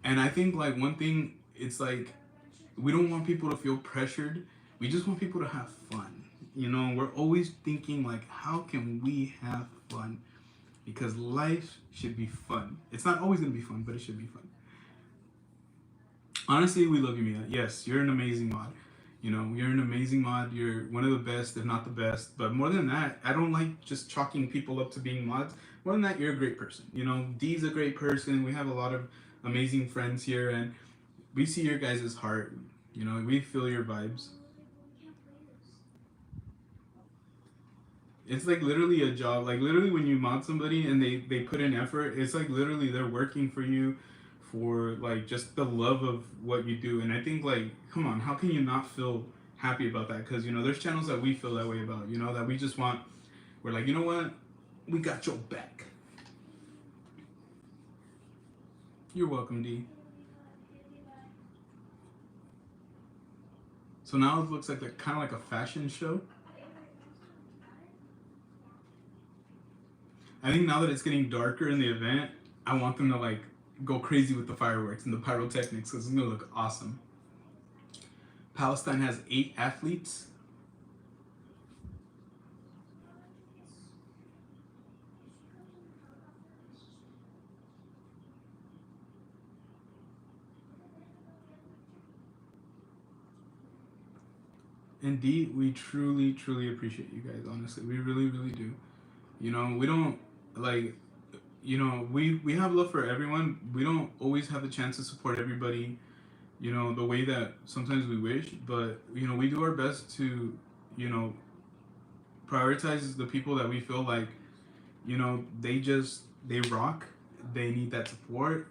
and I think like one thing, it's like we don't want people to feel pressured. We just want people to have fun. We're always thinking like, how can we have fun? Because life should be fun. It's not always gonna be fun, but it should be fun. Honestly, we love you, Mia. Yes, you're an amazing mod. You're an amazing mod. You're one of the best, if not the best. But more than that, I don't like just chalking people up to being mods. More than that, you're a great person. Dee's a great person. We have a lot of amazing friends here, and we see your guys' heart. We feel your vibes. It's like literally a job. Like literally when you mod somebody and they put in effort, it's like literally they're working for you for like just the love of what you do. And I think like, come on, how can you not feel happy about that? Because there's channels that we feel that way about, that we just want, we're like, you know what, we got your back. You're welcome, D. So now it looks like kind of like a fashion show. I think now that it's getting darker in the event, I want them to like go crazy with the fireworks and the pyrotechnics because it's gonna look awesome. Palestine has 8 athletes. Indeed, we truly appreciate you guys, honestly. We really do. We don't like, we have love for everyone. We don't always have the chance to support everybody, the way that sometimes we wish, but we do our best to, prioritize the people that we feel like, they rock, they need that support.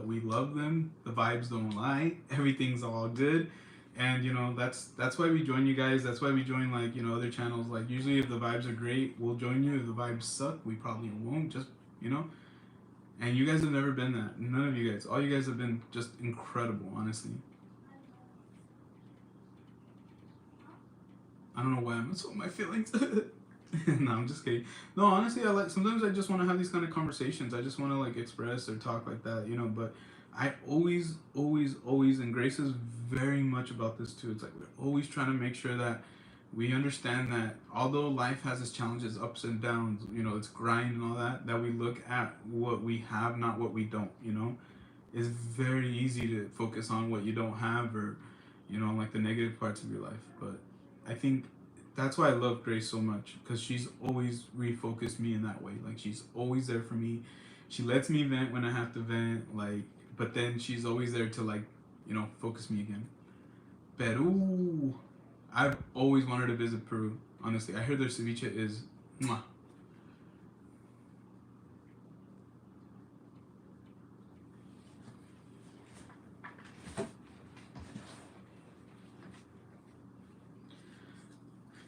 We love them. The vibes don't lie. Everything's all good. And that's why we join you guys. That's why we join like other channels. Like usually if the vibes are great, we'll join you. If the vibes suck, we probably won't. Just and you guys have never been that. None of you guys. All you guys have been just incredible, honestly. I don't know why I'm so my feelings. No, I'm just kidding. No, honestly, sometimes I just want to have these kind of conversations. I just want to like express or talk like that, but I always, and Grace is very much about this too. It's like we're always trying to make sure that we understand that although life has its challenges, ups and downs, it's grind and all that, that we look at what we have, not what we don't, it's very easy to focus on what you don't have, or like the negative parts of your life. But I think that's why I love Grace so much, because she's always refocused me in that way. Like, she's always there for me. She lets me vent when I have to vent, like, but then she's always there to, like, focus me again. Peru. I've always wanted to visit Peru. Honestly, I hear their ceviche is mwah.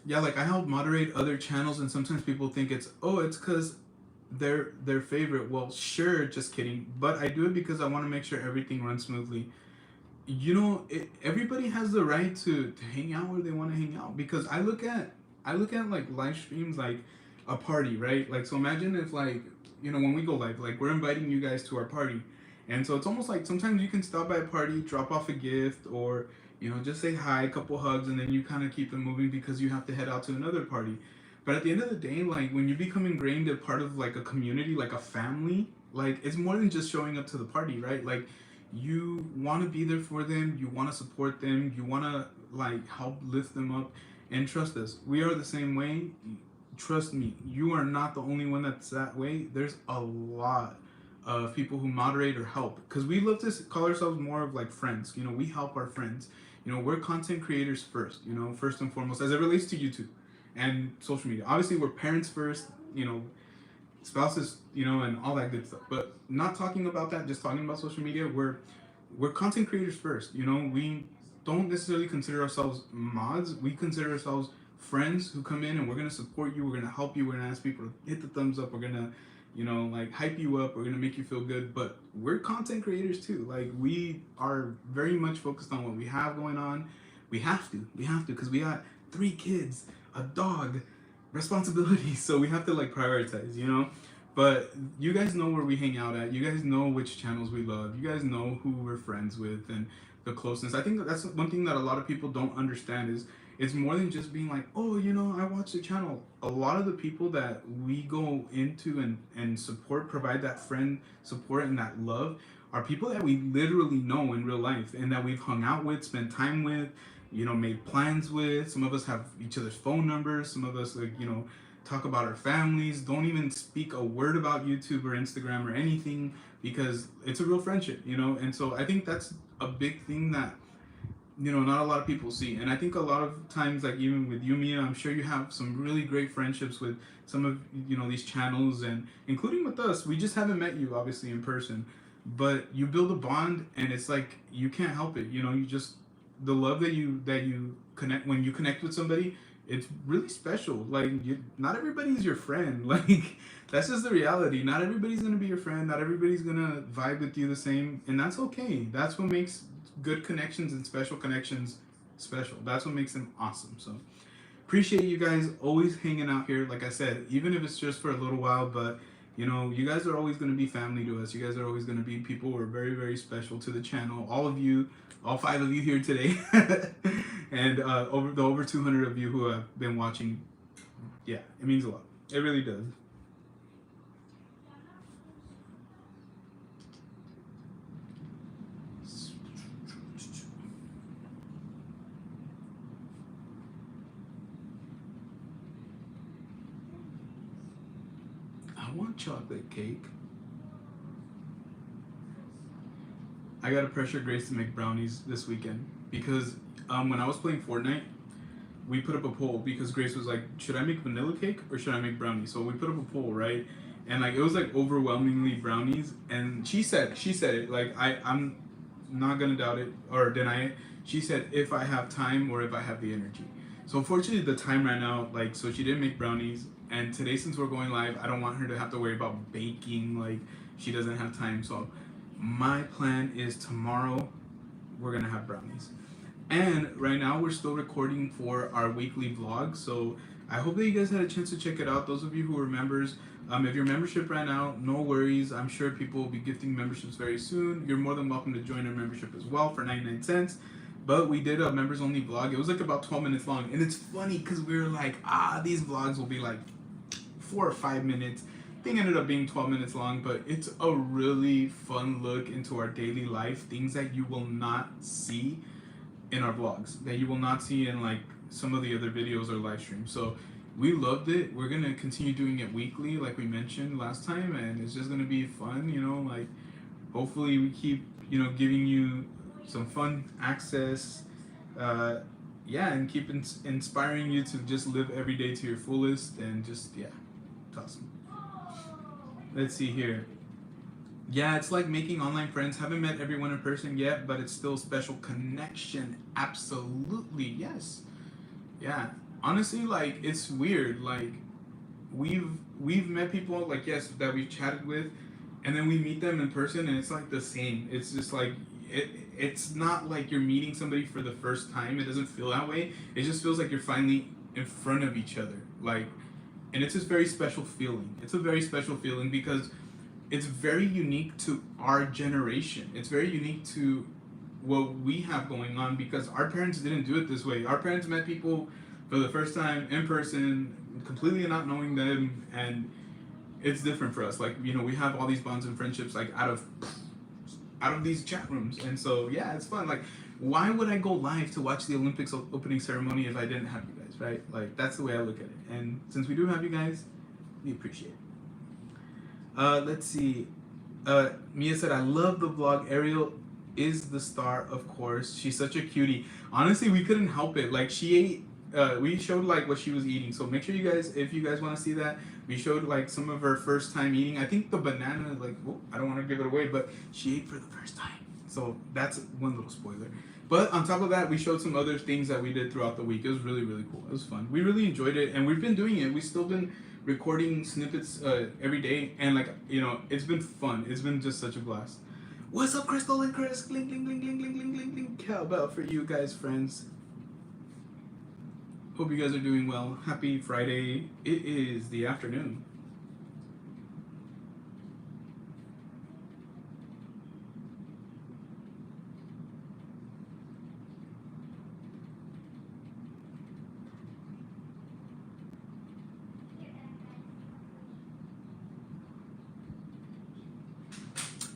Yeah, like, I help moderate other channels, and sometimes people think it's because they're their favorite. Well, sure, just kidding. But I do it because I want to make sure everything runs smoothly. Everybody has the right to hang out where they want to hang out, because I look at like live streams like a party, right? Like, so imagine if, like, when we go live, like, we're inviting you guys to our party, and so it's almost like sometimes you can stop by a party, drop off a gift, or just say hi, a couple hugs, and then you kind of keep it moving because you have to head out to another party. But at the end of the day, like, when you become ingrained a part of like a community, like a family, like, it's more than just showing up to the party, right? Like, you want to be there for them, you want to support them, you want to, like, help lift them up. And trust us, we are the same way. Trust me, you are not the only one that's that way. There's a lot of people who moderate or help, because we love to call ourselves more of like friends. We help our friends. We're content creators first, first and foremost, as it relates to YouTube and social media. Obviously, we're parents first, spouses, and all that good stuff. But not talking about that, just talking about social media, we're content creators first. We don't necessarily consider ourselves mods. We consider ourselves friends who come in, and we're gonna support you. We're gonna help you. We're gonna ask people to hit the thumbs up. We're gonna, like, hype you up. We're gonna make you feel good. But we're content creators too. Like, we are very much focused on what we have going on. We have to, because we got 3 kids, a dog, responsibilities. So we have to, like, prioritize. But you guys know where we hang out at. You guys know which channels we love. You guys know who we're friends with and the closeness. I think that's one thing that a lot of people don't understand is it's more than just being like, oh, I watch the channel. A lot of the people that we go into and support, provide that friend support and that love, are people that we literally know in real life and that we've hung out with, spent time with, made plans with. Some of us have each other's phone numbers. Some of us, like, talk about our families, don't even speak a word about YouTube or Instagram or anything, because it's a real friendship, And so I think that's a big thing that, not a lot of people see. And I think a lot of times, like, even with you, Mia, I'm sure you have some really great friendships with some of, these channels, and including with us. We just haven't met you, obviously, in person, but you build a bond, and it's like, you can't help it. You just, the love that you connect, when you connect with somebody, it's really special. Like, not everybody's your friend. Like, that's just the reality. Not everybody's gonna be your friend. Not everybody's gonna vibe with you the same, and that's okay. That's what makes good connections and special connections special. That's what makes them awesome. So appreciate you guys always hanging out here. Like I said, even if it's just for a little while, but you guys are always gonna be family to us. You guys are always gonna be people who are very, very special to the channel. All of you, all 5 of you here today, and over 200 of you who have been watching. Yeah, it means a lot. It really does. I want chocolate cake. I gotta pressure Grace to make brownies this weekend, because when I was playing Fortnite, we put up a poll, because Grace was like, should I make vanilla cake or should I make brownies? So we put up a poll, right? And, like, it was like overwhelmingly brownies, and she said it, like, I'm not gonna doubt it or deny it. She said if I have time or if I have the energy. So unfortunately the time ran out, like, so she didn't make brownies, and today, since we're going live, I don't want her to have to worry about baking, like, she doesn't have time. So my plan is tomorrow we're gonna have brownies. And right now we're still recording for our weekly vlog, so I hope that you guys had a chance to check it out. Those of you who are members, if your membership ran out, no worries. I'm sure people will be gifting memberships very soon. You're more than welcome to join our membership as well for 99 cents. But we did a members only vlog. It was like about 12 minutes long, and it's funny because we were like, these vlogs will be like 4 or 5 minutes. thing ended up being 12 minutes long, but it's a really fun look into our daily life, things that you will not see in our vlogs, that you will not see in like some of the other videos or live streams. So we loved it. We're gonna continue doing it weekly, like we mentioned last time, and it's just gonna be fun, you know, like hopefully we keep, you know, giving you some fun access, yeah, and keep inspiring you to just live every day to your fullest, and just, yeah, it's awesome. Let's see here. Yeah, it's like making online friends. Haven't met everyone in person yet, but it's still a special connection. Absolutely, yes. Yeah, honestly, like it's weird. Like we've met people, like, yes, that we've chatted with, and then we meet them in person, and it's like the same. It's just like it's not like you're meeting somebody for the first time. It doesn't feel that way. It just feels like you're finally in front of each other. Like, and it's this very special feeling. It's a very special feeling because it's very unique to our generation. It's very unique to what we have going on because our parents didn't do it this way. Our parents met people for the first time in person, completely not knowing them, and it's different for us. Like, you know, we have all these bonds and friendships like out of these chat rooms, and so yeah, it's fun. Like, why would I go live to watch the Olympics opening ceremony if I didn't have you guys, right? Like, that's the way I look at it. And since we do have you guys, we appreciate it. Let's see. Mia said, I love the vlog. Ariel is the star, of course. She's such a cutie. Honestly, we couldn't help it. Like, she ate, we showed like what she was eating. So make sure you guys, if you guys want to see that, we showed like some of her first time eating. I think the banana, like, oh, I don't want to give it away, but she ate for the first time. So that's one little spoiler. But on top of that, we showed some other things that we did throughout the week. It was really, really cool. It was fun. We really enjoyed it, and we've been doing it. We've still been recording snippets every day, and like, you know, it's been fun. It's been just such a blast. What's up, Crystal and Chris? Clink, clink, clink, clink, clink, clink, clink, clink. Cowbell for you guys, friends. Hope you guys are doing well. Happy Friday. It is the afternoon.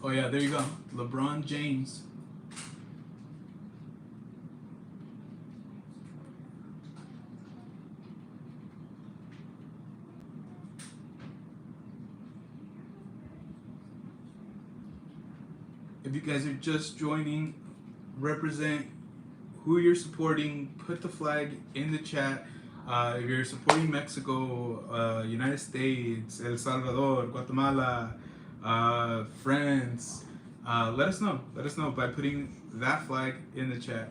Oh yeah, there you go. LeBron James. If you guys are just joining, represent who you're supporting, put the flag in the chat. If you're supporting Mexico, United States, El Salvador, Guatemala, France, let us know. Let us know by putting that flag in the chat.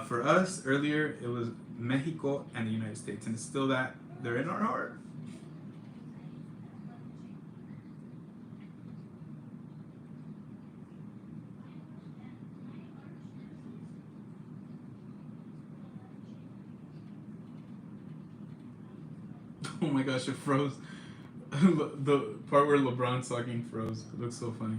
For us, earlier, it was Mexico and the United States, and it's still that. They're in our heart. Oh my gosh, it froze. The part where LeBron's talking froze. It looks so funny.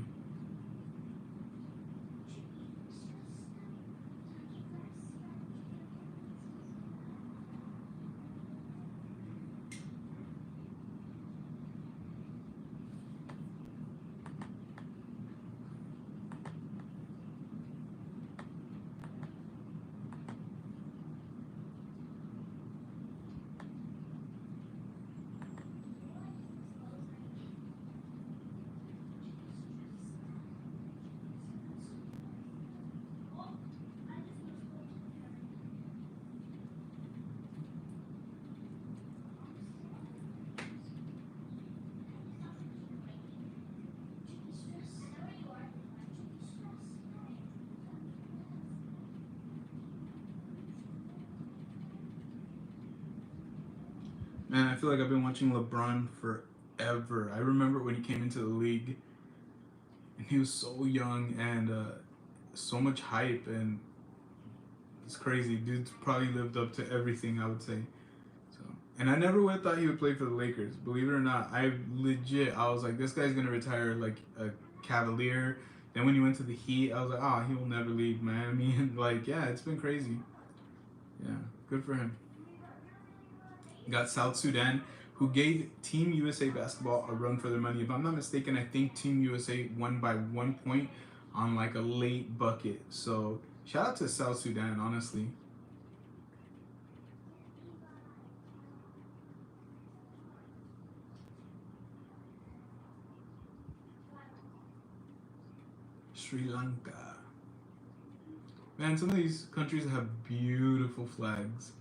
Man, I feel like I've been watching LeBron forever. I remember when he came into the league, and he was so young and so much hype, and it's crazy. Dude's probably lived up to everything, I would say. So, and I never would have thought he would play for the Lakers. Believe it or not, I was like, this guy's gonna retire like a Cavalier. Then when he went to the Heat, I was like, oh, he will never leave Miami. And like, yeah, it's been crazy. Yeah, good for him. Got South Sudan. who gave Team USA basketball a run for their money. If I'm not mistaken, I think Team USA won by 1 point on like a late bucket. So shout out to South Sudan, honestly. Sri Lanka. Man, some of these countries have beautiful flags.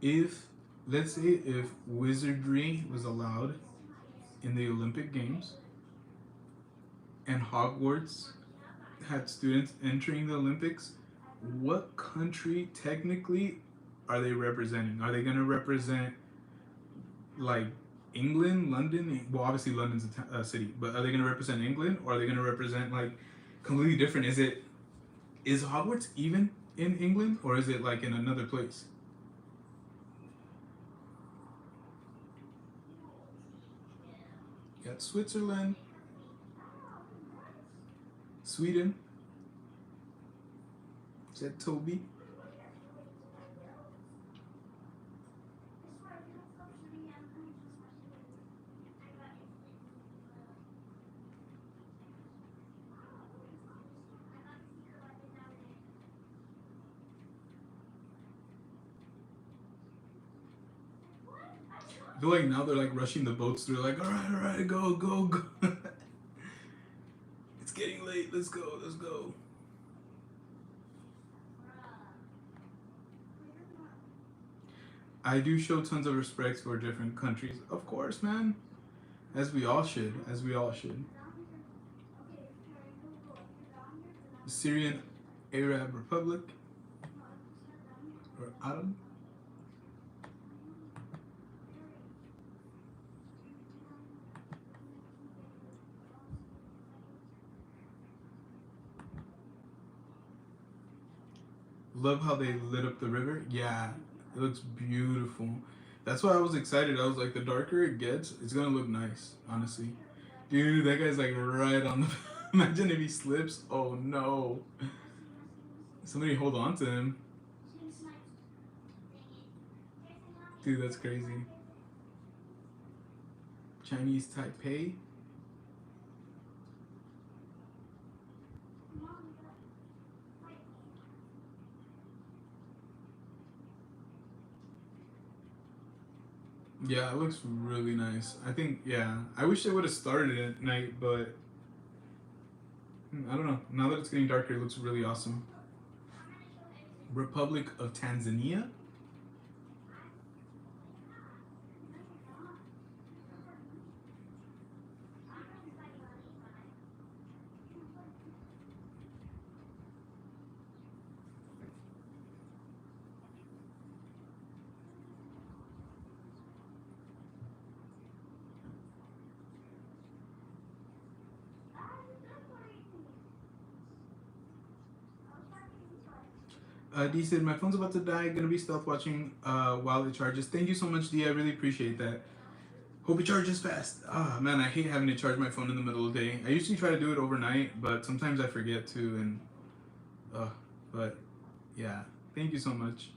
If, let's say, if wizardry was allowed in the Olympic Games and Hogwarts had students entering the Olympics, what country technically are they representing? Are they going to represent like England, London? Well, obviously London's a city, but are they going to represent England, or are they going to represent like completely different? Is Hogwarts even in England, or is it like in another place? Got Switzerland, Sweden. Is that Toby? I feel like now they're like rushing the boats through, like, all right, go, go, go. It's getting late. Let's go, let's go. I do show tons of respect for different countries, of course, man. As we all should. As we all should. The Syrian Arab Republic, or Arab. Love how they lit up the river. Yeah, it looks beautiful. That's why I was excited. I was like, the darker it gets, it's gonna look nice, honestly. Dude, that guy's like right on the. Imagine if he slips. Oh no. Somebody hold on to him. Dude, that's crazy. Chinese Taipei. Yeah, it looks really nice. I think, yeah. I wish they would have started at night, but I don't know. Now that it's getting darker, it looks really awesome. Republic of Tanzania. D said, my phone's about to die. Gonna be stealth watching while it charges. Thank you so much, D. I really appreciate that. Hope it charges fast. Ah, man, I hate having to charge my phone in the middle of the day. I usually try to do it overnight, but sometimes I forget to. And, but yeah, thank you so much.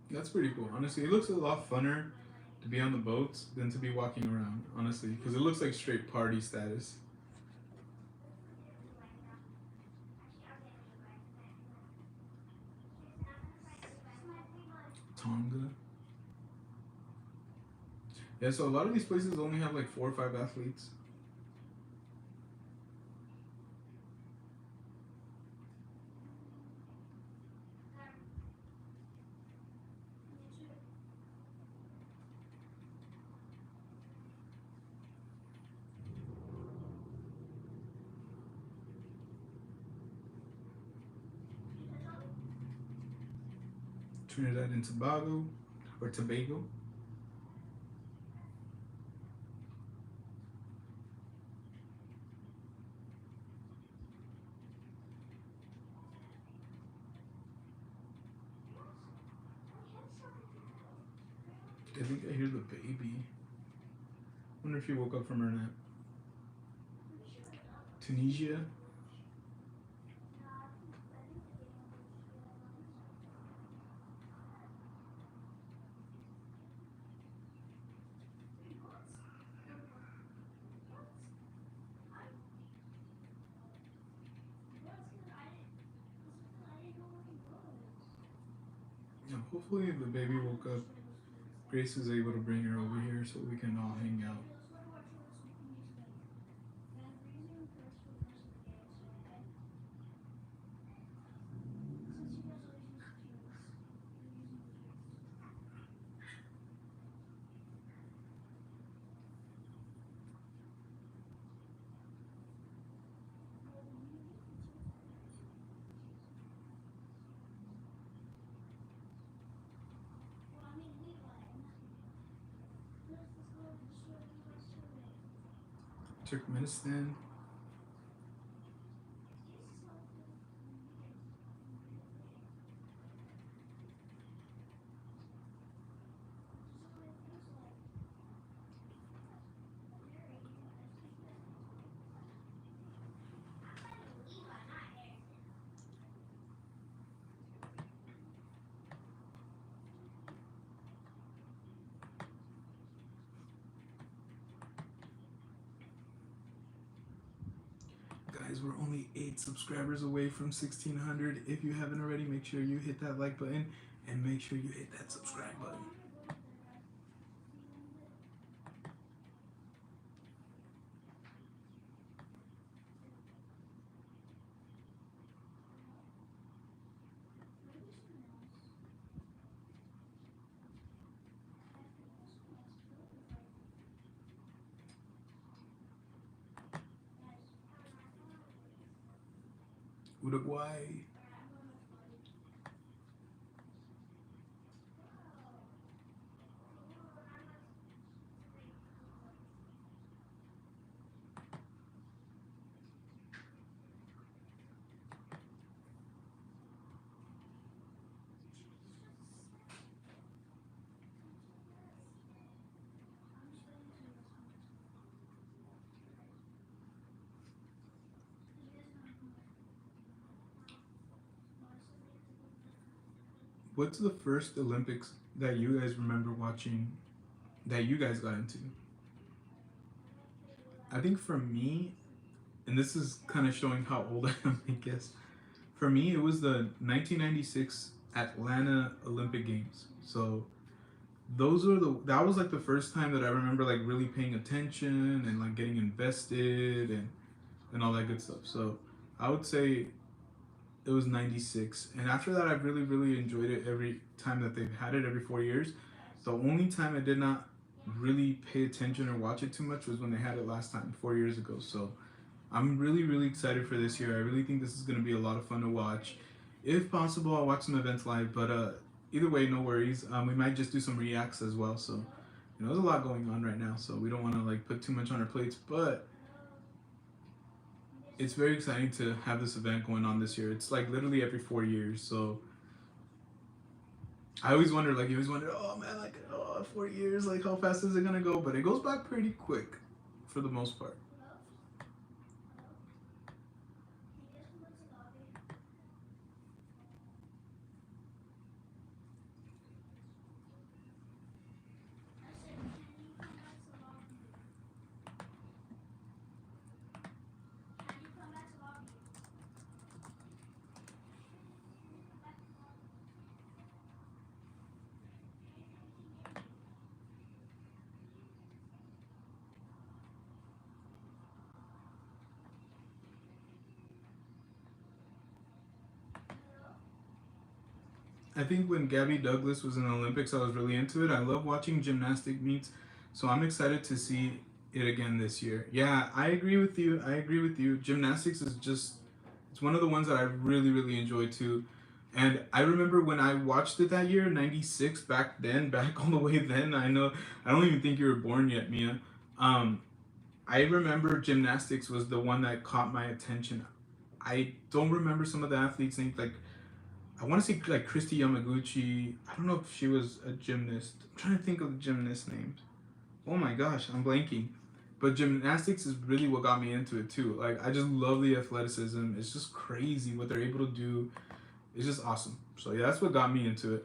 That's pretty cool. Honestly, it looks a lot funner to be on the boats than to be walking around. Honestly, because it looks like straight party status. Tonga. Yeah, so a lot of these places only have like 4 or 5 athletes. Trinidad and Tobago, or Tobago. I think I hear the baby. Wonder if he woke up from her nap. Tunisia. Yeah, hopefully the baby woke up. Grace is able to bring her over here so we can all hang out. Turkmenistan. Guys, we're only 8 subscribers away from 1,600. If you haven't already, make sure you hit that like button and make sure you hit that subscribe button. Uruguay. What's the first Olympics that you guys remember watching that you guys got into? I think for me, and this is kind of showing how old I am, I guess. For me, it was the 1996 Atlanta Olympic Games. So that was like the first time that I remember like really paying attention and like getting invested and all that good stuff. So I would say it was 96. And after that, I've really, really enjoyed it every time that they've had it every 4 years. The only time I did not really pay attention or watch it too much was when they had it last time, 4 years ago. So I'm really, really excited for this year. I really think this is going to be a lot of fun to watch. If possible, I'll watch some events live, but either way, no worries. We might just do some reacts as well. So, there's a lot going on right now, so we don't want to like put too much on our plates, but it's very exciting to have this event going on this year. It's like literally every 4 years. So I always wonder, like, you always wonder, oh man, like, 4 years, like, how fast is it gonna go? But it goes by pretty quick for the most part. I think when Gabby Douglas was in the Olympics, I was really into it. I love watching gymnastic meets, so I'm excited to see it again this year. Yeah, I agree with you. I agree with you. Gymnastics is just, it's one of the ones that I really, really enjoy too. And I remember when I watched it that year, 96, back then, back all the way then. I know, I don't even think you were born yet, Mia. Um, I remember gymnastics was the one that caught my attention. I don't remember some of the athletes' names. Like, I want to say like Christy Yamaguchi. I don't know if she was a gymnast. I'm trying to think of the gymnast names. Oh my gosh, I'm blanking. But gymnastics is really what got me into it too. Like, I just love the athleticism. It's just crazy what they're able to do. It's just awesome. So yeah, that's what got me into it.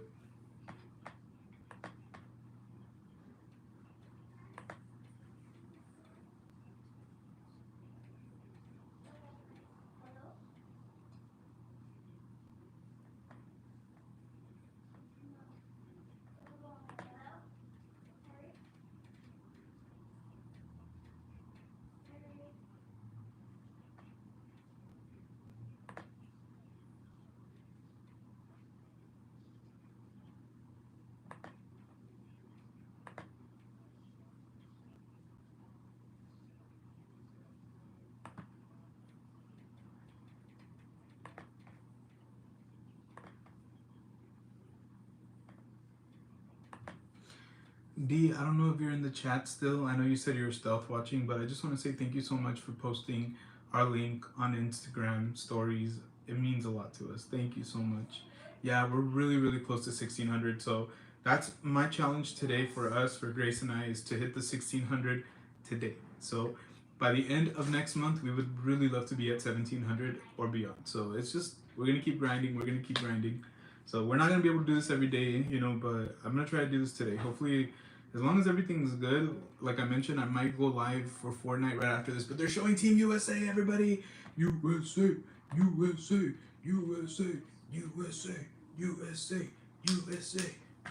D, I don't know if you're in the chat still. I know you said you were stealth watching, but I just want to say thank you so much for posting our link on Instagram stories. It means a lot to us. Thank you so much. Yeah, we're really, really close to 1600. So that's my challenge today for us, for Grace and I, is to hit the 1600 today. So by the end of next month, we would really love to be at 1700 or beyond. So it's just, we're going to keep grinding. We're going to keep grinding. So we're not going to be able to do this every day, you know, but I'm going to try to do this today. Hopefully, as long as everything's good, like I mentioned, I might go live for Fortnite right after this. But they're showing Team USA, everybody. USA, USA, USA, USA, USA, USA,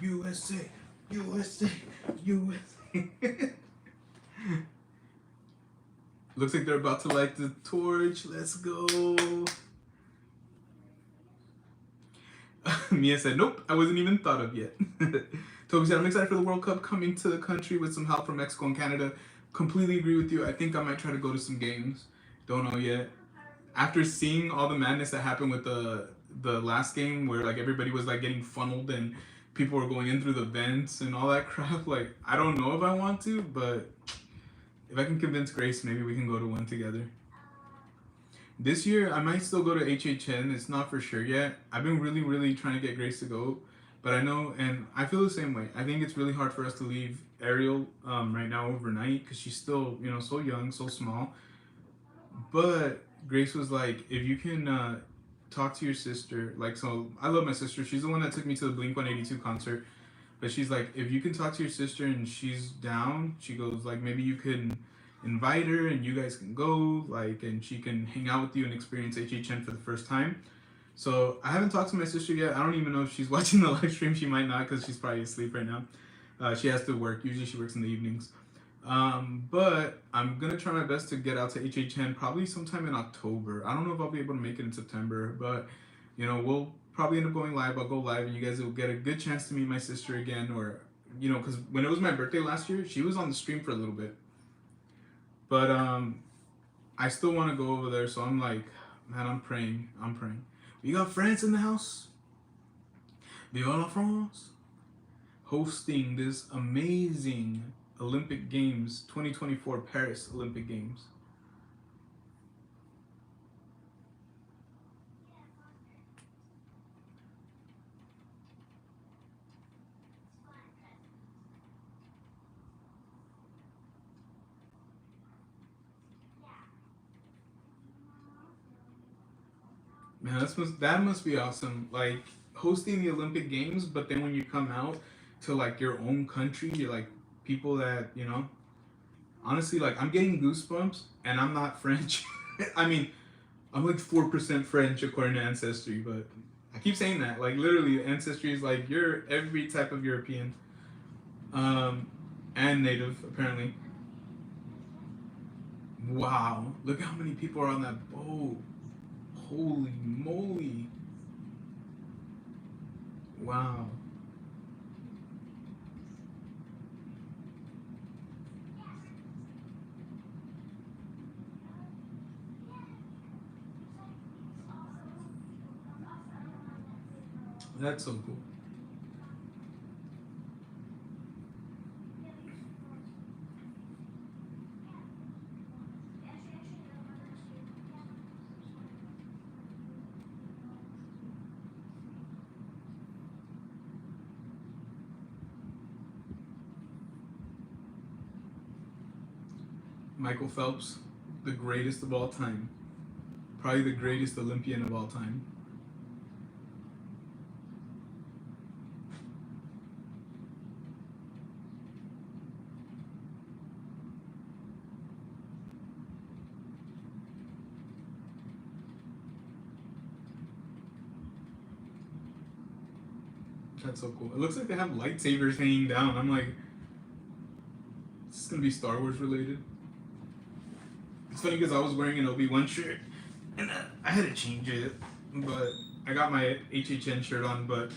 USA, USA, USA. Looks like they're about to light the torch. Let's go. Mia said, nope, I wasn't even thought of yet. Toby said, I'm excited for the World Cup coming to the country with some help from Mexico and Canada. Completely agree with you. I think I might try to go to some games. Don't know yet. After seeing all the madness that happened with the last game where like everybody was like getting funneled and people were going in through the vents and all that crap, like I don't know if I want to, but if I can convince Grace, maybe we can go to one together. This year, I might still go to HHN. It's not for sure yet. I've been really, really trying to get Grace to go. But I know, and I feel the same way. I think it's really hard for us to leave Ariel right now overnight because she's still, you know, so young, so small. But Grace was like, if you can talk to your sister, like, so I love my sister. She's the one that took me to the Blink-182 concert. But she's like, if you can talk to your sister and she's down, she goes, like, maybe you can invite her and you guys can go, like, and she can hang out with you and experience HHN for the first time. So I haven't talked to my sister yet. I don't even know if she's watching the live stream. She might not because she's probably asleep right now. She has to work. Usually she works in the evenings. But I'm going to try my best to get out to HHN probably sometime in October. I don't know if I'll be able to make it in September, but, you know, we'll probably end up going live. I'll go live and you guys will get a good chance to meet my sister again. Or, you know, because when it was my birthday last year, she was on the stream for a little bit. But I still want to go over there. So I'm like, man, I'm praying. We got France in the house. Viva la France. Hosting this amazing Olympic Games, 2024 Paris Olympic Games. Man, that must be awesome. Like hosting the Olympic Games, but then when you come out to like your own country, you're like people that, you know, honestly, like I'm getting goosebumps and I'm not French. I mean, I'm like 4% French according to Ancestry, but I keep saying that. Like literally Ancestry is like you're every type of European. And native, apparently. Wow, look how many people are on that boat. Holy moly. Wow. That's so cool. Michael Phelps, the greatest of all time. Probably the greatest Olympian of all time. That's so cool. It looks like they have lightsabers hanging down. I'm like, is this gonna be Star Wars related? It's funny because I was wearing an Obi-Wan shirt and I had to change it, but I got my HHN shirt on. But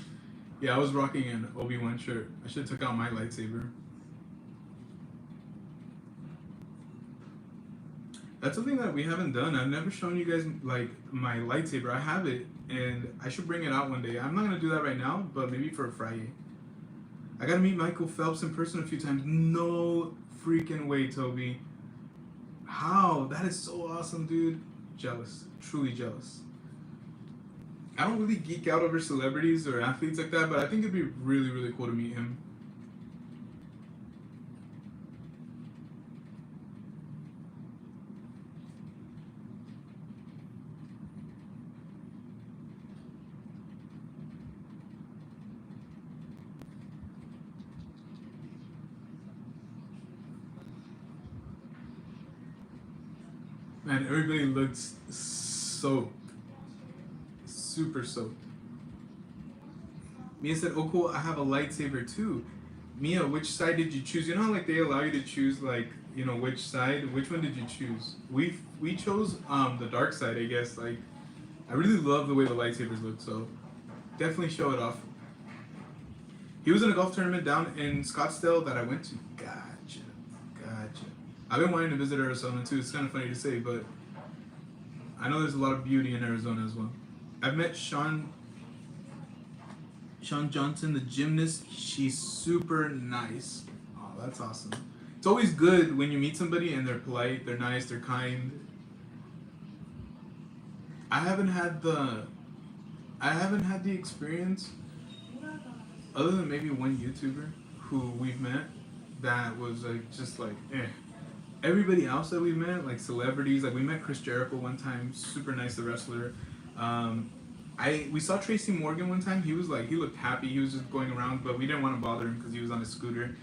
yeah, I was rocking an Obi-Wan shirt. I should have took out my lightsaber. That's something that we haven't done. I've never shown you guys like my lightsaber. I have it, and I should bring it out one day. I'm not gonna do that right now, but maybe for a Friday. I gotta meet Michael Phelps in person a few times. No freaking way, Toby. How? That is so awesome, dude. Jealous. Truly jealous. I don't really geek out over celebrities or athletes like that, but I think it'd be really, really cool to meet him. Man, everybody looks soaked. Super soaked. Mia said, oh cool, I have a lightsaber too. Mia, which side did you choose? You know how like they allow you to choose like, you know, which side? Which one did you choose? We chose the dark side, I guess. Like, I really love the way the lightsabers look, so definitely show it off. He was in a golf tournament down in Scottsdale that I went to. Gotcha. I've been wanting to visit Arizona too. It's kind of funny to say, but I know there's a lot of beauty in Arizona as well. I've met Sean Johnson, the gymnast. She's super nice. Oh, that's awesome. It's always good when you meet somebody and they're polite, they're nice, they're kind. I haven't had the experience other than maybe one YouTuber who we've met that was like just like eh. Everybody else that we met, like celebrities, like we met Chris Jericho one time, super nice, the wrestler. We saw Tracy Morgan one time. He looked happy. He was just going around, but we didn't want to bother him because he was on a scooter.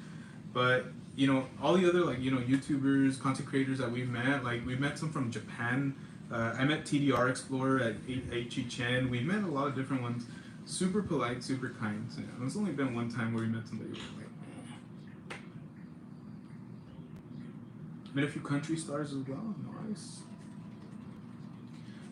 But you know, all the other like, you know, YouTubers, content creators that we've met some from Japan. I met TDR Explorer at HHN. We met a lot of different ones. Super polite, super kind. So, yeah, there's only been one time where we met somebody who was like, met a few country stars as well. Nice.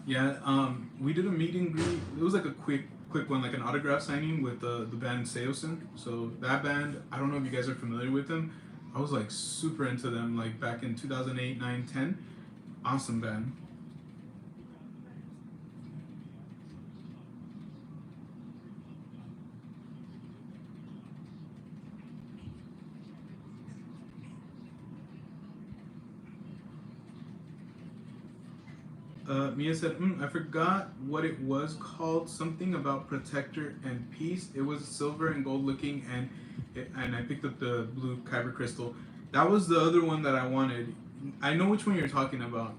Yeah, we did a meet and greet. It was like a quick one, like an autograph signing with the band Seosin. So that band, I don't know if you guys are familiar with them. I was like super into them like back in 2008, 9, 10. Awesome band. Mia said, I forgot what it was called. Something about protector and peace. It was silver and gold looking, and I picked up the blue kyber crystal. That was the other one that I wanted. I know which one you're talking about.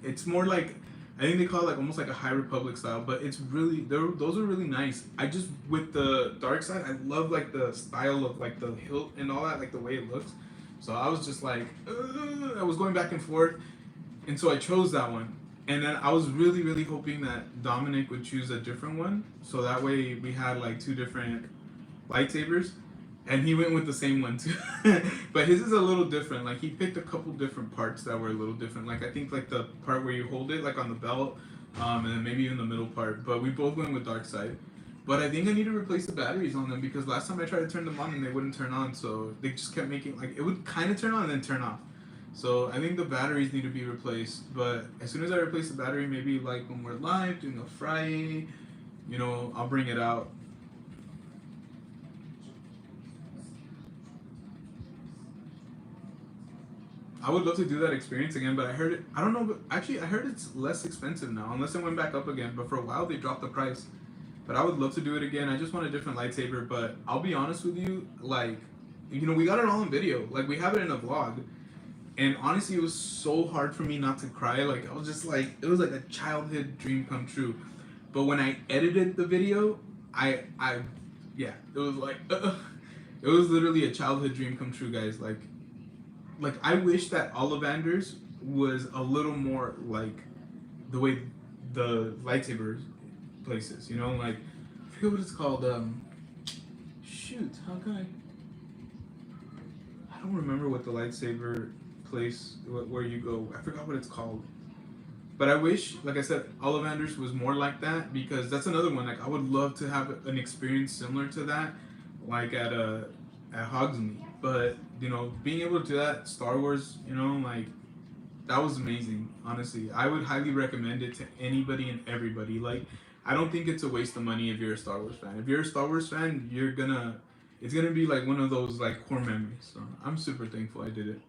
It's more like, I think they call it like almost like a High Republic style, but it's really, those are really nice. I just, with the dark side, I love like the style of like the hilt and all that, like the way it looks. So I was just like, I was going back and forth. And so I chose that one. And then I was really, really hoping that Dominic would choose a different one. So that way we had like two different lightsabers. And he went with the same one too. But his is a little different. Like he picked a couple different parts that were a little different. Like I think like the part where you hold it like on the belt and then maybe even the middle part. But we both went with dark side. But I think I need to replace the batteries on them because last time I tried to turn them on and they wouldn't turn on. So they just kept making like it would kind of turn on and then turn off. So I think the batteries need to be replaced. But as soon as I replace the battery, maybe like when we're live doing a Friday, I'll bring it out. I would love to do that experience again, but I heard it. I don't know, but actually, I heard it's less expensive now, unless it went back up again. But for a while, they dropped the price. But I would love to do it again. I just want a different lightsaber. But I'll be honest with you, like, we got it all in video. Like, we have it in a vlog. And honestly, it was so hard for me not to cry. Like, I was just like, it was like a childhood dream come true. But when I edited the video, yeah, it was like, it was literally a childhood dream come true, guys. Like I wish that Ollivanders was a little more like the way the lightsabers places, like I forget what it's called. Shoot, how can I don't remember what the lightsaber place where you go. I forgot what it's called. But I wish, like I said, Ollivanders was more like that because that's another one. Like I would love to have an experience similar to that, like at Hogsmeade. But being able to do that, Star Wars, like that was amazing. Honestly, I would highly recommend it to anybody and everybody. Like, I don't think it's a waste of money if you're a Star Wars fan. If you're a Star Wars fan, it's gonna be like one of those like core memories. So I'm super thankful I did it.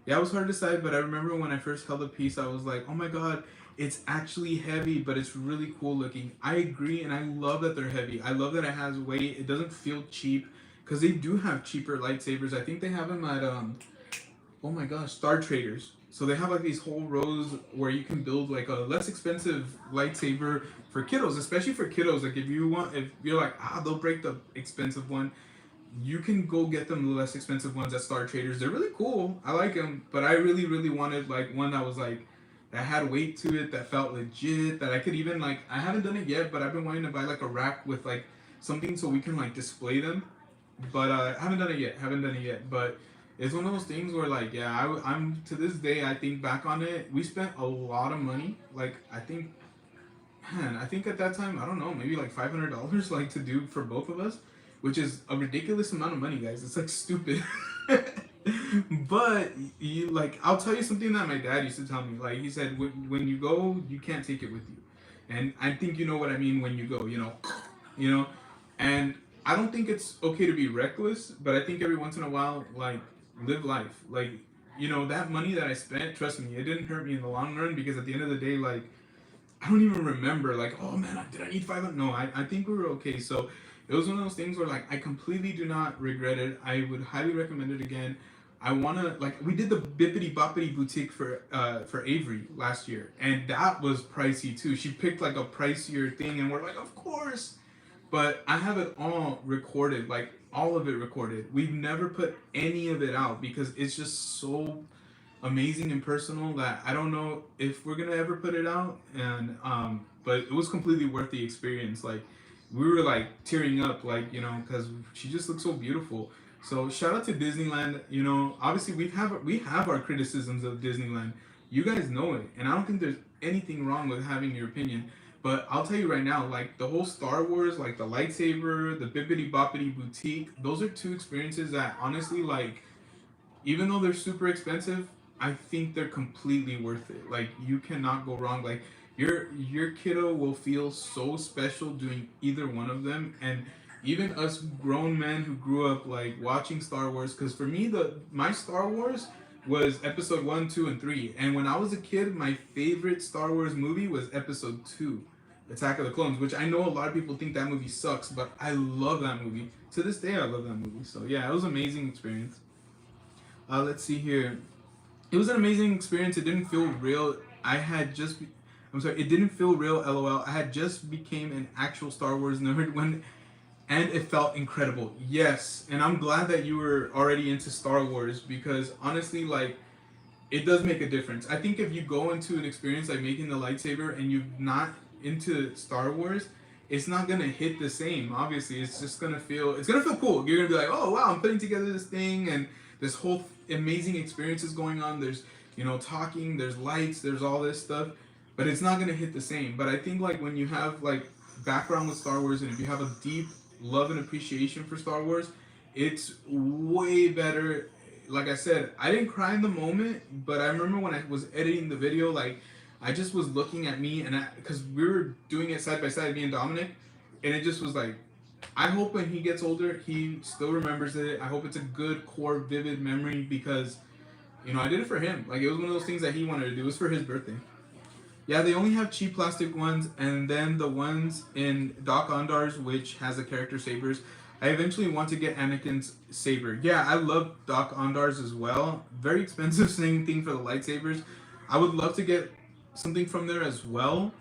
Yeah, it was hard to decide, but I remember when I first held the piece, I was like, oh my god, it's actually heavy, but it's really cool looking. I agree, and I love that they're heavy. I love that it has weight. It doesn't feel cheap. Because they do have cheaper lightsabers. I think they have them at, oh my gosh, Star Traders. So they have like these whole rows where you can build like a less expensive lightsaber for kiddos, especially for kiddos. Like if you're like, they'll break the expensive one, you can go get them the less expensive ones at Star Traders. They're really cool. I like them. But I really, really wanted like one that was like, that had weight to it, that felt legit, that I could even like, I haven't done it yet, but I've been wanting to buy like a rack with like something so we can like display them. But I haven't done it yet. But it's one of those things where like, yeah, I'm to this day, I think back on it, we spent a lot of money. Like I think at that time, I don't know, maybe like $500 like to do for both of us, which is a ridiculous amount of money, guys. It's like stupid. But I'll tell you something that my dad used to tell me. Like he said, when you go, you can't take it with you. And I think you know what I mean when you go, and I don't think it's okay to be reckless, but I think every once in a while, like, live life. Like, that money that I spent, trust me, it didn't hurt me in the long run because at the end of the day, like, I don't even remember, like, oh man, did I need $500? No, I think we were okay. So it was one of those things where, like, I completely do not regret it. I would highly recommend it again. I want to, like, we did the Bippity Boppity Boutique for Avery last year, and that was pricey too. She picked, like, a pricier thing, and we're like, of course. But I have it all recorded, like all of it recorded. We've never put any of it out because it's just so amazing and personal that I don't know if we're gonna ever put it out. And but it was completely worth the experience. Like we were like tearing up, like because she just looks so beautiful. So shout out to Disneyland. Obviously we have our criticisms of Disneyland. You guys know it, and I don't think there's anything wrong with having your opinion. But I'll tell you right now, like the whole Star Wars, like the lightsaber, the Bippity Boppity Boutique, those are two experiences that honestly, like, even though they're super expensive, I think they're completely worth it. Like you cannot go wrong. Like your kiddo will feel so special doing either one of them. And even us grown men who grew up like watching Star Wars, because for me, my Star Wars was episode 1, 2, and 3. And when I was a kid, my favorite Star Wars movie was episode 2. Attack of the Clones, which I know a lot of people think that movie sucks, but I love that movie. To this day, I love that movie. So yeah, it was an amazing experience. Let's see here. It was an amazing experience. It didn't feel real. It didn't feel real, LOL. I had just became an actual Star Wars nerd and it felt incredible. Yes, and I'm glad that you were already into Star Wars because honestly, like, it does make a difference. I think if you go into an experience like making the lightsaber and you're not into Star Wars, it's not gonna hit the same. Obviously, it's gonna feel cool. You're gonna be like, oh wow, I'm putting together this thing and this whole amazing experience is going on. There's talking, there's lights, there's all this stuff. but it's not gonna hit the same. But I think like when you have like background with Star Wars, and if you have a deep love and appreciation for Star Wars, it's way better. Like I said, I didn't cry in the moment, but I remember when I was editing the video, like I just was looking at me, and because we were doing it side by side, me and Dominic, and it just was like, I hope when he gets older, he still remembers it. I hope it's a good, core, vivid memory because, you know, I did it for him. Like, it was one of those things that he wanted to do. It was for his birthday. Yeah, they only have cheap plastic ones, and then the ones in Doc Ondar's, which has the character sabers. I eventually want to get Anakin's saber. Yeah, I love Doc Ondar's as well. Very expensive, same thing for the lightsabers. I would love to get something from there as well,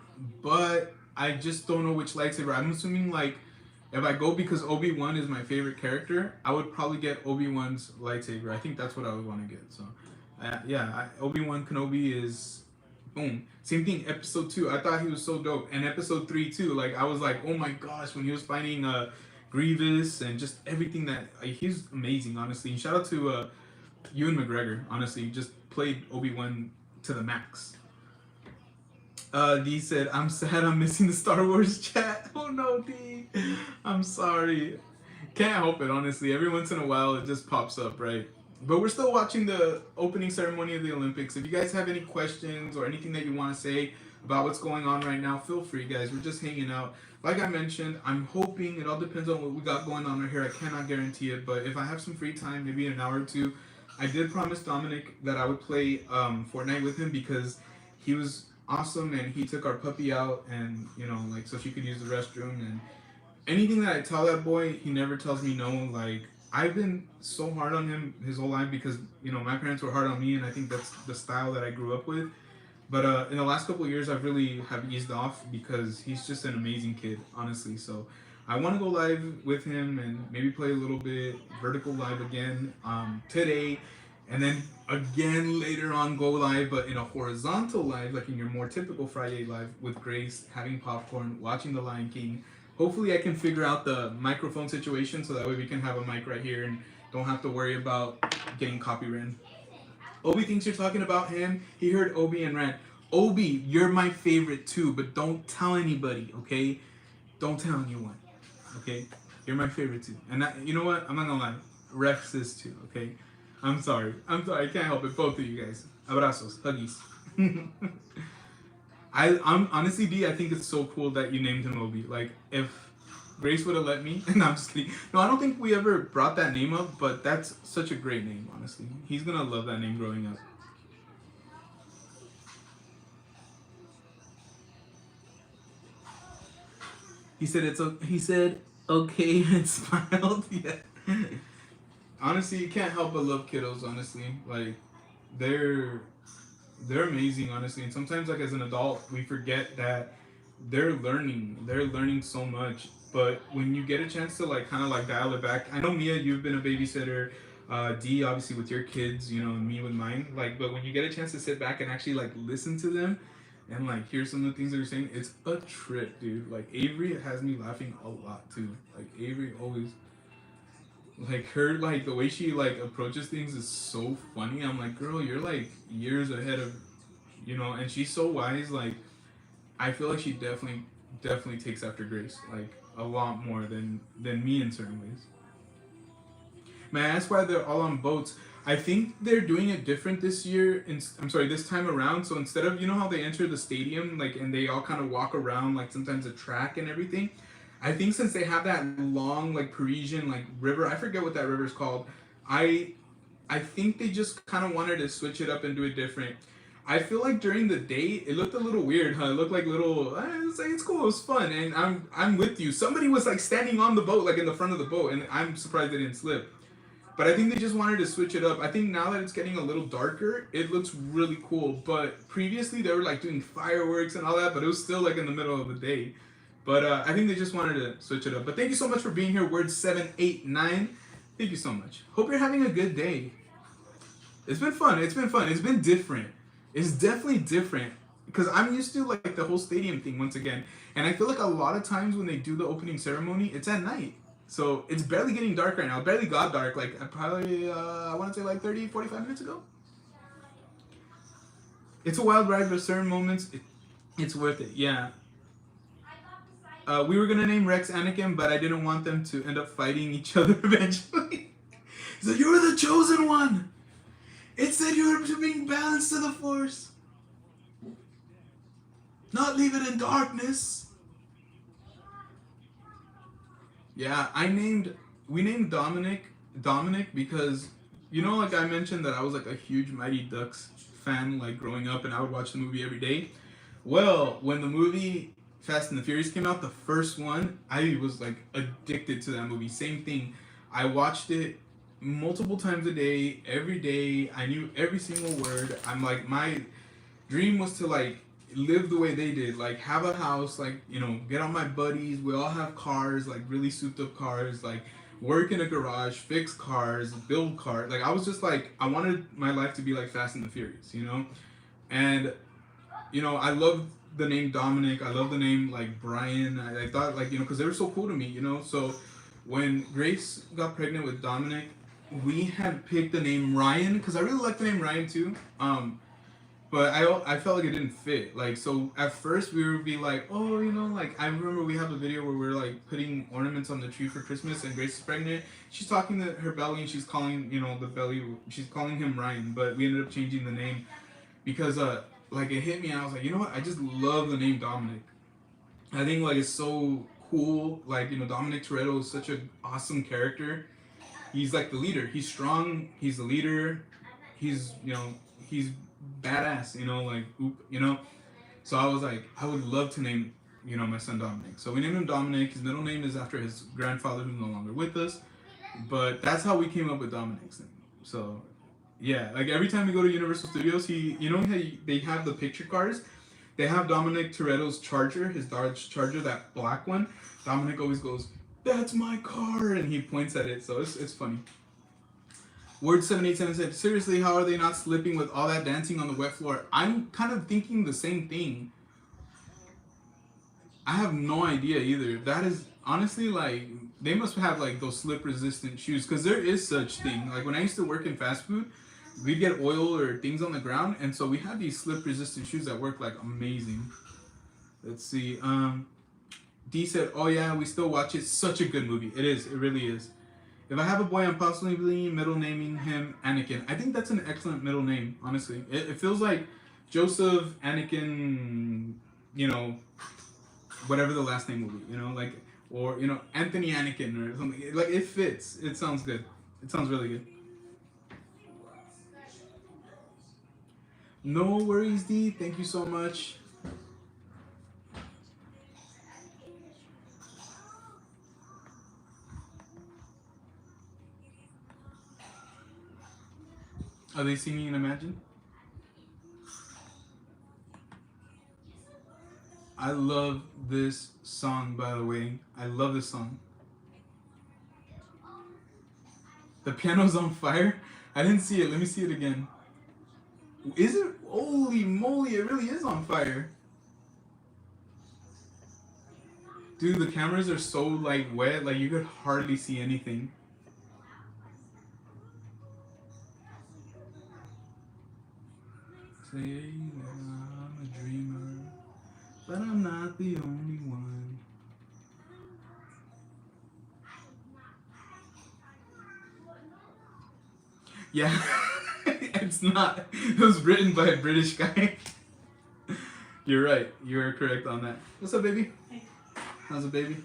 but I just don't know which lightsaber. I'm assuming, like, if I go because Obi-Wan is my favorite character, I would probably get Obi-Wan's lightsaber. I think that's what I would want to get. So, Obi-Wan Kenobi is boom. Same thing, episode 2. I thought he was so dope. And episode 3 too. Like, I was like, oh my gosh, when he was fighting Grievous and just everything that he's amazing, honestly. And shout out to Ewan McGregor, honestly, just played Obi-Wan to the max. D said, I'm sad I'm missing the Star Wars chat. Oh no, D. I'm sorry. Can't help it, honestly. Every once in a while it just pops up, right? But we're still watching the opening ceremony of the Olympics. If you guys have any questions or anything that you want to say about what's going on right now, feel free, guys. We're just hanging out. Like I mentioned, I'm hoping, it all depends on what we got going on right here. I cannot guarantee it, but if I have some free time, maybe an hour or two, I did promise Dominic that I would play Fortnite with him because he was awesome and he took our puppy out and, you know, like, so she could use the restroom. And anything that I tell that boy, he never tells me no. Like, I've been so hard on him his whole life because, you know, my parents were hard on me, and I think that's the style that I grew up with. But in the last couple of years, I've really have eased off because he's just an amazing kid, honestly. So I want to go live with him and maybe play a little bit vertical live again today, and then again later on go live, but in a horizontal live, like in your more typical Friday live with Grace, having popcorn, watching The Lion King. Hopefully I can figure out the microphone situation so that way we can have a mic right here and don't have to worry about getting copyrighted. Obi thinks you're talking about him. He heard Obi and ran. Obi, you're my favorite too, but don't tell anybody, okay? Don't tell anyone, okay? You're my favorite too. And you know what? I'm not gonna lie. Rex is too, okay? I'm sorry. I can't help it. Both of you guys. Abrazos. Huggies. I'm honestly, D, I think it's so cool that you named him Obi. Like, if Grace would have let me, and I'm just kidding. No, I don't think we ever brought that name up, but that's such a great name, honestly. He's gonna love that name growing up. He said okay and smiled. Yeah. Honestly, you can't help but love kiddos, honestly. Like, they're amazing, honestly. And sometimes, like, as an adult, we forget that they're learning so much. But when you get a chance to, like, kind of like dial it back, I know, Mia, you've been a babysitter, D, obviously with your kids, you know, and me with mine, like, but when you get a chance to sit back and actually, like, listen to them and, like, hear some of the things that you're saying, it's a trip, dude. Like, Avery has me laughing a lot too. Like, Avery always, like, her, like, the way she, like, approaches things is so funny. I'm like, girl, you're, like, years ahead of, you know, and she's so wise. Like, I feel like she definitely takes after Grace, like, a lot more than me in certain ways. May I ask why they're all on boats? I think they're doing it different this year. This time around. So instead of, you know how they enter the stadium, like, and they all kind of walk around, like, sometimes a track and everything. I think since they have that long, like, Parisian, like, river, I forget what that river's called. I think they just kind of wanted to switch it up and do it different. I feel like during the day, it looked a little weird, huh? It looked like little, it's cool, it was fun, and I'm with you. Somebody was, like, standing on the boat, like, in the front of the boat, and I'm surprised they didn't slip. But I think they just wanted to switch it up. I think now that it's getting a little darker, it looks really cool. But previously, they were, like, doing fireworks and all that, but it was still, like, in the middle of the day. But I think they just wanted to switch it up. But thank you so much for being here, Word 789. Thank you so much. Hope you're having a good day. It's been fun. It's been different. It's definitely different. Because I'm used to, like, the whole stadium thing once again. And I feel like a lot of times when they do the opening ceremony, it's at night. So it's barely getting dark right now. It barely got dark. Like, I want to say, like, 30, 45 minutes ago. It's a wild ride, but certain moments, It's worth it. Yeah. We were gonna name Rex Anakin, but I didn't want them to end up fighting each other eventually. So you're the chosen one. It said you were being balanced to the Force, not leave it in darkness. Yeah, we named Dominic because, you know, like I mentioned that I was like a huge Mighty Ducks fan, like growing up, and I would watch the movie every day. Well, when the movie Fast and the Furious came out, the first one, I was like addicted to that movie. Same thing. I watched it multiple times a day, every day. I knew every single word. I'm like, my dream was to like live the way they did, like have a house, like, you know, get on my buddies. We all have cars, like really souped up cars, like work in a garage, fix cars, build cars. Like I was just like, I wanted my life to be like Fast and the Furious, you know? And, you know, I love the name Dominic. I love the name like Brian. I thought like, you know, because they were so cool to me, you know? So when Grace got pregnant with Dominic, we had picked the name Ryan because I really like the name Ryan too. But I felt like it didn't fit. Like, so at first we would be like, oh, you know, like I remember we have a video where we're like putting ornaments on the tree for Christmas, and Grace is pregnant. She's talking to her belly and she's calling, you know, the belly, she's calling him Ryan. But we ended up changing the name because like it hit me and I was like, you know what? I just love the name Dominic. I think like it's so cool. Like, you know, Dominic Toretto is such an awesome character. He's like the leader. He's strong. He's the leader. He's, you know, he's badass, you know, like, you know. So I was like, I would love to name, you know, my son Dominic. So we named him Dominic. His middle name is after his grandfather, who's no longer with us. But that's how we came up with Dominic's name. So yeah, like every time we go to Universal Studios, you know how they have the picture cars. They have Dominic Toretto's Charger, his Dodge Charger, that black one. Dominic always goes, "That's my car," and he points at it. So it's funny. Word 787 said, seriously, how are they not slipping with all that dancing on the wet floor? I'm kind of thinking the same thing. I have no idea either. That is honestly like, they must have like those slip resistant shoes, because there is such thing. Like when I used to work in fast food, we'd get oil or things on the ground, and so we had these slip resistant shoes that work like amazing. Let's see. D said, oh yeah, we still watch it. Such a good movie. It is. It really is. If I have a boy, I'm possibly middle naming him Anakin. I think that's an excellent middle name, honestly. It feels like Joseph Anakin, you know, whatever the last name will be, you know, like, or, you know, Anthony Anakin or something. Like, it fits. It sounds good. It sounds really good. No worries, D. Thank you so much. Are they singing in Imagine? I love this song, by the way. I love this song. The piano's on fire? I didn't see it. Let me see it again. Is it? Holy moly, it really is on fire. Dude, the cameras are so like wet, like you could hardly see anything. Say that I'm a dreamer, but I'm not the only one. Yeah, it's not. It was written by a British guy. You're right. You're correct on that. What's up, baby? Hey. How's the baby?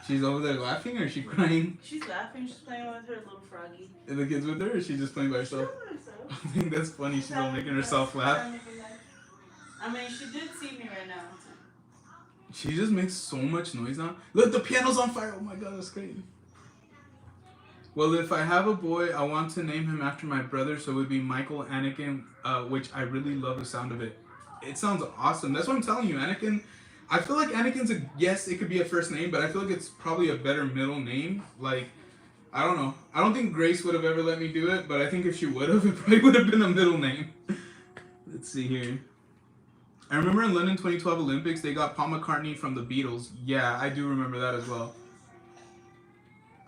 She's over there laughing, or is she crying? She's laughing. She's playing with her little froggy. Are the kids with her, or is she just playing by herself? I think that's funny. She's all making herself laugh. I mean, she did see me right now. She just makes so much noise now. Look, the piano's on fire. Oh my god, that's great. Well, if I have a boy, I want to name him after my brother, so it would be Michael Anakin, which I really love the sound of it. It sounds awesome. That's what I'm telling you, Anakin. I feel like Anakin's yes, it could be a first name, but I feel like it's probably a better middle name. Like, I don't know. I don't think Grace would have ever let me do it, but I think if she would have, it probably would have been a middle name. Let's see here. I remember in London 2012 Olympics, they got Paul McCartney from the Beatles. Yeah, I do remember that as well.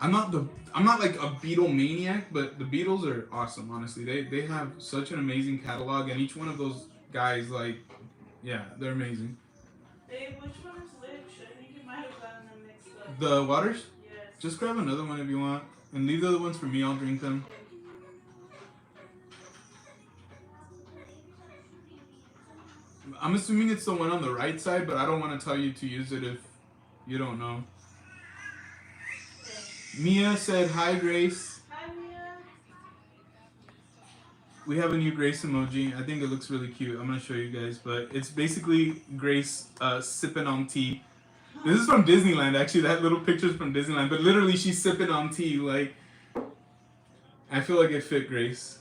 I'm not like a Beatle maniac, but the Beatles are awesome, honestly. They have such an amazing catalog, and each one of those guys, like, yeah, they're amazing. Hey, which one is which? I think you might have gotten them mixed up. The waters? Yes. Just grab another one if you want. And leave the other ones for me, I'll drink them. I'm assuming it's the one on the right side, but I don't want to tell you to use it if you don't know. Mia said, hi, Grace. Hi, Mia. We have a new Grace emoji. I think it looks really cute. I'm going to show you guys, but it's basically Grace sipping on tea. This is from Disneyland, actually. That little picture's from Disneyland, but literally she's sipping on tea. Like, I feel like it fit Grace.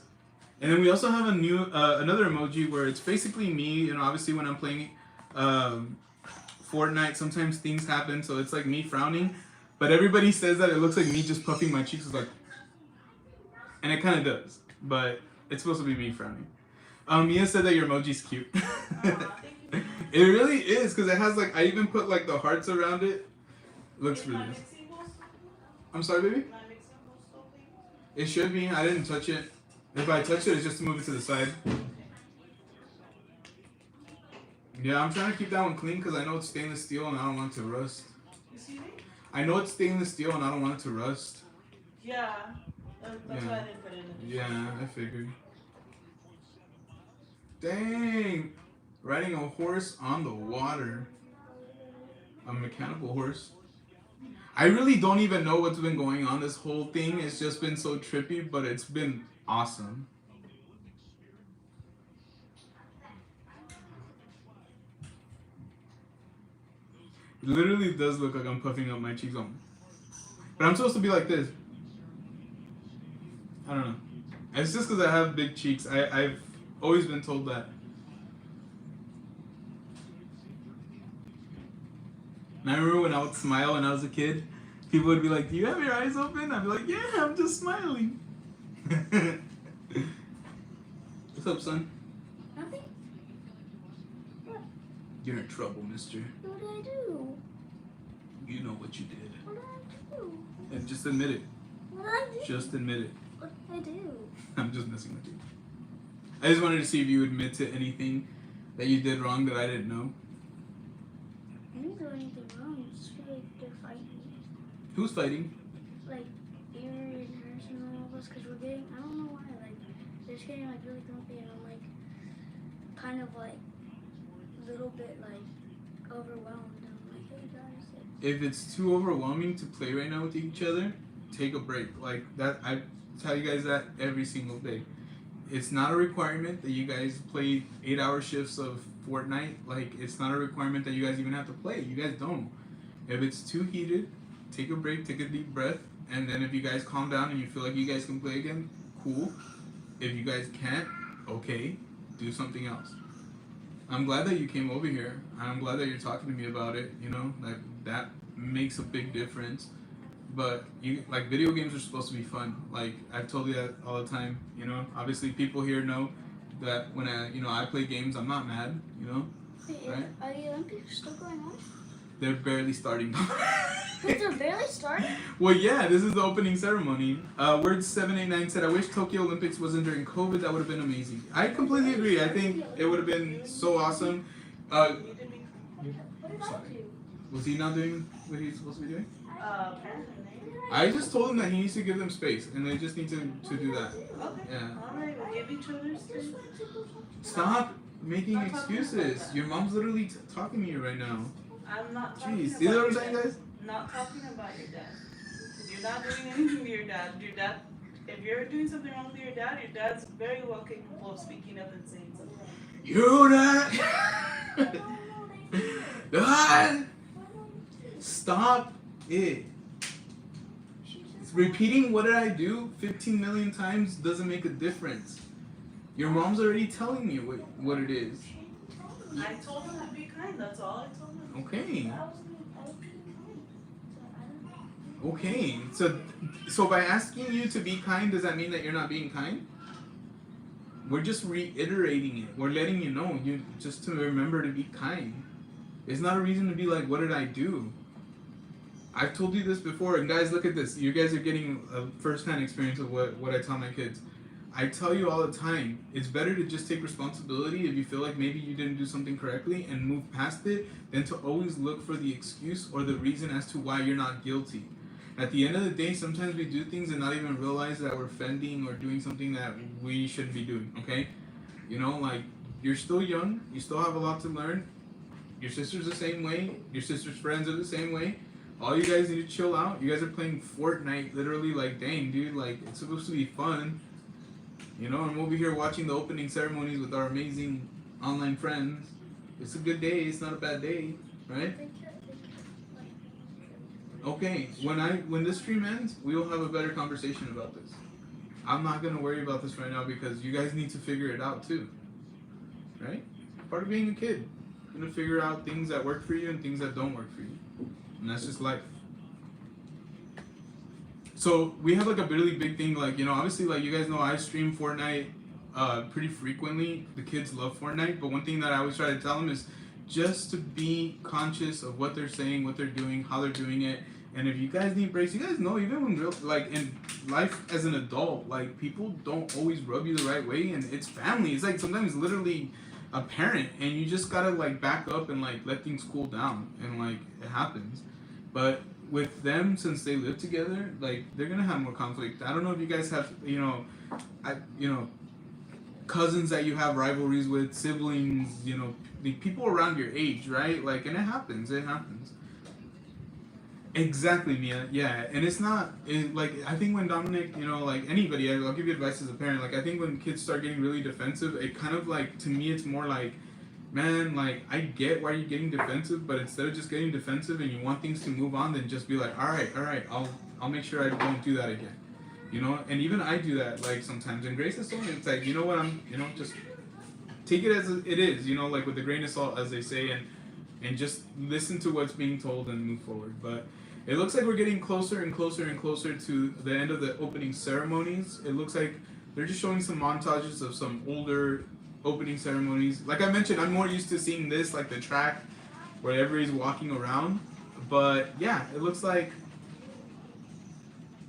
And then we also have a new, another emoji where it's basically me. You know, obviously when I'm playing Fortnite, sometimes things happen, so it's like me frowning. But everybody says that it looks like me just puffing my cheeks. It's like, and it kind of does, but it's supposed to be me frowning. Mia said that your emoji's cute. Thank you. It really is, because it has like, I even put like the hearts around it. Looks Is really my nice. mixing bowl still- I'm sorry, baby? my mixing bowl still clean? It should be. I didn't touch it. If I touch it, it's just to move it to the side. Yeah, I'm trying to keep that one clean because I know it's stainless steel and I don't want it to rust. Excuse me? I know it's stainless steel and I don't want it to rust. Yeah. That's Yeah. why I didn't put it in the Yeah, I figured. Dang! Riding a horse on the water. A mechanical horse. I really don't even know what's been going on this whole thing. It's just been so trippy, but it's been awesome. It literally does look like I'm puffing up my cheeks on. But I'm supposed to be like this. I don't know. It's just because I have big cheeks. I've always been told that. And I remember when I would smile when I was a kid, people would be like, do you have your eyes open? I'd be like, yeah, I'm just smiling. What's up, son? Nothing? You're in trouble, mister. What did I do? You know what you did. What did I do? And just admit it. What did I do? Just admit it. What did I do? I'm just messing with you. I just wanted to see if you would admit to anything that you did wrong that I didn't know. I didn't do anything wrong. It's just like they're fighting. Who's fighting? Like, Avery and Harrison and all of us, because we're getting, I don't know why, like, they're just getting, like, really grumpy, and I'm, like, kind of, like, a little bit, like, overwhelmed. And I'm like, hey, guys. Like, If it's too overwhelming to play right now with each other, take a break. Like that, I tell you guys that every single day. It's not a requirement that you guys play 8-hour shifts of Fortnite. Like, it's not a requirement that you guys even have to play. You guys don't. If it's too heated, take a break, take a deep breath, and then if you guys calm down and you feel like you guys can play again, cool. If you guys can't, okay, do something else. I'm glad that you came over here. I'm glad that you're talking to me about it. You know, like that makes a big difference. But you, like, video games are supposed to be fun. Like, I've told you that all the time. You know, obviously people here know that when I play games, I'm not mad. You know, wait, right? are the Olympics still going on? They're barely starting. Wait, they're barely starting? Well, yeah, this is the opening ceremony. Word789 said, I wish Tokyo Olympics wasn't during COVID. That would have been amazing. I completely agree. I think it would have been so awesome. What did I Sorry. do? Was he not doing what he's supposed to be doing? Apparently. I just told him that he needs to give them space, and they just need to do that. Okay. Yeah. Alright, we'll give each other space. Stop making excuses. Your mom's literally talking to you right now. I'm not talking Jeez, about you know what your I'm saying, dad. guys? Not talking about your dad. You're not doing anything to your dad. Your dad, if you're doing something wrong with your dad's very well capable of speaking up and saying something. You that. Dad! Stop it. Repeating what did I do 15 million times doesn't make a difference. Your mom's already telling me what it is. I told him to be kind. That's all I told him. Okay. I was being kind. So I don't know. Okay. So by asking you to be kind, does that mean that you're not being kind? We're just reiterating it. We're letting you know, just to remember to be kind. It's not a reason to be like, what did I do? I've told you this before, and guys, look at this. You guys are getting a first-hand experience of what I tell my kids. I tell you all the time, it's better to just take responsibility if you feel like maybe you didn't do something correctly and move past it than to always look for the excuse or the reason as to why you're not guilty. At the end of the day, sometimes we do things and not even realize that we're offending or doing something that we shouldn't be doing, okay? You know, like, you're still young, you still have a lot to learn. Your sister's the same way, your sister's friends are the same way. All you guys need to chill out. You guys are playing Fortnite, literally, like, dang, dude, like, it's supposed to be fun. You know, and we'll be here watching the opening ceremonies with our amazing online friends. It's a good day, it's not a bad day, right? Okay, when this stream ends, we will have a better conversation about this. I'm not gonna worry about this right now because you guys need to figure it out too. Right? Part of being a kid. You're gonna figure out things that work for you and things that don't work for you. And that's just life. So we have like a really big thing, like, you know, obviously, like, you guys know I stream Fortnite pretty frequently. The kids love Fortnite, but one thing that I always try to tell them is just to be conscious of what they're saying, what they're doing, how they're doing it. And if you guys need breaks, you guys know, even when real, like, in life as an adult, like, people don't always rub you the right way, and it's family. It's like sometimes literally a parent, and you just gotta like back up and like let things cool down, and like it happens. But with them, since they live together, like, they're gonna have more conflict. I don't know if you guys have, you know, cousins that you have rivalries with, siblings, you know, the people around your age, right? Like, and it happens. Exactly, Mia. Yeah, and it's not like, I think when Dominic, you know, like anybody, I'll give you advice as a parent. Like, I think when kids start getting really defensive, it kind of like, to me, it's more like, man, like, I get why you're getting defensive, but instead of just getting defensive and you want things to move on, then just be like, all right, I'll make sure I don't do that again. You know, and even I do that, like, sometimes. And Grace is told me, it's like, you know what, you know, just take it as it is, you know, like with a grain of salt, as they say, and just listen to what's being told and move forward. But it looks like we're getting closer and closer and closer to the end of the opening ceremonies. It looks like they're just showing some montages of some older opening ceremonies. Like I mentioned, I'm more used to seeing this, like the track where everybody's walking around. But yeah, it looks like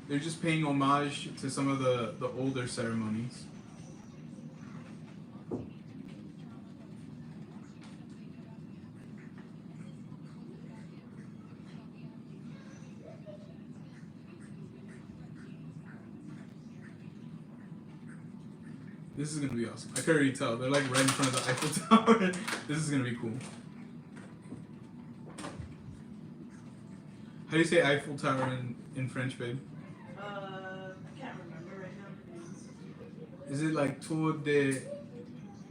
they're just paying homage to some of the older ceremonies. This is gonna be awesome. I can already tell. They're like right in front of the Eiffel Tower. This is gonna be cool. How do you say Eiffel Tower in French, babe? I can't remember right now. Is it like Tour de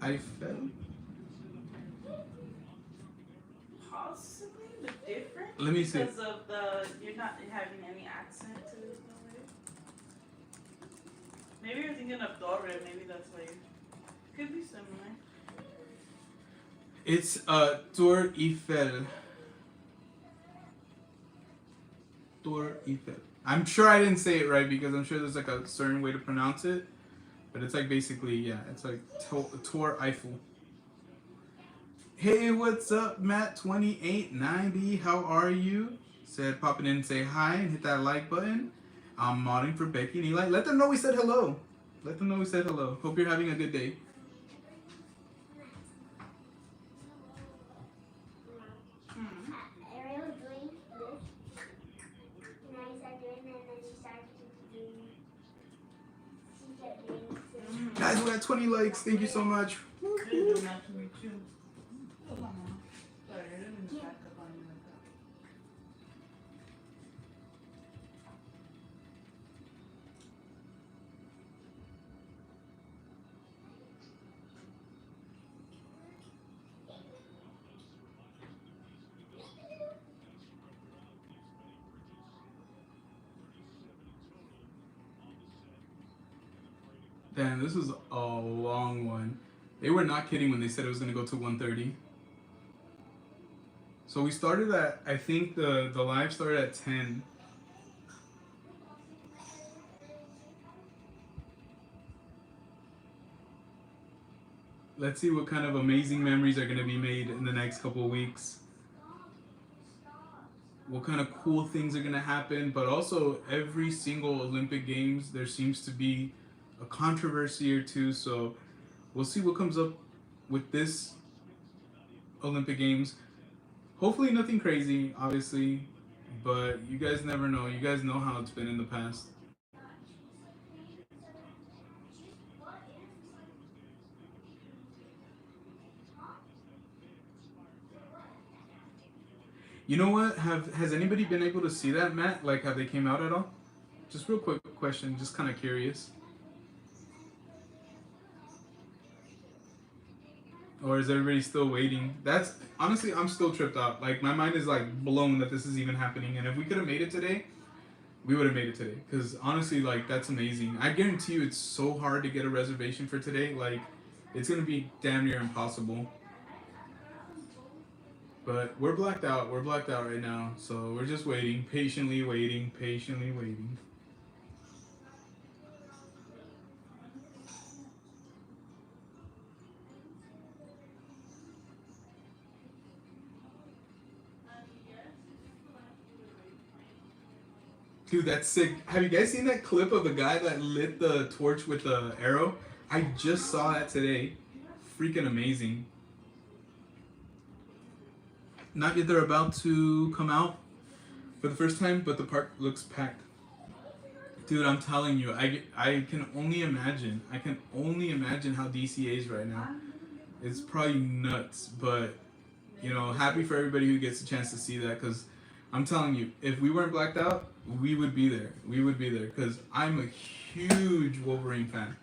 Eiffel? Possibly, but different. Let me see. Because of you're not having any accent to it. Maybe you're thinking of Dore, maybe that's why could be similar. It's Tour Eiffel. Tour Eiffel. I'm sure I didn't say it right because I'm sure there's like a certain way to pronounce it. But it's like basically, yeah, it's like Tour Eiffel. Hey, what's up, Matt2890? How are you? Said popping in and say hi and hit that like button. I'm modding for Becky and Eli. Let them know we said hello. Let them know we said hello. Hope you're having a good day. Ariel was doing this, and I started doing it, and then she started doing. She kept doing it. Guys, we got 20 likes. Thank you so much. Good enough to meet you. Hold on now. Sorry, I didn't mean to back up on you like that. Damn, this is a long one. They were not kidding when they said it was going to go to 1:30. So we started at, I think the live started at 10. Let's see what kind of amazing memories are going to be made in the next couple of weeks. What kind of cool things are going to happen. But also, every single Olympic Games, there seems to be a controversy or two. So we'll see what comes up with this Olympic Games. Hopefully nothing crazy, obviously, but you guys never know. You guys know how it's been in the past. You know what? Has anybody been able to see that, Matt? Like, have they came out at all? Just real quick question, just kind of curious. Or is everybody still waiting? That's honestly, I'm still tripped out. Like, my mind is like blown that this is even happening. And if we could have made it today, we would have made it today. Because honestly, like, that's amazing. I guarantee you, it's so hard to get a reservation for today. Like, it's gonna be damn near impossible. But we're blacked out. We're blacked out right now. So we're just waiting, patiently waiting, patiently waiting. Dude, that's sick. Have you guys seen that clip of the guy that lit the torch with the arrow? I just saw that today. Freaking amazing. Not yet, they're about to come out for the first time, but the park looks packed. Dude, I'm telling you, I can only imagine. I can only imagine how DCA is right now. It's probably nuts, but you know, happy for everybody who gets a chance to see that, because I'm telling you, if we weren't blacked out, we would be there. We would be there, because I'm a huge Wolverine fan.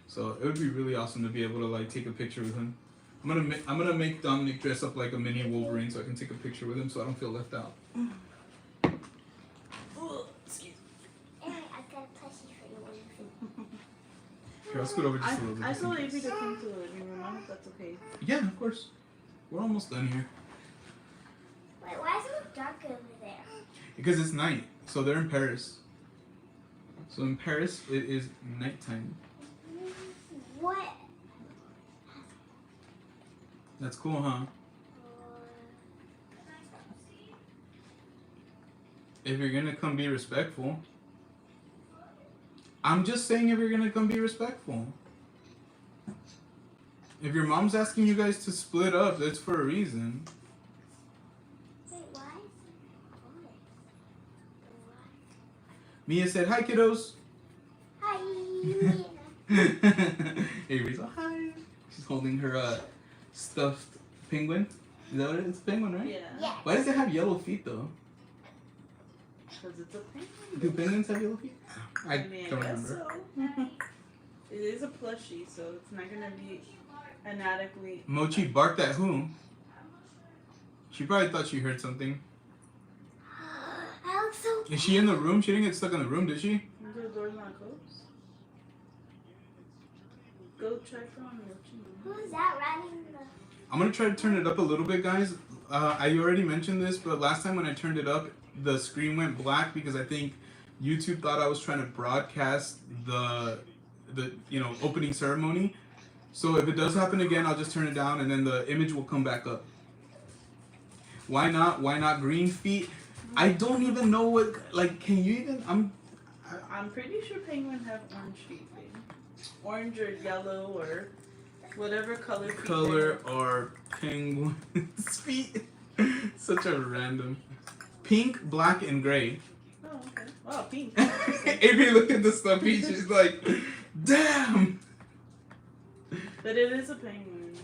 So it would be really awesome to be able to like take a picture with him. I'm gonna make Dominic dress up like a mini Wolverine so I can take a picture with him so I don't feel left out. Excuse me. Anyway, I've got a plushie for you. Here, I'll scoot over just a little bit. I just in told case. Avery to come to the living room. I hope that's okay. Yeah, of course. We're almost done here. Wait, why is it look dark over there? Because it's night. So they're in Paris. So in Paris, it is nighttime. What? That's cool, huh? If you're gonna come be respectful. I'm just saying if you're gonna come be respectful. If your mom's asking you guys to split up, that's for a reason. Wait, why? Mia said, hi, kiddos. Hi. Avery's like, hi. She's holding her stuffed penguin. Is that what it is? It's a penguin, right? Yeah. Yeah. Why does it have yellow feet, though? Because it's a penguin. Do penguins have yellow feet? I mean, don't guess remember. so. It is a plushie, so it's not gonna be inadequately. Mochi barked at whom? She probably thought she heard something. I look so Is she in the room? She didn't get stuck in the room, did she? The door's not closed. Go check on Mochi. Who's that riding the... I'm gonna try to turn it up a little bit, guys. I already mentioned this, but last time when I turned it up, the screen went black because I think YouTube thought I was trying to broadcast the opening ceremony. So if it does happen again, I'll just turn it down and then the image will come back up. Why not? Why not green feet? I don't even know what, like, can you even, I'm pretty sure penguins have orange feet, baby. Orange or yellow or whatever color. color or penguin's feet. Such a random. Pink, black, and gray. Oh, okay. Wow, pink. Avery looked at the stuffy, she's like, damn! But it is a penguin.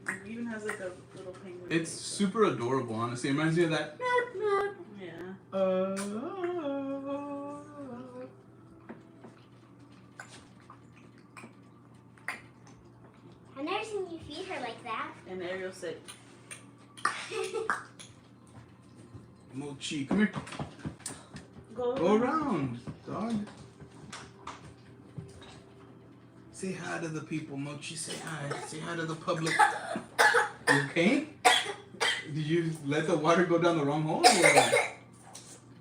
It even has like a little penguin. It's face, super adorable, honestly. It reminds me of that. so. Yeah. I've never seen you feed her like that. And Ariel said, Mochi, come here. go Around, dog. Say hi to the people, Mochi. Say hi. Say hi to the public. You okay? Did you let the water go down the wrong hole? Or what?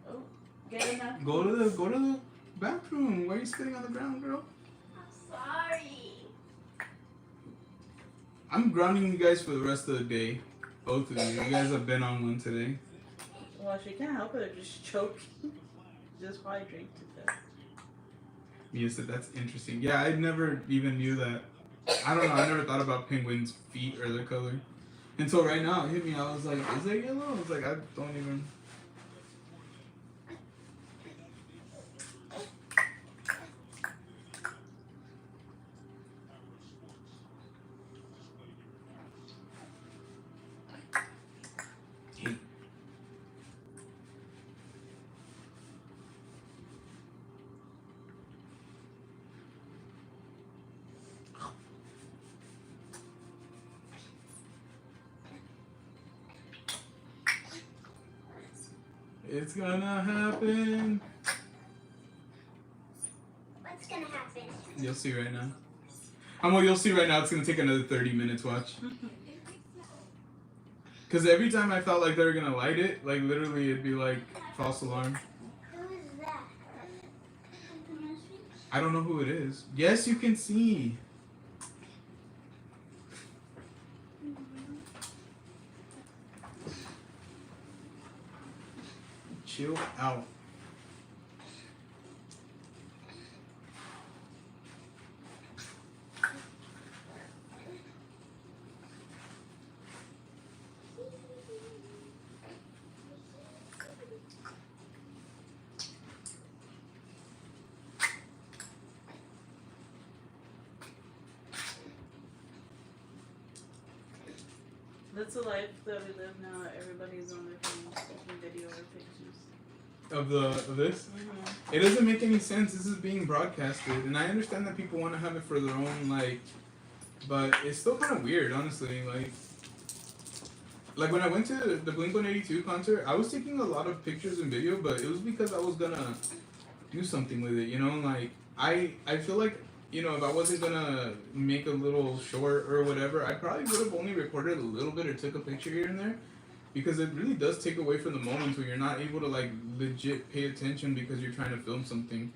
Oh, get in there. Go to the bathroom. Why are you spitting on the ground, girl? I'm sorry. I'm grounding you guys for the rest of the day. Both of you. You guys have been on one today. Well, she can't help it if she's choking. Just probably drink to death. Mia said that's interesting. Yeah, I never even knew that. I don't know. I never thought about penguins' feet or their color until right now. It hit me. I was like, is that yellow? I was like, I don't even. It's gonna happen. What's gonna happen? You'll see right now. Well, you'll see right now. It's gonna take another 30 minutes. Watch. Because every time I felt like they were gonna light it, like literally, it'd be like false alarm. Who is that? I don't know who it is. Yes, you can see. Chill out. That's the life that we live now. Everybody's on their phones taking video or pictures. Of this? It doesn't make any sense. This is being broadcasted, and I understand that people want to have it for their own, like, but it's still kind of weird, honestly. Like when I went to the Blink-182 concert, I was taking a lot of pictures and video, but it was because I was gonna do something with it, you know. Like I feel like, you know, if I wasn't gonna make a little short or whatever, I probably would have only recorded a little bit or took a picture here and there. Because it really does take away from the moments where you're not able to like legit pay attention because you're trying to film something.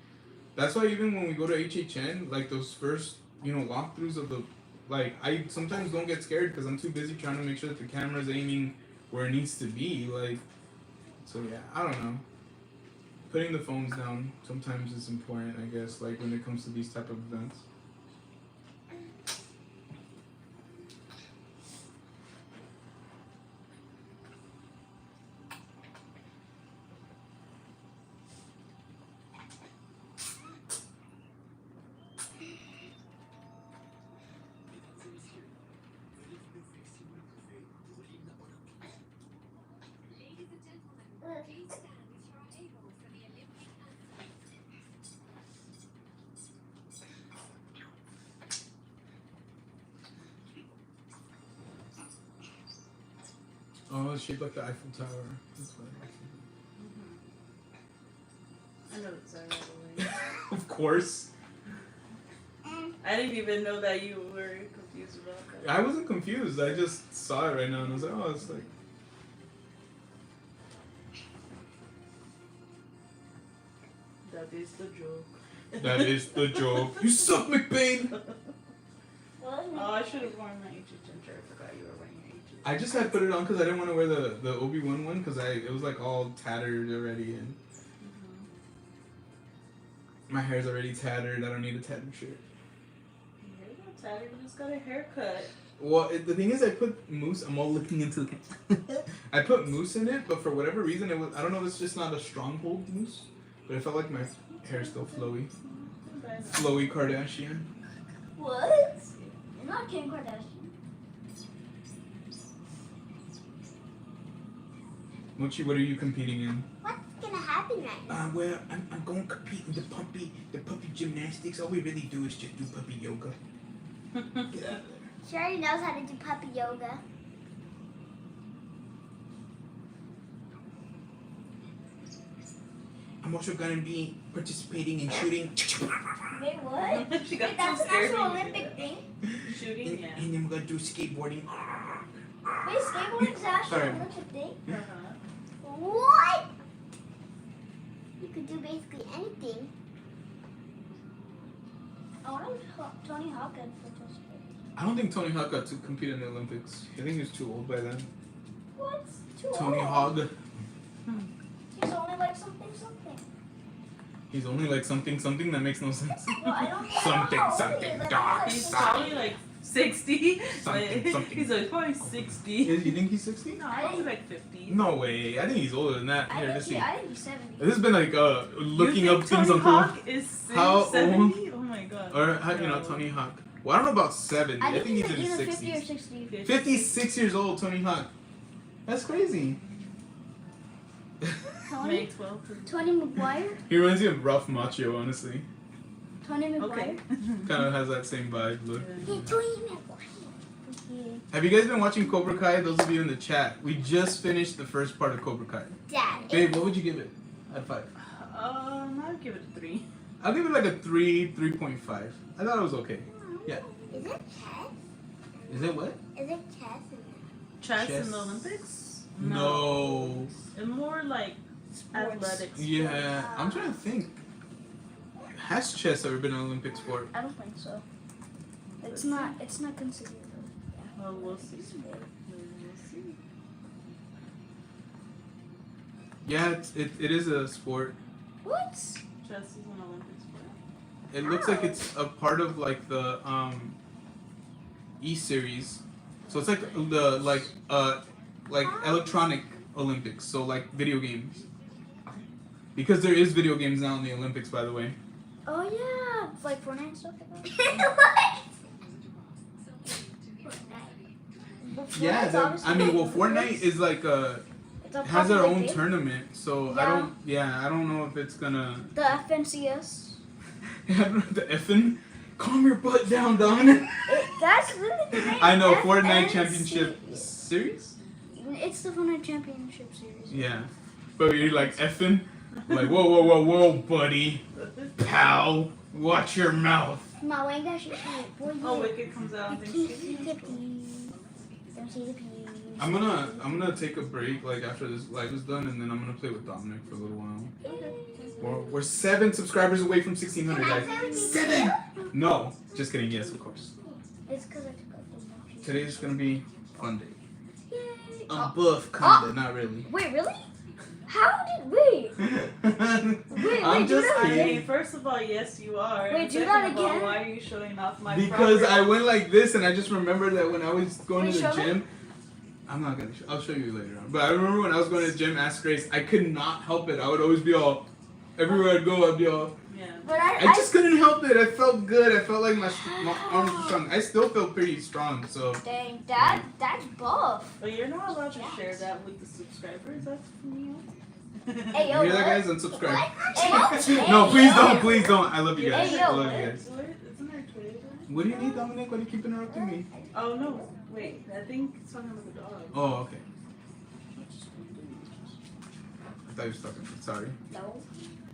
That's why even when we go to HHN, like those first, you know, walkthroughs of the, like I sometimes don't get scared because I'm too busy trying to make sure that the camera's aiming where it needs to be. Like, so yeah, I don't know. Putting the phones down sometimes is important, I guess, like when it comes to these type of events. Oh, it's shaped like the Eiffel Tower. That's what I know it's right away. Of course. I didn't even know that you were confused about that. I wasn't confused. I just saw it right now and I was like, oh, it's like. That is the joke. That is the joke. You suck, McBain! Oh, I should have worn my HHN shirt. I forgot you were wearing your HHN. I just had put it on because I didn't want to wear the Obi-Wan one because it was like all tattered already and my hair's already tattered. I don't need a tattered shirt. Your hair's not tattered. You just got a haircut. Well, the thing is, I put mousse. I'm all looking into the camera. I put mousse in it, but for whatever reason, it was. I don't know. It's just not a stronghold mousse, but it felt like my hair's still flowy. Flowy Kardashian. What? You're not Kim Kardashian. Mochi, what are you competing in? What's gonna happen right now? Well, I'm going to compete in the puppy gymnastics. All we really do is just do puppy yoga. Get out of there. She already knows how to do puppy yoga. I'm also gonna be participating in shooting. Wait, what? She got Wait, that's so an scared actual when you Olympic did thing? Shooting, yeah. And then we're gonna do skateboarding. Wait, skateboarding is an actual Sorry. Olympic thing? Uh-huh. What? You could do basically anything. I wonder if Tony Hawk could participate. I don't think Tony Hawk got to compete in the Olympics. I think he was too old by then. What? Too Tony old. Hawk. He's only like something. He's only like something that makes no sense. Well, I don't Something dark He's side. probably like 60. Something. He's like probably 60. You think he's 60? No, probably like 50. No way. I think he's older than that. I Here, think let's see. I think he's 70. This has been like looking you up think things Tony on Google. Hawk is How 70? Oh my god. Or how you know Tony Hawk? Well, I don't know about 70. I think he's in his either 50 or 60s. 60. 56 years old, Tony Hawk. That's crazy. May 12th. Tony McGuire? He reminds me of Rough Macho, honestly. Tony Okay. McGuire? Kind of has that same vibe. Look. Yeah, Tony McGuire. Have you guys been watching Cobra Kai? Those of you in the chat, we just finished the first part of Cobra Kai. Dad. Babe, what would you give it? Out of 5. I'll give it a 3. I'll give it like a 3.5. I thought it was okay. Yeah. Is it chess? Is it what? Is it chess? Chess Chess. in the Olympics? No. And more like athletics. Yeah, I'm trying to think. Has chess ever been an Olympic sport? I don't think so. It's not considered. Well, we'll see. We'll see. Yeah, it is a sport. What? Chess is an Olympic sport. It looks like it's a part of like the E series. So it's like the like electronic Olympics. So like video games. Because there is video games now in the Olympics, by the way. Oh yeah, it's like Fortnite and stuff like that. But Yeah, Fortnite's obviously I mean, well, like Fortnite is like it's a has their popular own game. tournament. So Yeah. I don't know if it's gonna. The FNCS. The effing. Calm your butt down, Don. That's really the name. I know, Fortnite FNCS. Championship Series? It's the Fortnite Championship Series. Yeah. But you're like effing? Like, whoa, buddy. Pal, watch your mouth. Ma, why that shit? Oh, Wicked comes out on Thanksgiving. I'm gonna take a break like after this live is done, and then I'm gonna play with Dominic for a little while. We're 7 subscribers away from 1,600, guys. 7! No, just kidding. Yes, of course. It's because I took out the motion. Today's gonna be fun day. Yay. Buff kinda, not really. Wait, really? How did wait? I'm do just that kidding. Okay, first of all, yes, you are. Wait, And do second that of all, again? why are you showing off my Because property? I went like this, and I just remembered that when I was going Wait, to the show me. gym, I'm not gonna. I'll show you later on. But I remember when I was going to the gym, ask Grace, I could not help it. I would always be all. Everywhere I'd go, I'd be all. Yeah. But I just couldn't help it. I felt good. I felt like my arms were strong. I still feel pretty strong. So. Dang, that's buff. But you're not allowed to share that with the subscribers. That's from you. Hey, yo, You hear that, what? guys? Unsubscribe. Hey, No, please yo. don't. Please don't. I love you guys. Hey, I yo, love you What? guys. What? Isn't there Twitter? What do you need, Dominic? Why do you keep interrupting me? Oh no! Wait, I think it's talking about the dog. Oh, okay. I thought you were talking. Sorry. No.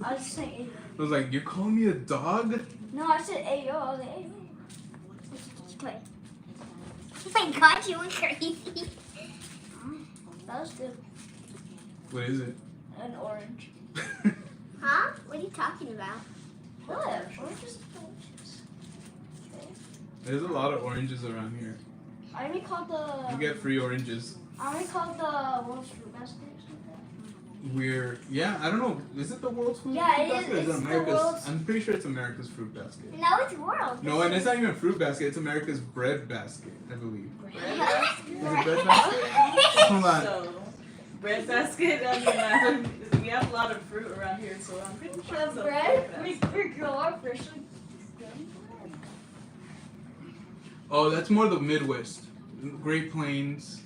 I was saying, hey, I was like, you're calling me a dog? no, I said, hey, yo. I was like, hey, yo. Let's play. Oh my god, you went crazy. That was good. What is it? An orange. Huh? What are you talking about? What? Oranges are delicious. There's a lot of oranges around here. I already called the. You get free oranges. I already called the world's fruit basket or something. I don't know. Is it the world's food Yeah, fruit it is. basket? Or is It's the America's? world's- I'm pretty sure it's America's fruit basket. No, it's world. No, and it's not even fruit basket. It's America's bread basket, I believe. Bread Is it bread basket? Hold on. So, bread basket. I mean, we have a lot of fruit around here, so I'm pretty sure it's a Bread? bread We grow up freshly. Oh, that's more the Midwest. Great Plains,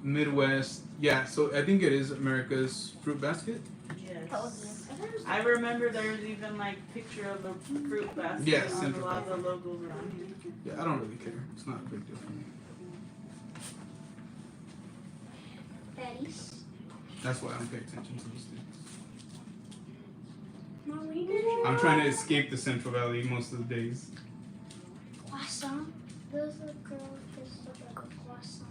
Midwest. Yeah, so I think it is America's fruit basket. Yes. Yes. I remember there was even like picture of the fruit basket Yes, on a Central lot of the logos around here. Yeah, I don't really care. It's not a big deal for me. Betty's. That's why I don't pay attention to these things. Marina. I'm trying to escape the Central Valley most of the days. Croissant. There's a girl with this like a croissant.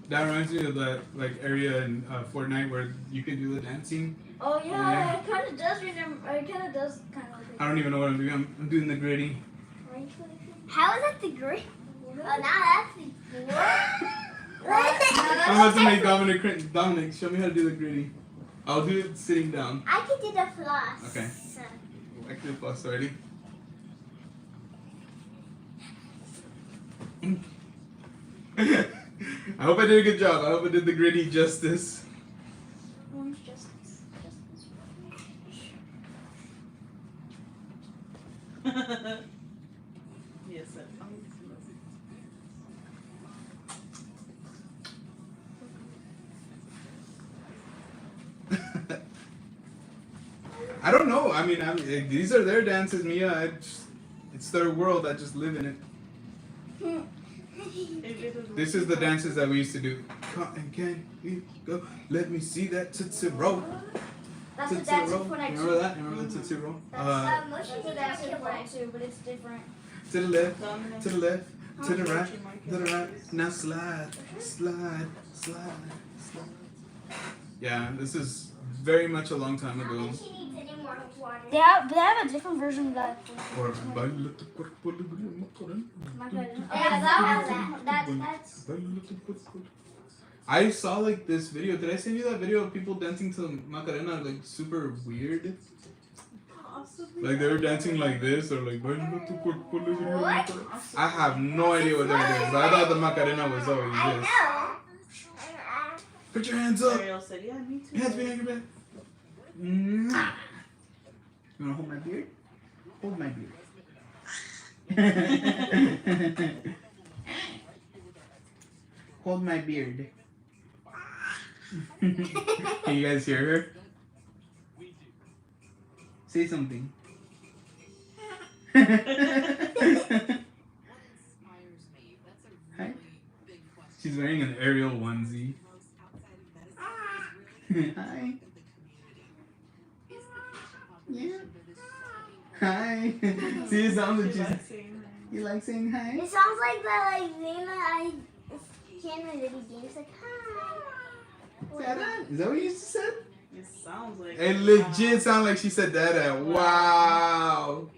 That reminds me of that like area in Fortnite where you can do the dancing. Oh yeah, it kind of does remember. It kind of does kind of like. I don't even know what I'm doing. I'm doing the gritty. How is that the green? Oh, now that's the I'm about to make Dominic cringe. Dominic, show me how to do the gritty. I'll do it sitting down. I can do the floss. Okay. I can do plus already. I hope I did a good job. I hope I did the gritty justice. Orange justice. Yes, that sounds I don't know. I mean, these are their dances, Mia. It's their world. I just live in it. This is the dances that we used to do. Can we go? Let me see that tootsie roll. That's Tootsie a dance roll. for next Remember that? Remember the tootsie roll? That's a dance for next too, but it's different. To the left, to the left, to the right, to the right. Now slide, slide, slide, slide. Yeah, this is very much a long time ago. She needs any more water. They have a different version of that. Or That's I saw like this video. Did I send you that video of people dancing to Macarena like super weird? possibly. Like they were dancing like this or like I have no idea what they're doing. But I thought the Macarena was always I this. know. Put your hands up. Ariel said, yeah, me too. Hands behind your back. Mwah. You wanna hold my beard? Hold my beard. Hold my beard. Can you guys hear her? Say something. Hi. She's wearing an Ariel onesie. Hi. Yeah. Hi. See, it sounds like she's. You like saying hi? It sounds like that, like thing that I can my little games, like hi. Dada? Is that what you used to say? It sounds like It legit sounds like she said Dada. Wow.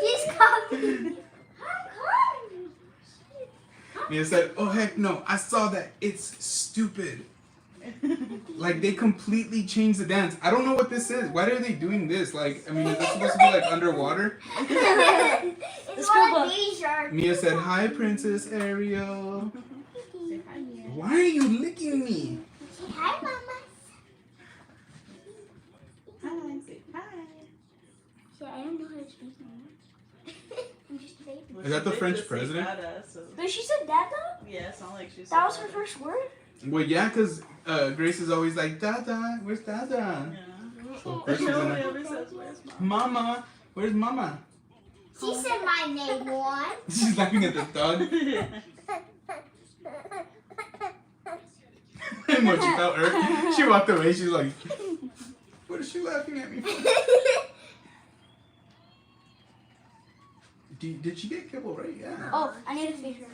She's coughing. Mia said, oh heck no, I saw that. It's stupid. Like they completely changed the dance. I don't know what this is. Why are they doing this? Like, I mean, is this supposed to be like underwater? It's more like baby shark. Mia said, hi Princess Ariel. Why are you licking me? Say hi, mama. Hi, say hi. Yeah, I don't know how to speak anymore. I'm just a baby. Well, Is that she the did French just say president? Dada, so. But she said that though? Yeah, it's not like she said That was her Dada. first word? Well, yeah, because Grace is always like, Dada, where's Dada? Yeah. So Grace She is only like, ever says, where's mom? Mama, where's Mama? She said my name once. She's laughing at the dog. And when she felt her, she walked away. She's like, what is she laughing at me for? Did she get kibble right? Yeah. Oh, I need to feed her.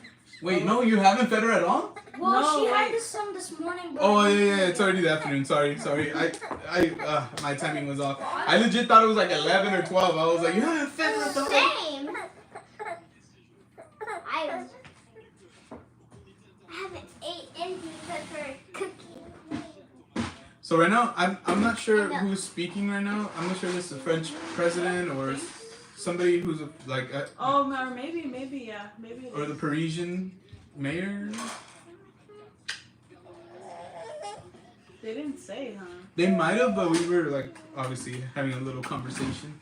Wait, no, you haven't fed her at all? Well, No, she had wait. some this morning. But Oh yeah, it's already the afternoon. Sorry. My timing was off. I legit thought it was like 11 or 12. I was like, you haven't fed her at all. Same. I haven't ate anything except for a cookie. So right now, I'm not sure who's speaking right now. I'm not sure if it's the French president or somebody who's like, Oh, or maybe, yeah. Maybe it or the is. Parisian mayor. They didn't say, huh? They might have, but we were like obviously having a little conversation.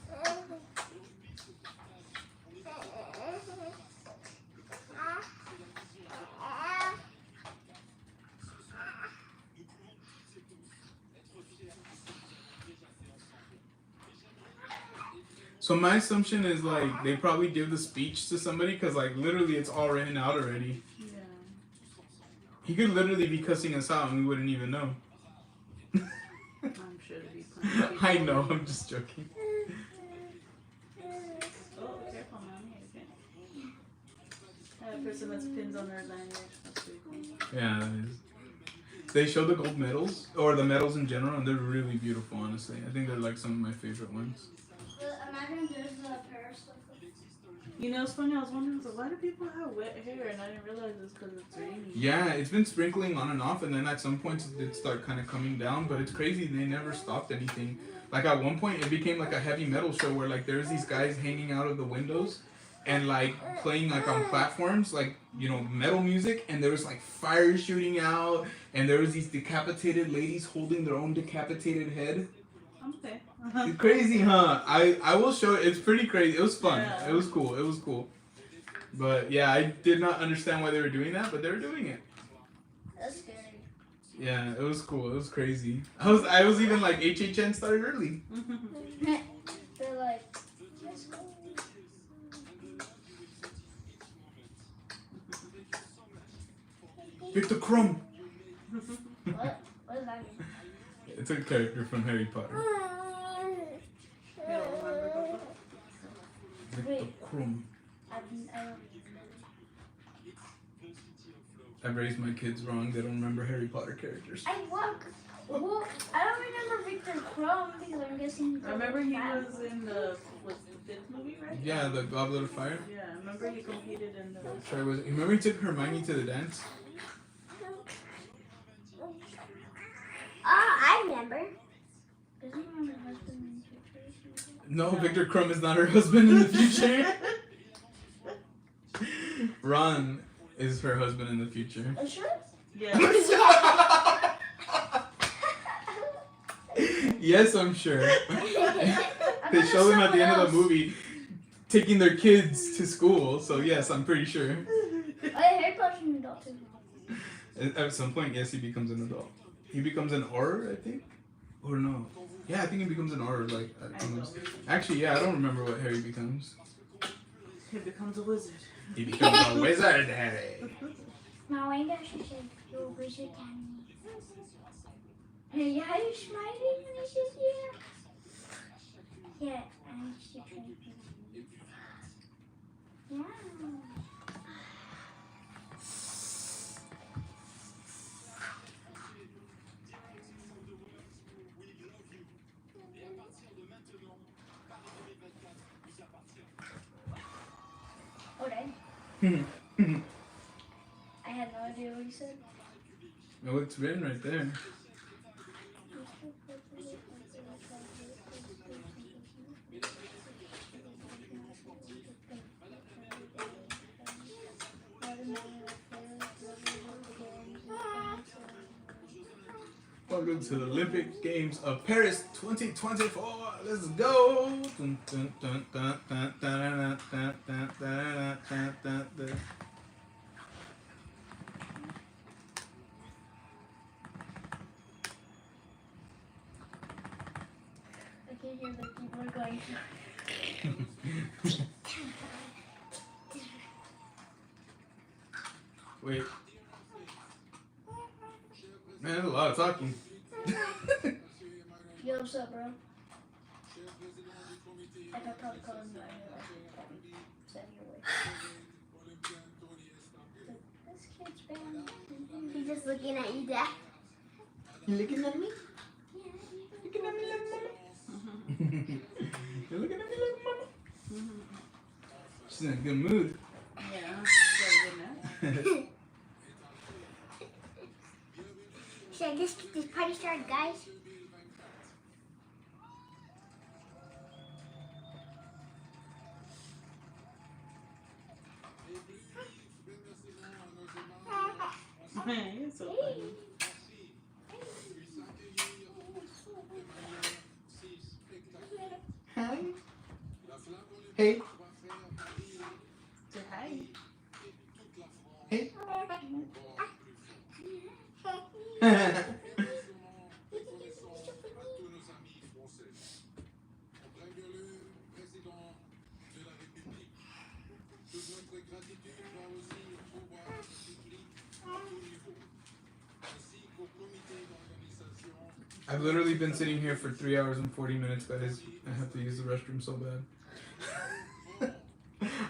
So my assumption is like they probably give the speech to somebody because like literally it's all written out already. Yeah. He could literally be cussing us out and we wouldn't even know. I'm sure to be plenty of people. I know, I'm just joking. Oh, careful, mommy. Okay. A person that's pins on their lanyard. That's pretty cool. Yeah, that is. They show the gold medals or the medals in general, and they're really beautiful. Honestly, I think they're like some of my favorite ones. imagine there's You know, it's funny. I was wondering, so why do people have wet hair? And I didn't realize it's because it's raining. Yeah, it's been sprinkling on and off, and then at some points it did start kind of coming down. But it's crazy; they never stopped anything. Like at one point, it became like a heavy metal show where like there's these guys hanging out of the windows, and like playing like on platforms, like metal music, and there was like fire shooting out, and there was these decapitated ladies holding their own decapitated head. Okay. It's crazy, huh? I will show it. It's pretty crazy. It was fun. Yeah. It was cool. It was cool. But yeah, I did not understand why they were doing that, but they were doing it. That's scary. Yeah, it was cool. It was crazy. I was even like HHN started early. They're like, let's go. Victor Crumb. What? What does that mean? It's a character from Harry Potter. You don't remember? Victor Crumb. I don't. I've raised my kids wrong. They don't remember Harry Potter characters. Well, I don't remember Victor Crumb because I'm guessing. Remember he was in the fifth movie, right? Yeah, the Goblet of Fire. Yeah, remember he competed in the. Sorry, remember he took Hermione to the dance? I remember. Doesn't he have a husband in the future? No, Victor Crumb is not her husband in the future. Ron is her husband in the future. Are you sure? Yeah. Yes, I'm sure. They show them at the end of the movie taking their kids to school, so yes, I'm pretty sure. Oh, yeah, Harry Potter's an adult too. At some point, yes, he becomes an adult. He becomes an Auror, I think? Or no. Yeah, I think he becomes an Auror, like, actually, yeah, I don't remember what Harry becomes. He becomes a wizard. He becomes a wizard, Harry. Now, I know she said, you're a wizard, Danny. Hey, are you smiling when I said yeah? Yeah, and she tried to. Yeah. Okay. I had no idea what you said. Oh, it's written right there. Welcome to the Olympic Games of Paris 2024. Let's go. Dun, dun, dun, dun, dun, dun, dun, dun, dun, dun, dun, dun, dun. I can hear the keyboard going. Wait. Man, there's a lot of talking. Yo, what's up, bro? I got probably call him right here. Send you away. This kid's been. He's just looking at you, Dad. You looking at me? Yeah, Looking at me like mama? You're looking at me like mama? She's in a good mood. Yeah. Should I just get this party started, guys? You're so funny. Hi. Hey. Say hi. Hey. I've literally been sitting here for 3 hours and 40 minutes, guys. I have to use the restroom so bad.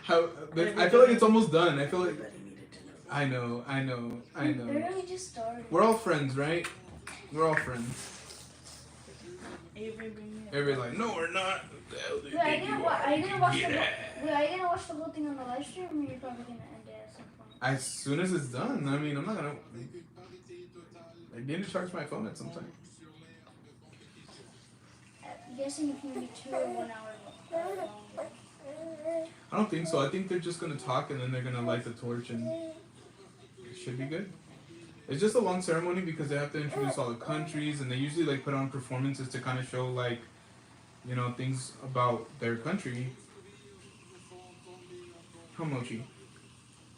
But I feel like it's almost done. I feel like I know. Literally just started. We're all friends, right? We're all friends. Avery, bring me a Everybody's like, no, we're not. What the hell, dude? Dude, I didn't watch the Wait, are you gonna watch the whole thing on the live stream, or you're probably gonna end it at some point? As soon as it's done. I mean, I'm not gonna. I need to charge my phone at some time. I'm guessing it's gonna be 2 or 1 hour long. I don't think so. I think they're just gonna talk and then they're gonna light the torch and it should be good. It's just a long ceremony because they have to introduce all the countries and they usually like put on performances to kind of show like, you know, things about their country. How Mochi?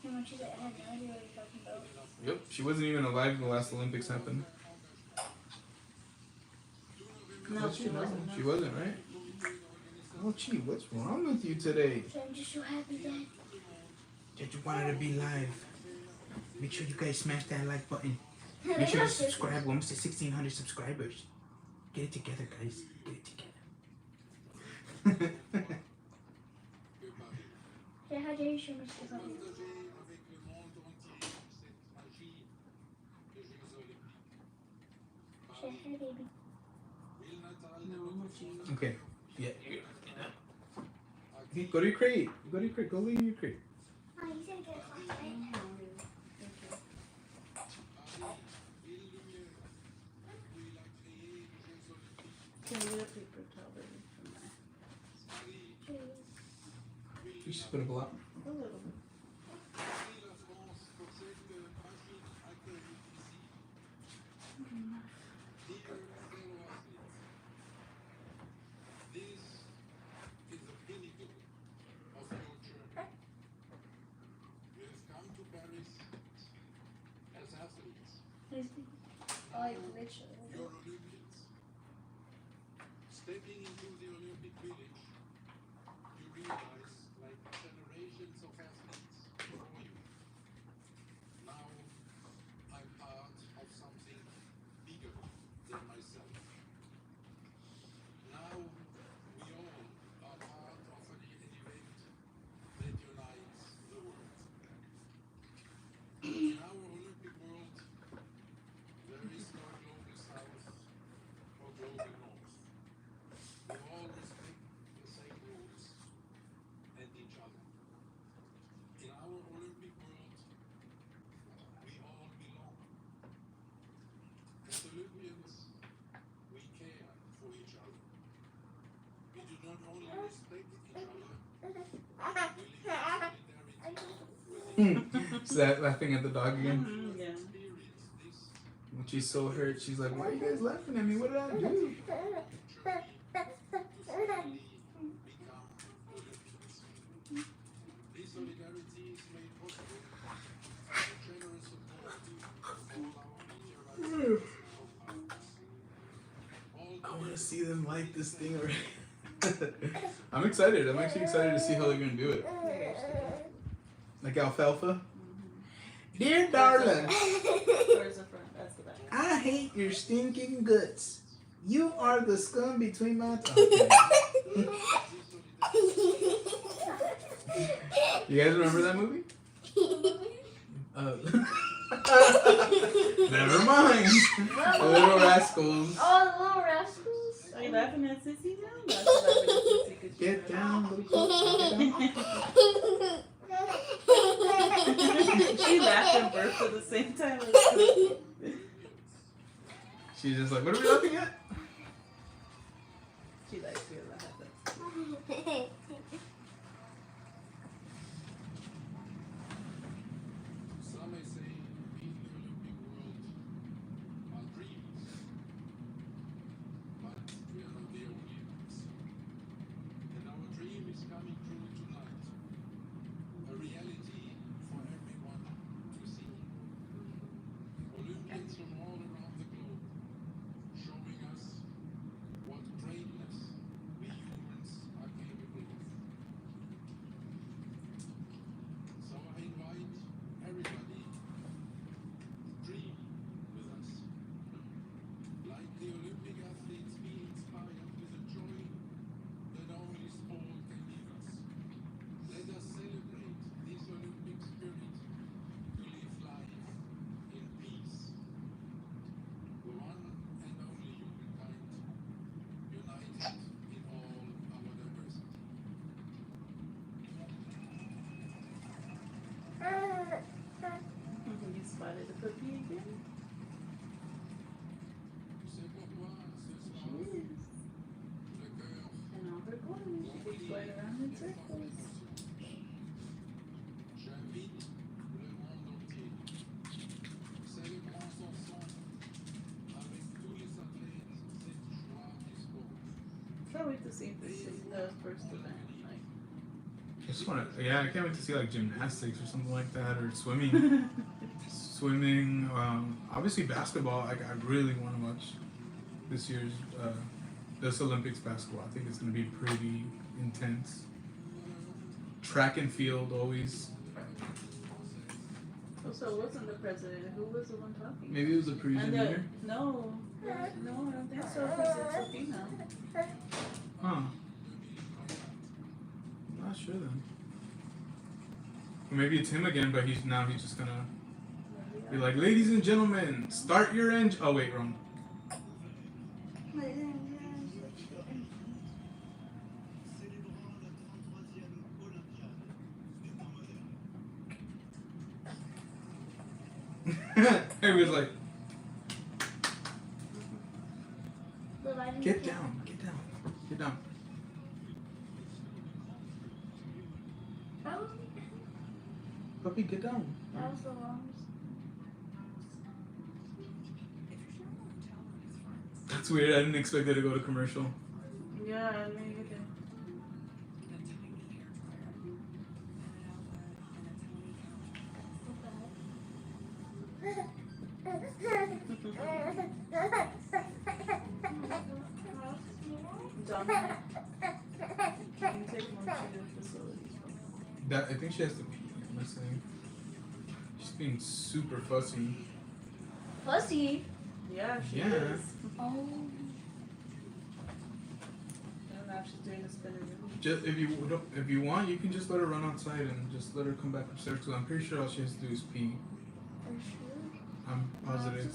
How much is it? I have no idea what you're talking about. Yep, she wasn't even alive when the last Olympics happened. No, she wasn't. She wasn't, right? Mochi, what's wrong with you today? So I'm just so happy that Just wanted to be live. Make sure you guys smash that like button. Make sure you subscribe. We're almost at 1,600 subscribers. Get it together, guys. Get it together. Say hi, Jay. Show me stuff. Say hi, baby. Okay. Yeah. Okay, go to your crate. Go to your crate. Go leave your crate. Oh, he's gonna get a flashlight. Can you get a paper towel baby, from there? You should put a block. A little bit. Like literally. You're Olympians. Stepping into the Olympic village, you realize, like generations of athletes before you, now I'm part of something bigger than myself. Now we all are part of an event that unites the world. In our Olympic world, there is no global south or global north. We all respect the same rules and each other. In our Olympic world, we all belong. As Olympians, we care for each other. We do not only respect each other, we live in solidarity with Is that laughing at the dog again? Mm, yeah. experience this When she's so hurt, she's like, why are you guys laughing at me? What did I do? become Olympians. This solidarity is made possible by the generous support of all our media rights I want to see them light this thing already. I'm excited. I'm actually excited to see how they're going to do it. Like alfalfa. Dear darling, Where's the front? That's the back. I hate your stinking guts. You are the scum between my toes. You guys remember that movie? Never mind. The Little Rascals. Oh, the little rascals. Are you laughing at Sissy now? That's laughing at Sissy 'cause Get she's down, little close. She laughed and burped at the same time. As She's just like, what are we looking at? she likes me a lot. Some may say in the Olympic world are dreams, but we are not the only ones. And our dream is coming true tonight. A reality for everyone to see. Olympians from all around the globe showing us spotted a puppy again. She is. And all her clothes, she keeps going around in circles. Can't wait to see if this is the first event. Like, I just want to, yeah, I can't wait to see like gymnastics or something like that, or swimming. Swimming, obviously basketball. Like I really want to watch this year's this Olympics basketball. I think it's going to be pretty intense. Track and field always. also, it wasn't the president. Who was the one talking? Maybe it was a Parisian And leader. no, I don't think so. Because it's a female. Huh. I'm not sure then. Or maybe it's him again, but he's just gonna be like, ladies and gentlemen, start your engine. Oh wait, wrong. Everybody's like, get down, get down, get down. Puppy, get down. That was the longest. That's weird. I didn't expect it to go to commercial. Yeah, I mean, Donna, can you take one to the facilities? That I think she has to pee. I'm listening. She's being super fussy. Pussy. Yeah, she Yeah. is. Oh. And now she's doing a spinner. Just if you want, you can just let her run outside and just let her come back upstairs. Cause I'm pretty sure all she has to do is pee. Are you sure? I'm positive.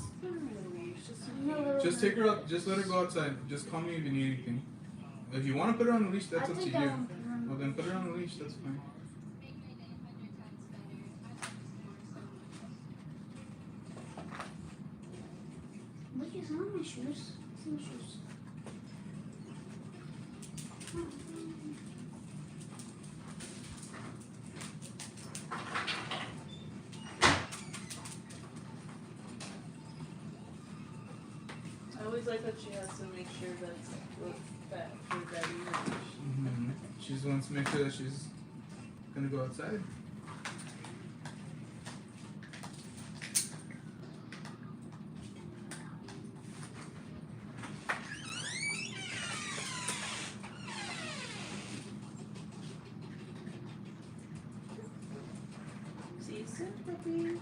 No, Just take her up. Just let her go outside. Just call me if you need anything. If you want to put her on the leash, that's I up to think you. I want to put her on the Well, then put her on the leash. That's fine. Look, it's on my shoes. It's in my shoes. I always like that she has to make sure that her daddy knows. Mm-hmm. She just wants to make sure that she's gonna go outside. See you soon, puppy.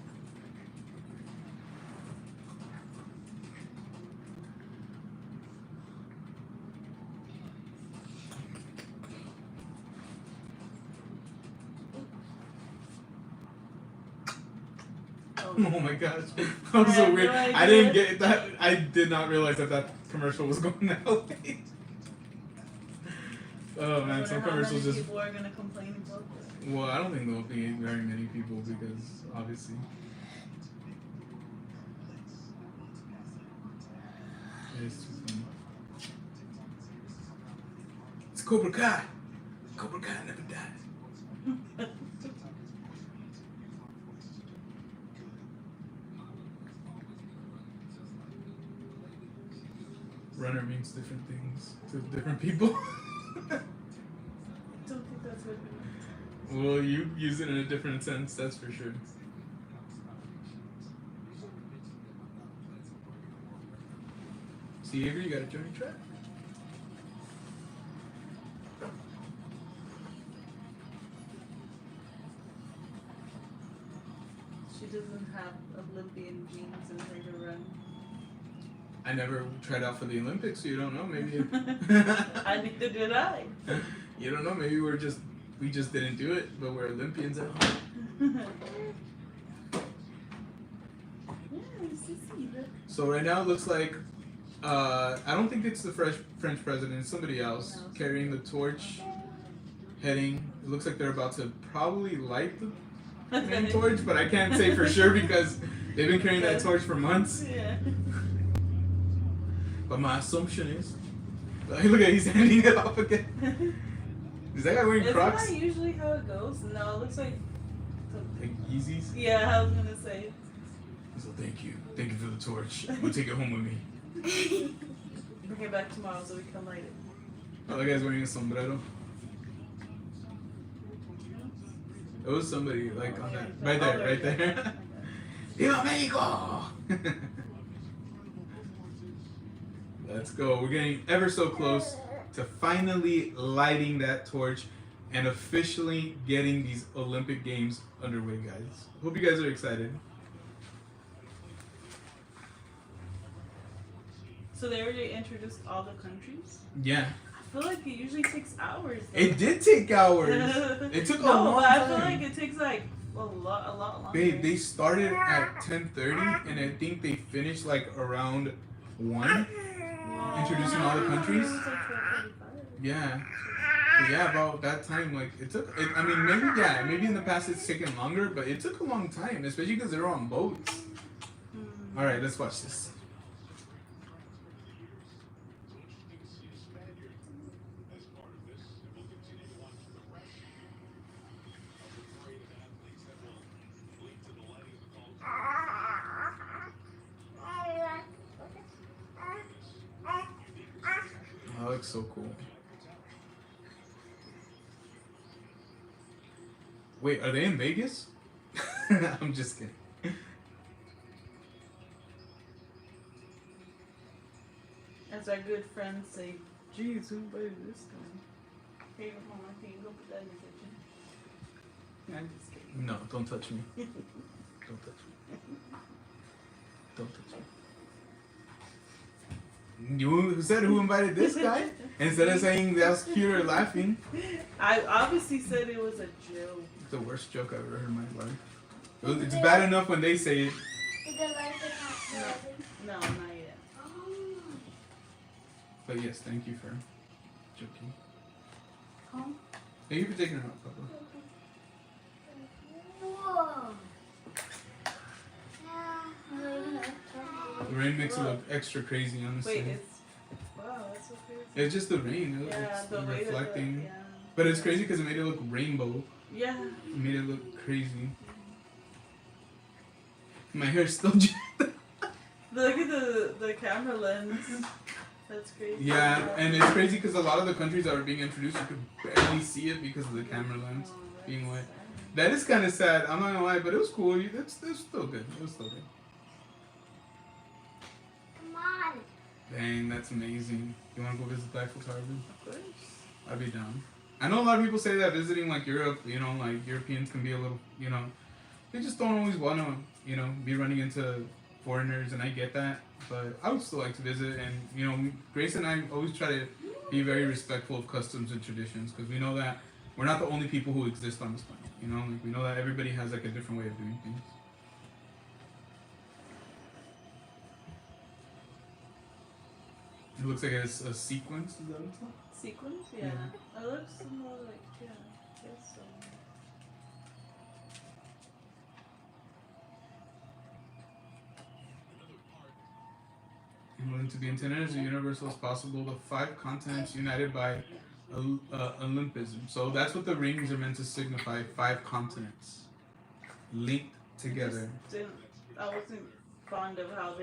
Oh my gosh, that was so had weird. no I idea. didn't get that. I did not realize that commercial was going that late. Oh man, some commercials just. People are gonna complain about this. Well, I don't think there'll be very many people because obviously. It is too funny. It's Cobra Kai. Cobra Kai never dies. Runner means different things to different people. I don't think that's what it means. Well, you use it in a different sense, that's for sure. See, Avery, you got a journey track? She doesn't have Olympian genes in her to run. I never tried out for the Olympics, so you don't know. Maybe Neither did I. you don't know. Maybe we just didn't do it, but we're Olympians at heart. So right now it looks like I don't think it's the French president. It's somebody else No. carrying the torch, heading. It looks like they're about to probably light the name torch, but I can't say for sure because they've been carrying that torch for months. Yeah. But my assumption is, look at, he's handing it off again. Is that guy wearing Crocs? Isn't that usually how it goes? No, it looks like Yeezys? Yeah, I was gonna say. So thank you for the torch. We'll take it home with me. Bring it back tomorrow so we can light it. Oh, that guy's wearing a sombrero. It was somebody like on that, right there. Viva Mexico! Let's go. We're getting ever so close to finally lighting that torch and officially getting these Olympic Games underway, guys. Hope you guys are excited. So they already introduced all the countries? Yeah. I feel like it usually takes hours. Though. It did take hours. It took a long but time. I feel like it takes like a lot longer. Babe, they started at 10:30 and I think they finished like around 1, introducing all the countries. Yeah. So yeah, about that time, like it took. I mean, maybe in the past it's taken longer, but it took a long time, especially because they're on boats. All right, let's watch this. Oh, that looks so cool. Wait, are they in Vegas? I'm just kidding. As our good friends say, geez, who invited this guy? Hey, Mama, can you go put that in the kitchen? No, I'm just kidding. No, don't touch me. Don't touch me. Don't touch me. You said who invited this guy? Instead of saying that's cute or laughing. I obviously said it was a joke. It's the worst joke I've ever heard in my life. It's bad enough when they say it. No, not yet. But yes, thank you for joking. Huh? Thank you for taking it out, Papa. Whoa. The rain makes it look extra crazy, honestly. Wait, wow, that's so crazy. It's just the rain. Yeah, It's the way reflecting. yeah. But it's crazy because it made it look rainbow. Yeah. It made it look crazy. My hair's still jacked. Look at the camera lens. That's crazy. Yeah, and it's crazy because a lot of the countries that were being introduced, you could barely see it because of the camera lens being wet. That is kind of sad. I'm not gonna lie, but it was cool. It's still good. It was still good. Come on. Dang, that's amazing. You want to go visit the Eiffel Tower? Of course. I'd be down. I know a lot of people say that visiting like Europe, like Europeans can be a little, they just don't always want to, be running into foreigners, and I get that. But I would still like to visit, and Grace and I always try to be very respectful of customs and traditions because we know that we're not the only people who exist on this planet. Like we know that everybody has like a different way of doing things. It looks like it's a sequence. Is that what it's called? Sequence? Yeah. It looks more like, yeah, I guess so. In order to be intended as universal as possible, the 5 continents united by Olympism. So that's what the rings are meant to signify, 5 continents linked together. I wasn't fond of how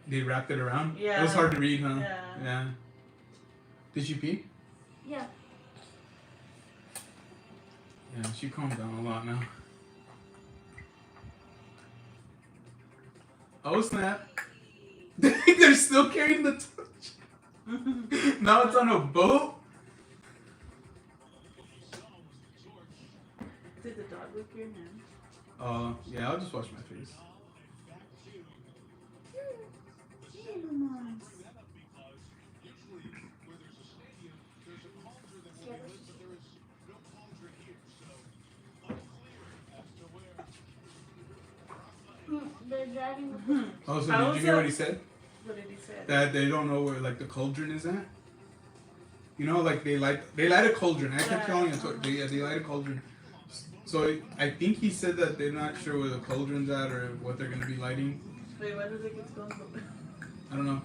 They wrapped it around? Yeah. It was hard to read, huh? Yeah. Did she pee? Yeah. Yeah, she calmed down a lot now. Oh snap. They're still carrying the torch. Now it's on a boat? Did the dog lick your hand? Yeah, I'll just wash my face. They're driving. Oh, so did you hear what he said? What did he say? That they don't know where like the cauldron is at. Like they light a cauldron. I kept calling it. They light a cauldron. So I think he said that they're not sure where the cauldron's at or what they're gonna be lighting. Wait, why does it get going? I don't know.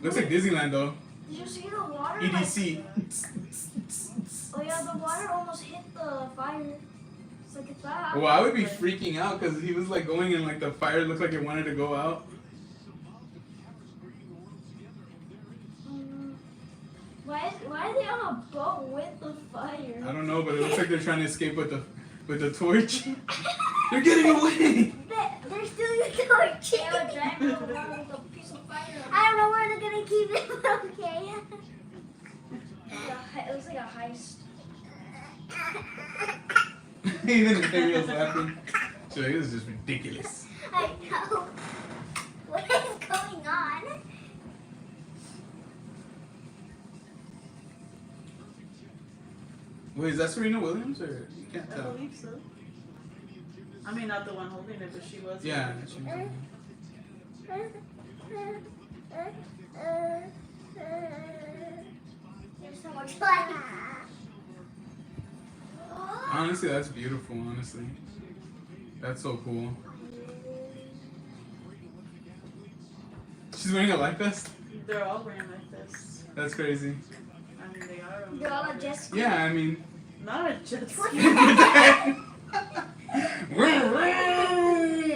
Looks like Disneyland though. Did you see the water? EDC. Oh yeah, the water almost hit the fire. It's like if that. Well, I would be freaking out because he was like going and like the fire looked like it wanted to go out. Why are they on a boat with the fire? I don't know, but it looks like they're trying to escape with the torch. They're getting away. They're still in the torch. They were driving around with a piece of fire. I don't know where they're gonna keep it, but okay. It was like a heist. Even Ariel's laughing. So this is just ridiculous. I know. What is going on? Wait, is that Serena Williams or you can't I tell? believe so. I mean, not the one holding it, but she was. Yeah. She was. There's so much fun. Honestly, that's beautiful. Honestly, that's so cool. She's wearing a life vest. They're all wearing like this. That's crazy. I mean, they are. They're all a jet ski. Yeah, I mean. Not a jet ski.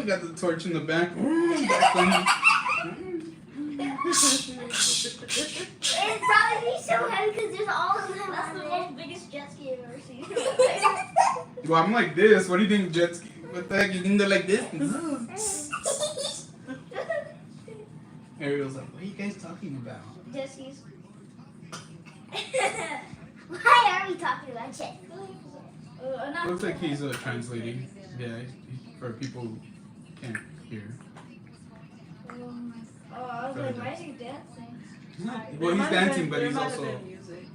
Got the torch in the back. It'd probably be so heavy because there's all of them That's on the there. most biggest jet ski I've ever seen. Well, I'm like this. What do you think, jet ski? What the heck? You think they're like this? Ariel's like, what are you guys talking about? Jet skis. Why are we talking about jet skis? Looks like he's translating. Yeah, for people who can't hear. I was like, why is he dancing? Well, he's dancing, but he's There might have also. been music.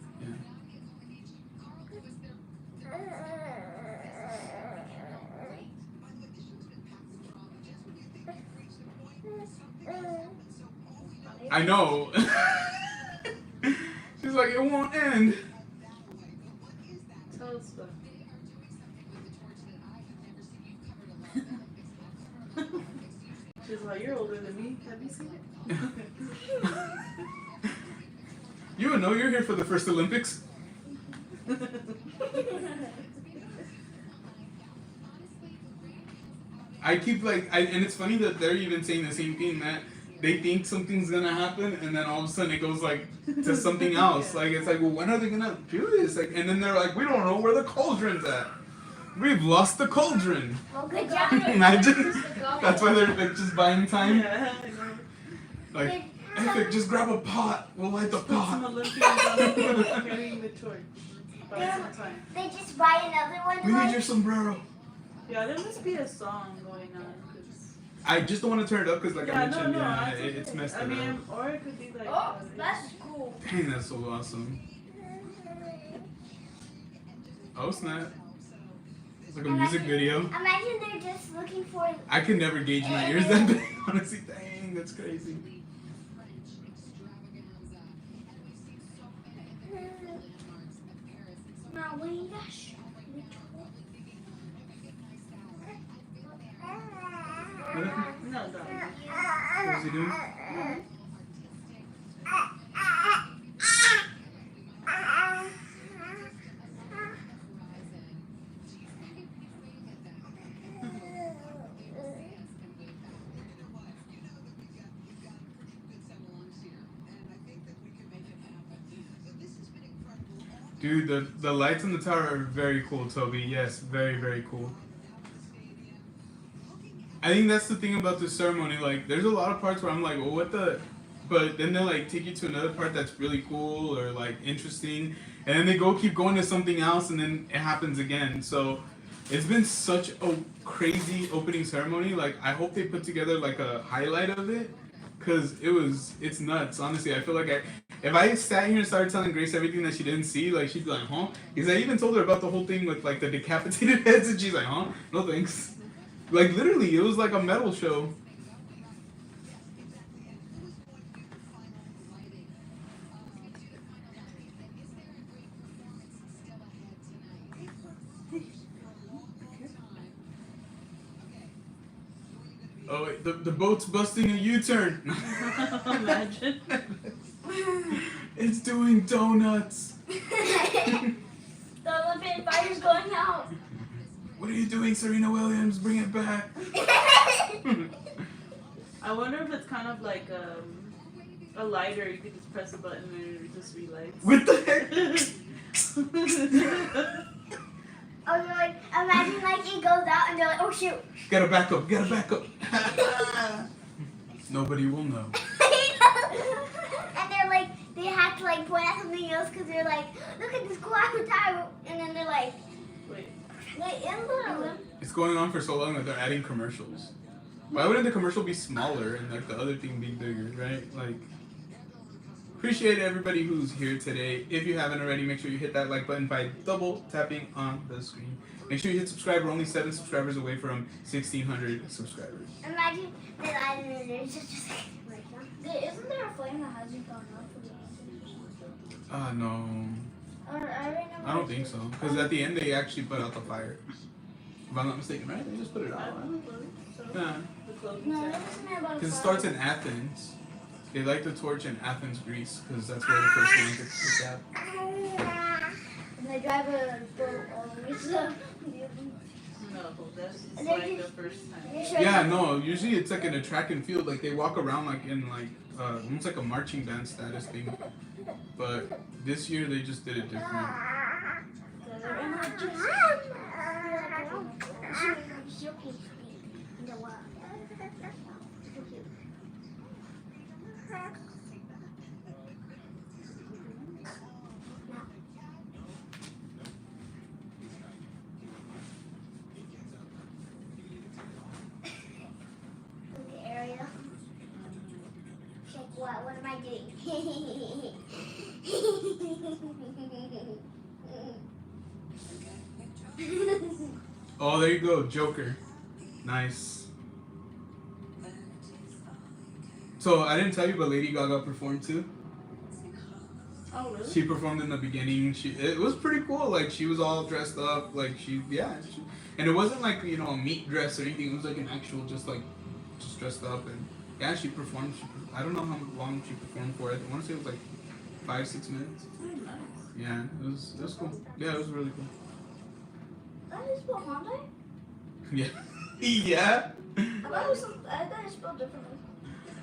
I know. She's like, it won't end. Tell us stuff. She's like, you're older than me. Have you seen it? You would know you're here for the first Olympics. I keep like, and it's funny that they're even saying the same thing, that they think something's gonna happen, and then all of a sudden it goes like to something else. Like it's like, well, when are they gonna do this? Like, and then they're like, we don't know where the cauldron's at. We've lost the cauldron. Well, good job. Imagine. That's why they're like just buying time. Yeah, I know. Like, Epic, just grab a pot. We'll light the Put some pot. Olympians on carrying the torch. Buy some time. They just buy another one. We need like, your sombrero. Yeah, there must be a song going on. 'Cause I just don't want to turn it up because, like I yeah, mentioned, no, yeah, that's it's okay. messed I it mean, up. or it could be like. Oh, that's cool. Dang, that's so awesome. Oh snap! It's like a music video. Imagine they're just looking for. I could never gauge my ears that big. Honestly, dang, that's crazy. Now, Wayne, gosh. What happened? No, dog. What was he doing? Dude, the lights in the tower are very cool, Toby. Yes, very, very cool. I think that's the thing about this ceremony. Like, there's a lot of parts where I'm like, well, what the... But then they'll, like, take you to another part that's really cool or, like, interesting. And then they keep going to something else, and then it happens again. So, it's been such a crazy opening ceremony. Like, I hope they put together, like, a highlight of it. Because it's nuts, honestly. I feel like if I sat here and started telling Grace everything that she didn't see, like, she'd be like, huh? Because I even told her about the whole thing with, like, the decapitated heads, and she's like, huh? No thanks. Like, literally, it was like a metal show. Oh wait, the boat's busting a U-turn. Imagine. It's doing donuts. The Olympic fire's going out. What are you doing, Serena Williams? Bring it back. I wonder if it's kind of like a lighter. You could just press a button and it just relights. What the heck? Or like, imagine like it goes out and they're like, oh shoot. Gotta back up. Gotta back up. Nobody will know. And they're like, they have to like point at something else because they're like, look at this cool Eiffel Tower. And then they're like, Wait. It's going on for so long that they're adding commercials. Why wouldn't the commercial be smaller and like the other thing be bigger, right? Like, appreciate everybody who's here today. If you haven't already, make sure you hit that like button by double tapping on the screen. Make sure you hit subscribe. We're only 7 subscribers away from 1,600 subscribers. imagine that I don't know, there's just like, Isn't there a flame that hasn't gone off for the No. I don't think so. Because at the end, they actually put out the fire. If I'm not mistaken, right? They just put it I out. don't know. So, Yeah. the closing No, ceremony. it wasn't about a Because it fire. starts in Athens. They light the torch in Athens, Greece, because that's where the first Olympics was at. And they drive a boat all the way to the No, that's just And like then the you- first time. Yeah, no. Usually it's like in a track and field. Like they walk around like in like almost like a marching band status thing. But this year they just did it different. Area. Check what am I doing? Oh, there you go, Joker. Nice. So I didn't tell you, but Lady Gaga performed too. Oh, really? She performed in the beginning. It was pretty cool. Like she was all dressed up. Like and it wasn't like a meat dress or anything. It was like an actual just dressed up and yeah, she performed. I don't know how long she performed for. I want to say it was like 5-6 minutes. Oh, nice. Yeah, it was cool. Yeah, it was really cool. That is spelled Honda? Yeah. Yeah. I thought it spelled differently.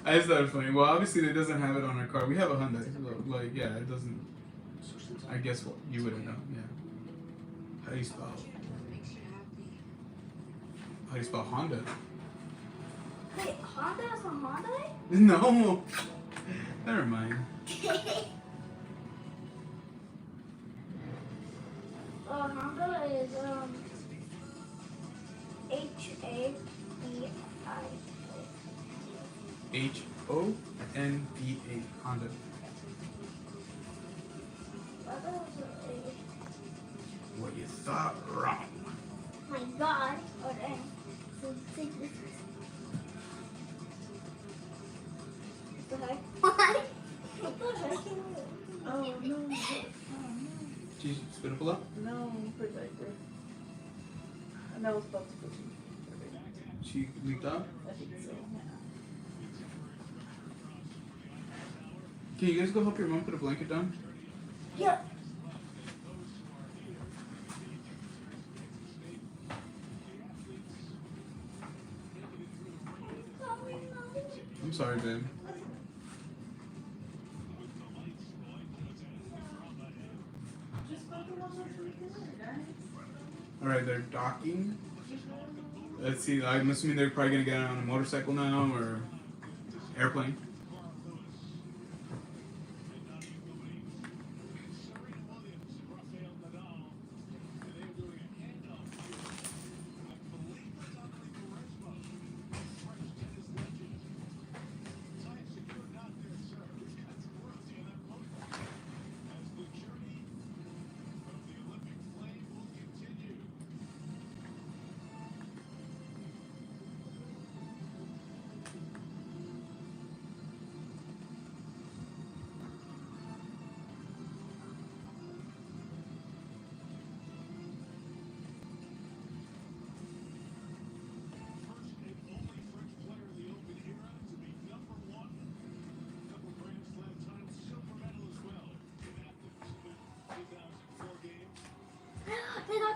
I just thought it was funny. Well, obviously it doesn't have it on our car. We have a Hyundai. So, like, yeah, it doesn't. I guess what you wouldn't know. Yeah. How do you spell? How do you spell Honda? Wait, Honda is a Honda? No. Never mind. Honda is H-A-B-I. Honda. Honda. I thought it was What you thought wrong. My God. oh dang. What the heck? What? What the heck? Oh, no. Oh, Did you spin it below? no. No, protector. And that was about to put you. She leaked out? I think so. Can you guys go help your mom put a blanket down? Yeah. I'm sorry, babe. Just put the one that's right there, guys. Alright, they're docking. Let's see, I'm assuming they're probably gonna get on a motorcycle now or airplane.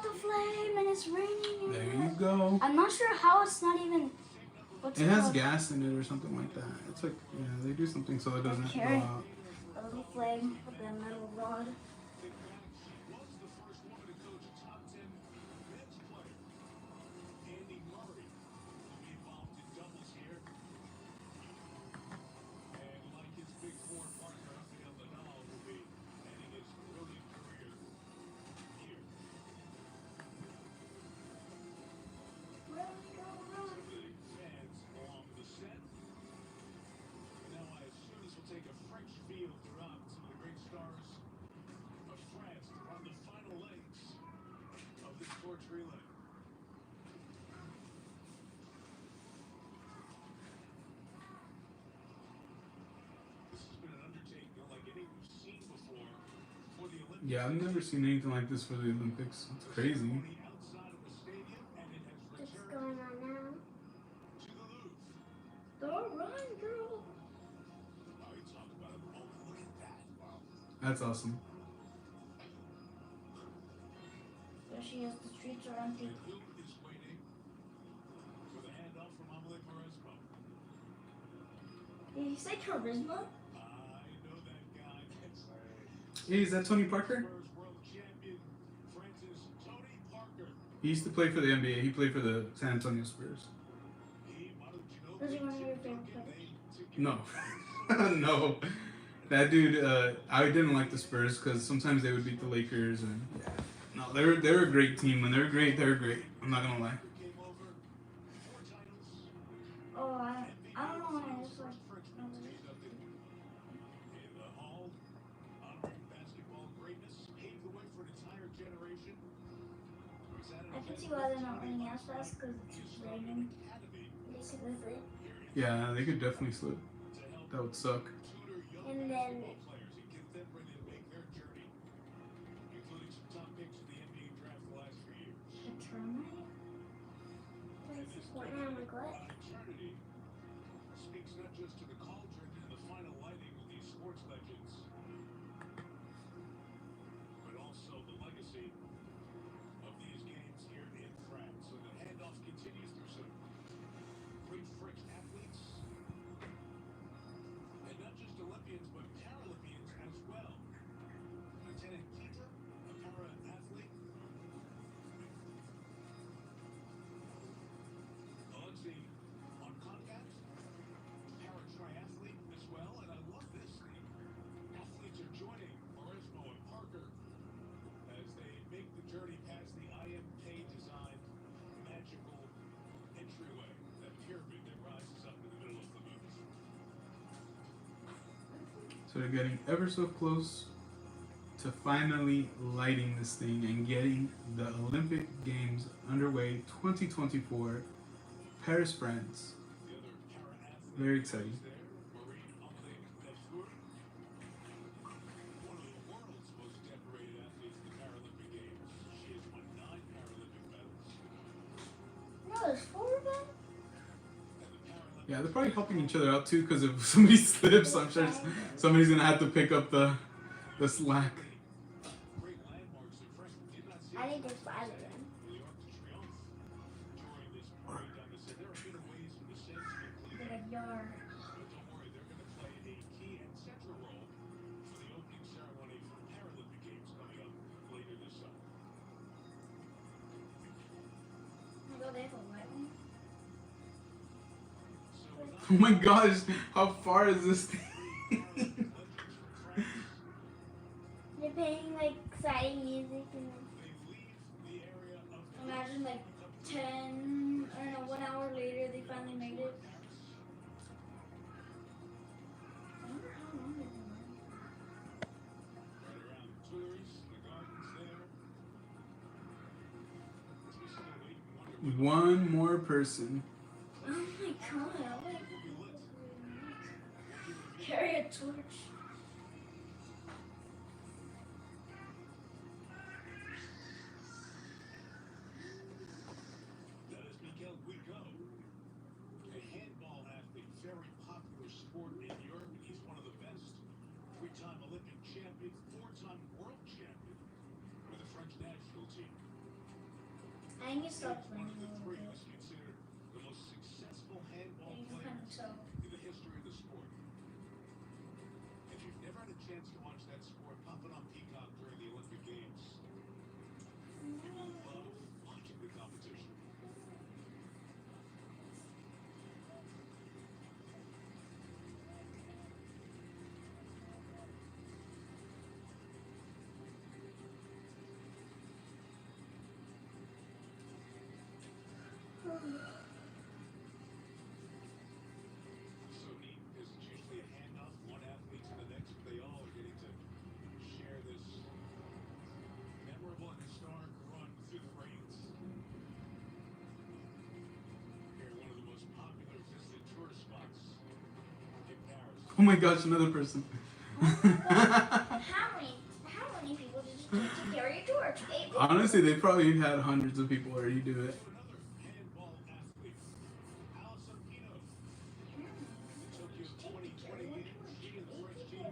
got the flame and it's raining. There you go. I'm not sure how it's not even. What's It has called? gas in it or something like that. It's like, yeah, they do something so it doesn't go Carrot. out. A little flame with the metal rod. Yeah, I've never seen anything like this for the Olympics. It's crazy. What's going on now? Don't run, girl. That's awesome. There she is. The streets are empty. Did you say charisma? Hey, is that Tony Parker? He used to play for the NBA. He played for the San Antonio Spurs. Was he one of your favorite players? No. No. That dude, I didn't like the Spurs because sometimes they would beat the Lakers. And yeah. No, they're a great team. When they're great, they're great. I'm not going to lie. Oh, I don't know why I just like. I can see why they're not running as fast because it's raining. Basically. Yeah, they could definitely slip. That would suck. And then The termite? what now? Like what? Speaks not just to the Cauldron and the final lighting of these sports legends, but also the legacy of these games here in France. So the handoff continues through some great French athletes, and not just Olympians, but Paralympians as well. Lieutenant Keita, a para-athlete. Alexei on contact, para-triathlete as well, and I love this. The athletes are joining Marismo and Parker as they make the journey past the IMK designed magical entryway, that pyramid that rises up in the middle of the movie. So they're getting ever so close to finally lighting this thing and getting the Olympic Games underway 2024, Paris, France. The other para-athlete Very exciting. there, Marie Angelique, one of the world's most decorated athletes in the Paralympic Games. She has won 9 Paralympic medals. No, there's 4 of them? And the Paralympic Yeah, they're probably helping each other out too because if somebody slips, I'm sure somebody's going to have to pick up the slack. great landmarks that freshmen did not see. I think there's 5 of them. The Arc de Triomphe during this parade down the center. There are getaways from the Seine to They're Cleveland. like yard. But don't worry, they're going to play a key and central role for the opening ceremony for Paralympic Games coming up later this summer. Oh my god, they have a white one? So without Oh my gosh, how far is this thing? legends from France, They're playing like exciting music and they leave the area of the Imagine like 10, I don't know, 1 hour later they finally made it. I wonder how long they've been running. right around the Tuileries, the gardens there. We still wait and wonder One more person. Oh my god, I like carry a torch. That is Miguel Guigo, a handball athlete, very popular sport in Europe, and he's one of the best. 3-time Olympic champion, 4-time world champion with the French national team. I need to stop playing a little Three bit. is considered the most successful handball You can player kind of tell. in the history of the sport. If you've never had a chance to watch that sport, pop it on Peacock during the Olympic Games. You will love watching the competition. So neat because it's usually a handoff, one athlete to the next, but they all are getting to share this memorable and historic run through the reins. Here, one of the most popular visited tourist spots in Paris. Oh my gosh, another person. How many people did you take to carry a torch? 8 people. Honestly, they probably had hundreds of people already do it. Another handball athlete, Alison Pino. The Tokyo 2020 Games, she and the French team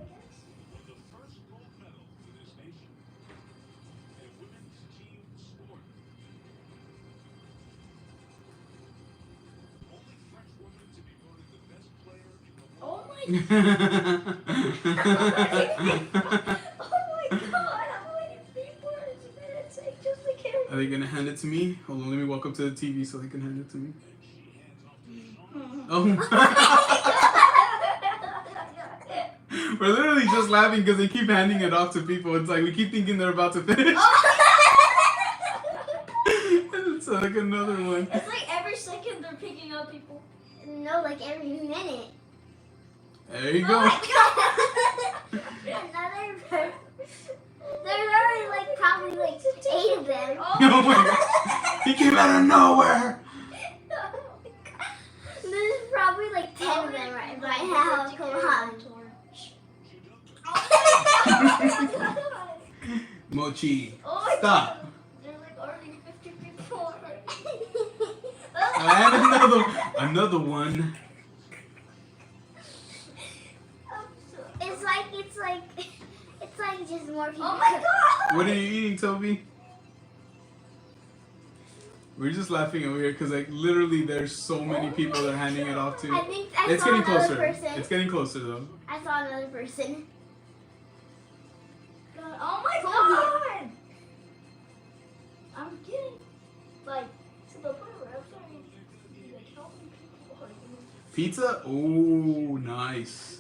won the first gold medal for this nation in women's team sport. Only French woman to be voted the best player in the world. Oh my god! Oh my god! How many people did it take just to carry? Are they gonna hand it to me? Hold on, let me walk up to the TV so they can hand it to me. And she hands off to Sean. Oh. We're literally just laughing because they keep handing it off to people. It's like we keep thinking they're about to finish. It's like another one. It's like every second they're picking up people. No, like every minute. There you Oh go. my god! Another person. There's already like probably like 8 of them. Oh my god. He came out of nowhere. There's probably like 10 of them right now. Come on. Mochi. Oh my Stop. god! There's like already 50 people. And another one. It's like just more people. Oh my god! What are you eating, Toby? We're just laughing over here because like literally there's so many people they're handing it off to. I think I It's saw getting another closer. person. It's getting closer though. I saw another person. Oh my god! I'm getting like to the point where I'm starting to like how many people are you? Pizza? Oh, nice.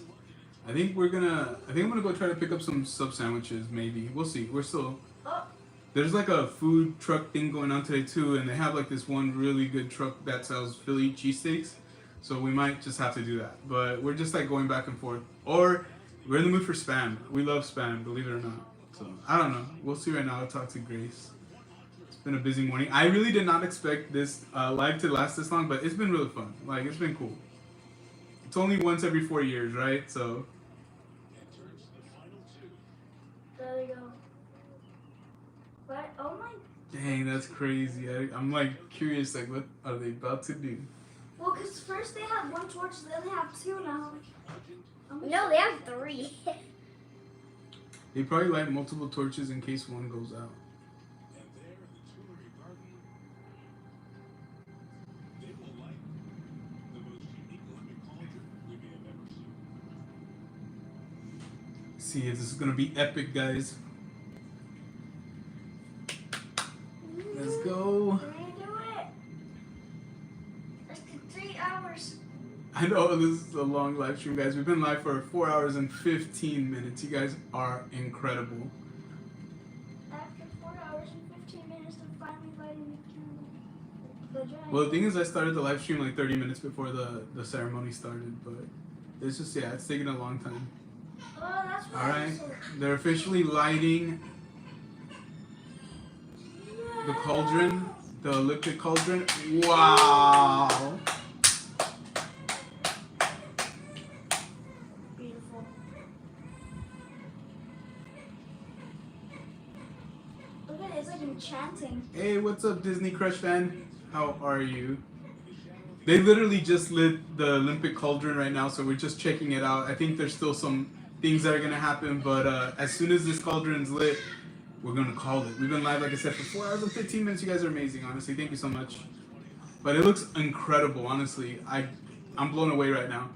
I think I'm gonna go try to pick up some sub sandwiches. Maybe we'll see. We're still. Oh. There's like a food truck thing going on today too, and they have like this one really good truck that sells Philly cheesesteaks. So we might just have to do that. But we're just like going back and forth. Or we're in the mood for spam. We love spam, believe it or not. So I don't know. We'll see right now. I'll talk to Grace. It's been a busy morning. I really did not expect this live to last this long, but it's been really fun. Like it's been cool. It's only once every 4 years, right? So There you go. What? Oh my. dang, that's crazy. I'm like curious, like what are they about to do? Well, because first they had one torch, then they have 2 now. No, they have 3. They probably light multiple torches in case one goes out. And there in the Tuileries Garden, they will light the most unique Olympic cauldron we may have ever seen. See if this is gonna be epic, guys. Let's go. Can we do it? Let's do 3 hours. I know this is a long live stream, guys. We've been live for 4 hours and 15 minutes. You guys are incredible. After 4 hours and 15 minutes of finally lighting the candle. Well, the thing is, I started the live stream like 30 minutes before the ceremony started, but it's just, yeah, it's taking a long time. Oh, that's what All right, they're officially lighting the cauldron, the Olympic cauldron. Wow. Beautiful. Look at it, it's like enchanting. Hey, what's up, Disney Crush fan? How are you? They literally just lit the Olympic cauldron right now, so we're just checking it out. I think there's still some things that are gonna happen, but as soon as this cauldron's lit, we're gonna call it. We've been live, like I said, for 4 hours and 15 minutes. You guys are amazing, honestly. Thank you so much. But it looks incredible, honestly. I'm blown away right now.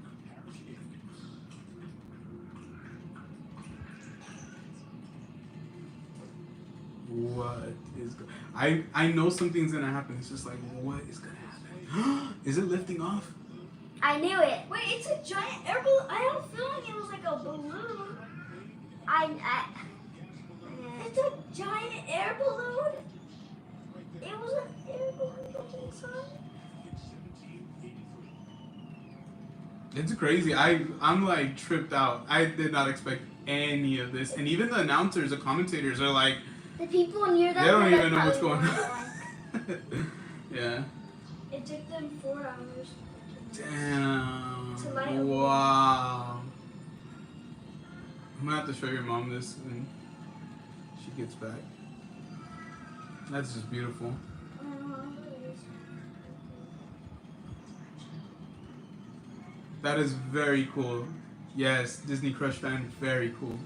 What is I know something's gonna happen. It's just like, what is gonna happen? Is it lifting off? I knew it. Wait, it's a giant air balloon. I had a feeling it was like a balloon. It's a giant air balloon. It was an air balloon inside. It's crazy. I'm like tripped out. I did not expect any of this. And even the announcers, the commentators are like, The people near that they don't were, even know like, what's probably going more on. Yeah. It took them 4 hours. Damn. To light a Wow. I'm gonna have to show your mom this when she gets back. That's just beautiful. That is very cool. Yes, Disney Crush fan, very cool.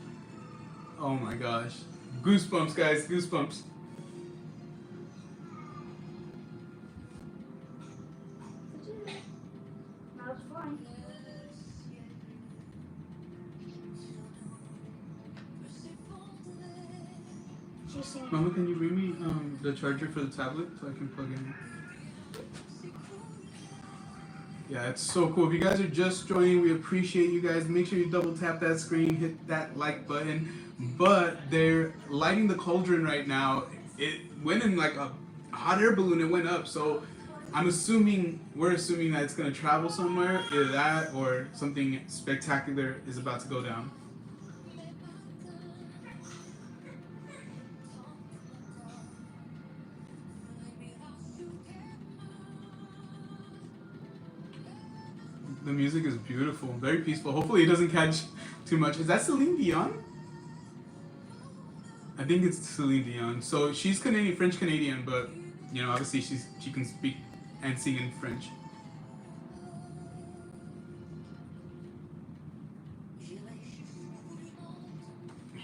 Oh my gosh. Goosebumps, guys, goosebumps. Now it's fine. She's singing. Mama, can you bring me the charger for the tablet so I can plug in? Yeah, it's so cool. If you guys are just joining, we appreciate you guys. Make sure you double tap that screen, hit that like button. But they're lighting the Cauldron right now. It went in like a hot air balloon. It went up. So we're assuming that it's going to travel somewhere. Either that or something spectacular is about to go down. The music is beautiful, very peaceful. Hopefully it doesn't catch too much. Is that Celine Dion? I think it's Celine Dion. So she's Canadian, French Canadian, but you know, obviously she can speak and sing in French.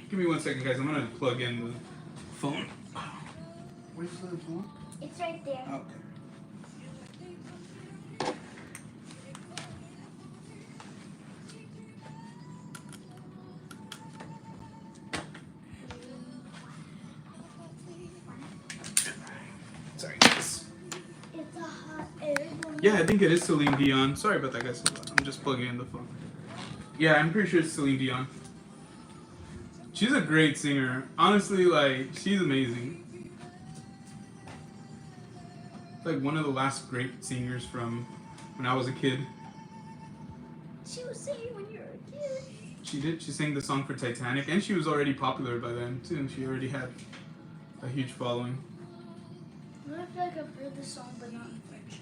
Give me 1 second, guys. I'm gonna plug in the phone. Where's the phone? It's right there. Okay. Sorry, guys. It's a hot air balloon. Yeah, I think it is Celine Dion. Sorry about that, guys. Hold on. I'm just plugging in the phone. Yeah, I'm pretty sure it's Celine Dion. She's a great singer. Honestly, like, she's amazing. Like one of the last great singers from when I was a kid. She was singing when you were a kid. She did. She sang the song for Titanic, and she was already popular by then too. She already had a huge following. I feel like I've heard this song, but not in French.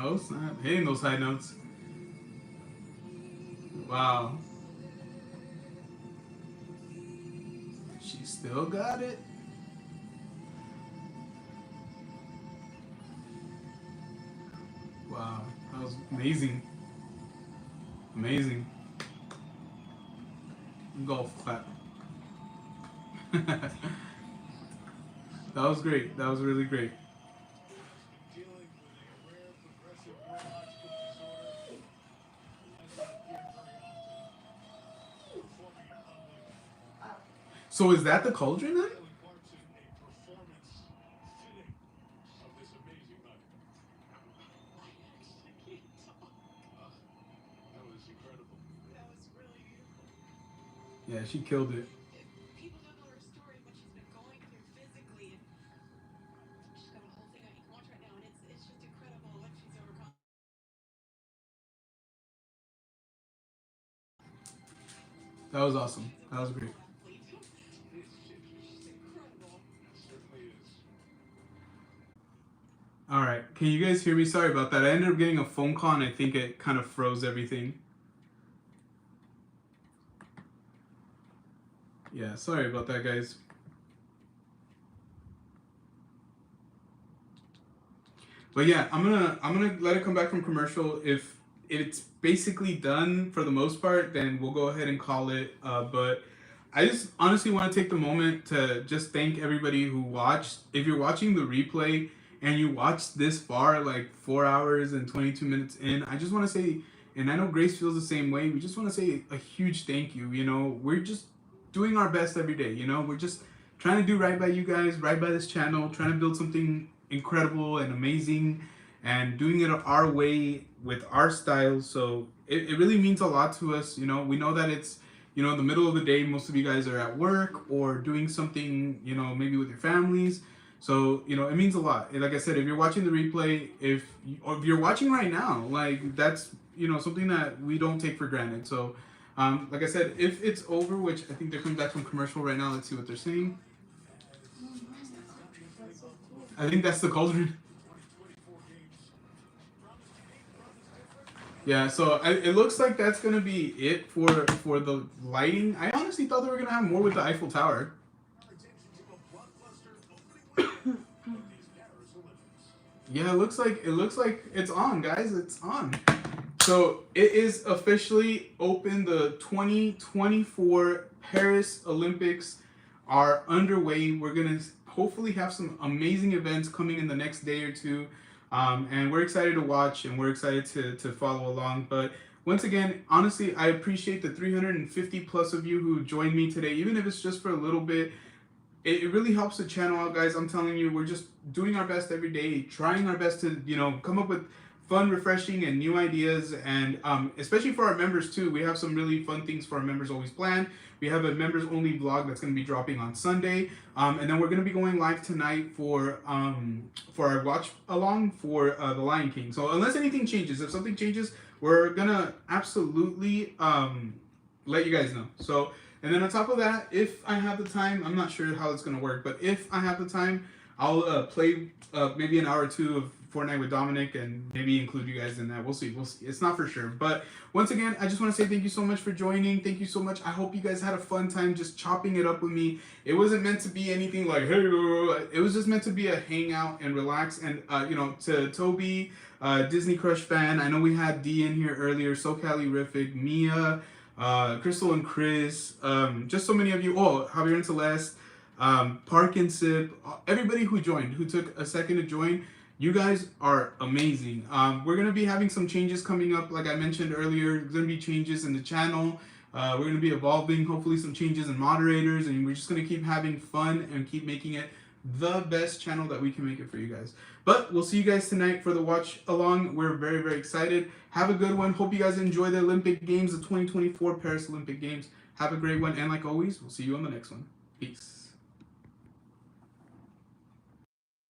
Oh snap! Hitting those high notes. Wow. She still got it. Wow, that was amazing. Amazing. Golf clap. That was great. That was really great. So is that the Cauldron then? Kelly Clarkson, a performance fitting of this amazing night. That was incredible. That was really beautiful. Yeah, she killed it. People don't know her story, what she's been going through physically. And she's got a whole thing on. You can watch right now, and it's just incredible what she's overcome. That was awesome. That was great. She's incredible. Certainly is. All right, can you guys hear me? Sorry about that. I ended up getting a phone call and I think it kind of froze everything. Yeah, sorry about that, guys. But yeah, I'm gonna let it come back from commercial. If it's basically done for the most part, then we'll go ahead and call it. But I just honestly want to take the moment to just thank everybody who watched. If you're watching the replay and you watched this far, like 4 hours and 22 minutes in, I just want to say, and I know Grace feels the same way, we just want to say a huge thank you. You know, we're just doing our best every day. You know, we're just trying to do right by you guys, right by this channel, trying to build something incredible and amazing, and doing it our way with our style. So it really means a lot to us. You know, we know that it's, you know, in the middle of the day, most of you guys are at work or doing something, you know, maybe with your families. So, you know, it means a lot. Like I said, if you're watching the replay, or if you're watching right now, like that's, you know, something that we don't take for granted. So, like I said, if it's over, which I think they're coming back from commercial right now. Let's see what they're saying. I think that's the Cauldron. Yeah, so it looks like that's gonna be it for the lighting. I honestly thought they were gonna have more with the Eiffel Tower. Yeah, it looks like it's on, guys. It's on. So it is officially open. The 2024 Paris Olympics are underway. We're gonna hopefully have some amazing events coming in the next day or two. And we're excited to watch and we're excited to follow along. But once again, honestly, I appreciate the 350 plus of you who joined me today, even if it's just for a little bit. It really helps the channel out, guys. I'm telling you, we're just doing our best every day, trying our best to, you know, come up with fun, refreshing, and new ideas. And especially for our members too, we have some really fun things for our members always planned. We have a members only vlog that's going to be dropping on Sunday, and then we're going to be going live tonight for our watch along for The Lion King. So unless anything changes, if something changes, we're gonna absolutely let you guys know. So, and then on top of that, if I have the time, I'm not sure how it's gonna work, but if I have the time, I'll play maybe an hour or two of Fortnite with Dominic and maybe include you guys in that. We'll see. It's not for sure. But once again, I just want to say thank you so much for joining. Thank you so much. I hope you guys had a fun time just chopping it up with me. It wasn't meant to be anything like, hey, it was just meant to be a hangout and relax. And, you know, to Toby, Disney Crush fan, I know we had D in here earlier, SoCalirific, Mia, Crystal and Chris, just so many of you. Oh, Javier and Celeste, Park and Sip, everybody who joined, who took a second to join. You guys are amazing. We're going to be having some changes coming up. Like I mentioned earlier, there's going to be changes in the channel. We're going to be evolving, hopefully some changes in moderators, and we're just going to keep having fun and keep making it the best channel that we can make it for you guys. But we'll see you guys tonight for the watch along. We're very, very excited. Have a good one. Hope you guys enjoy the Olympic Games, the 2024 Paris Olympic Games. Have a great one. And like always, we'll see you on the next one. Peace.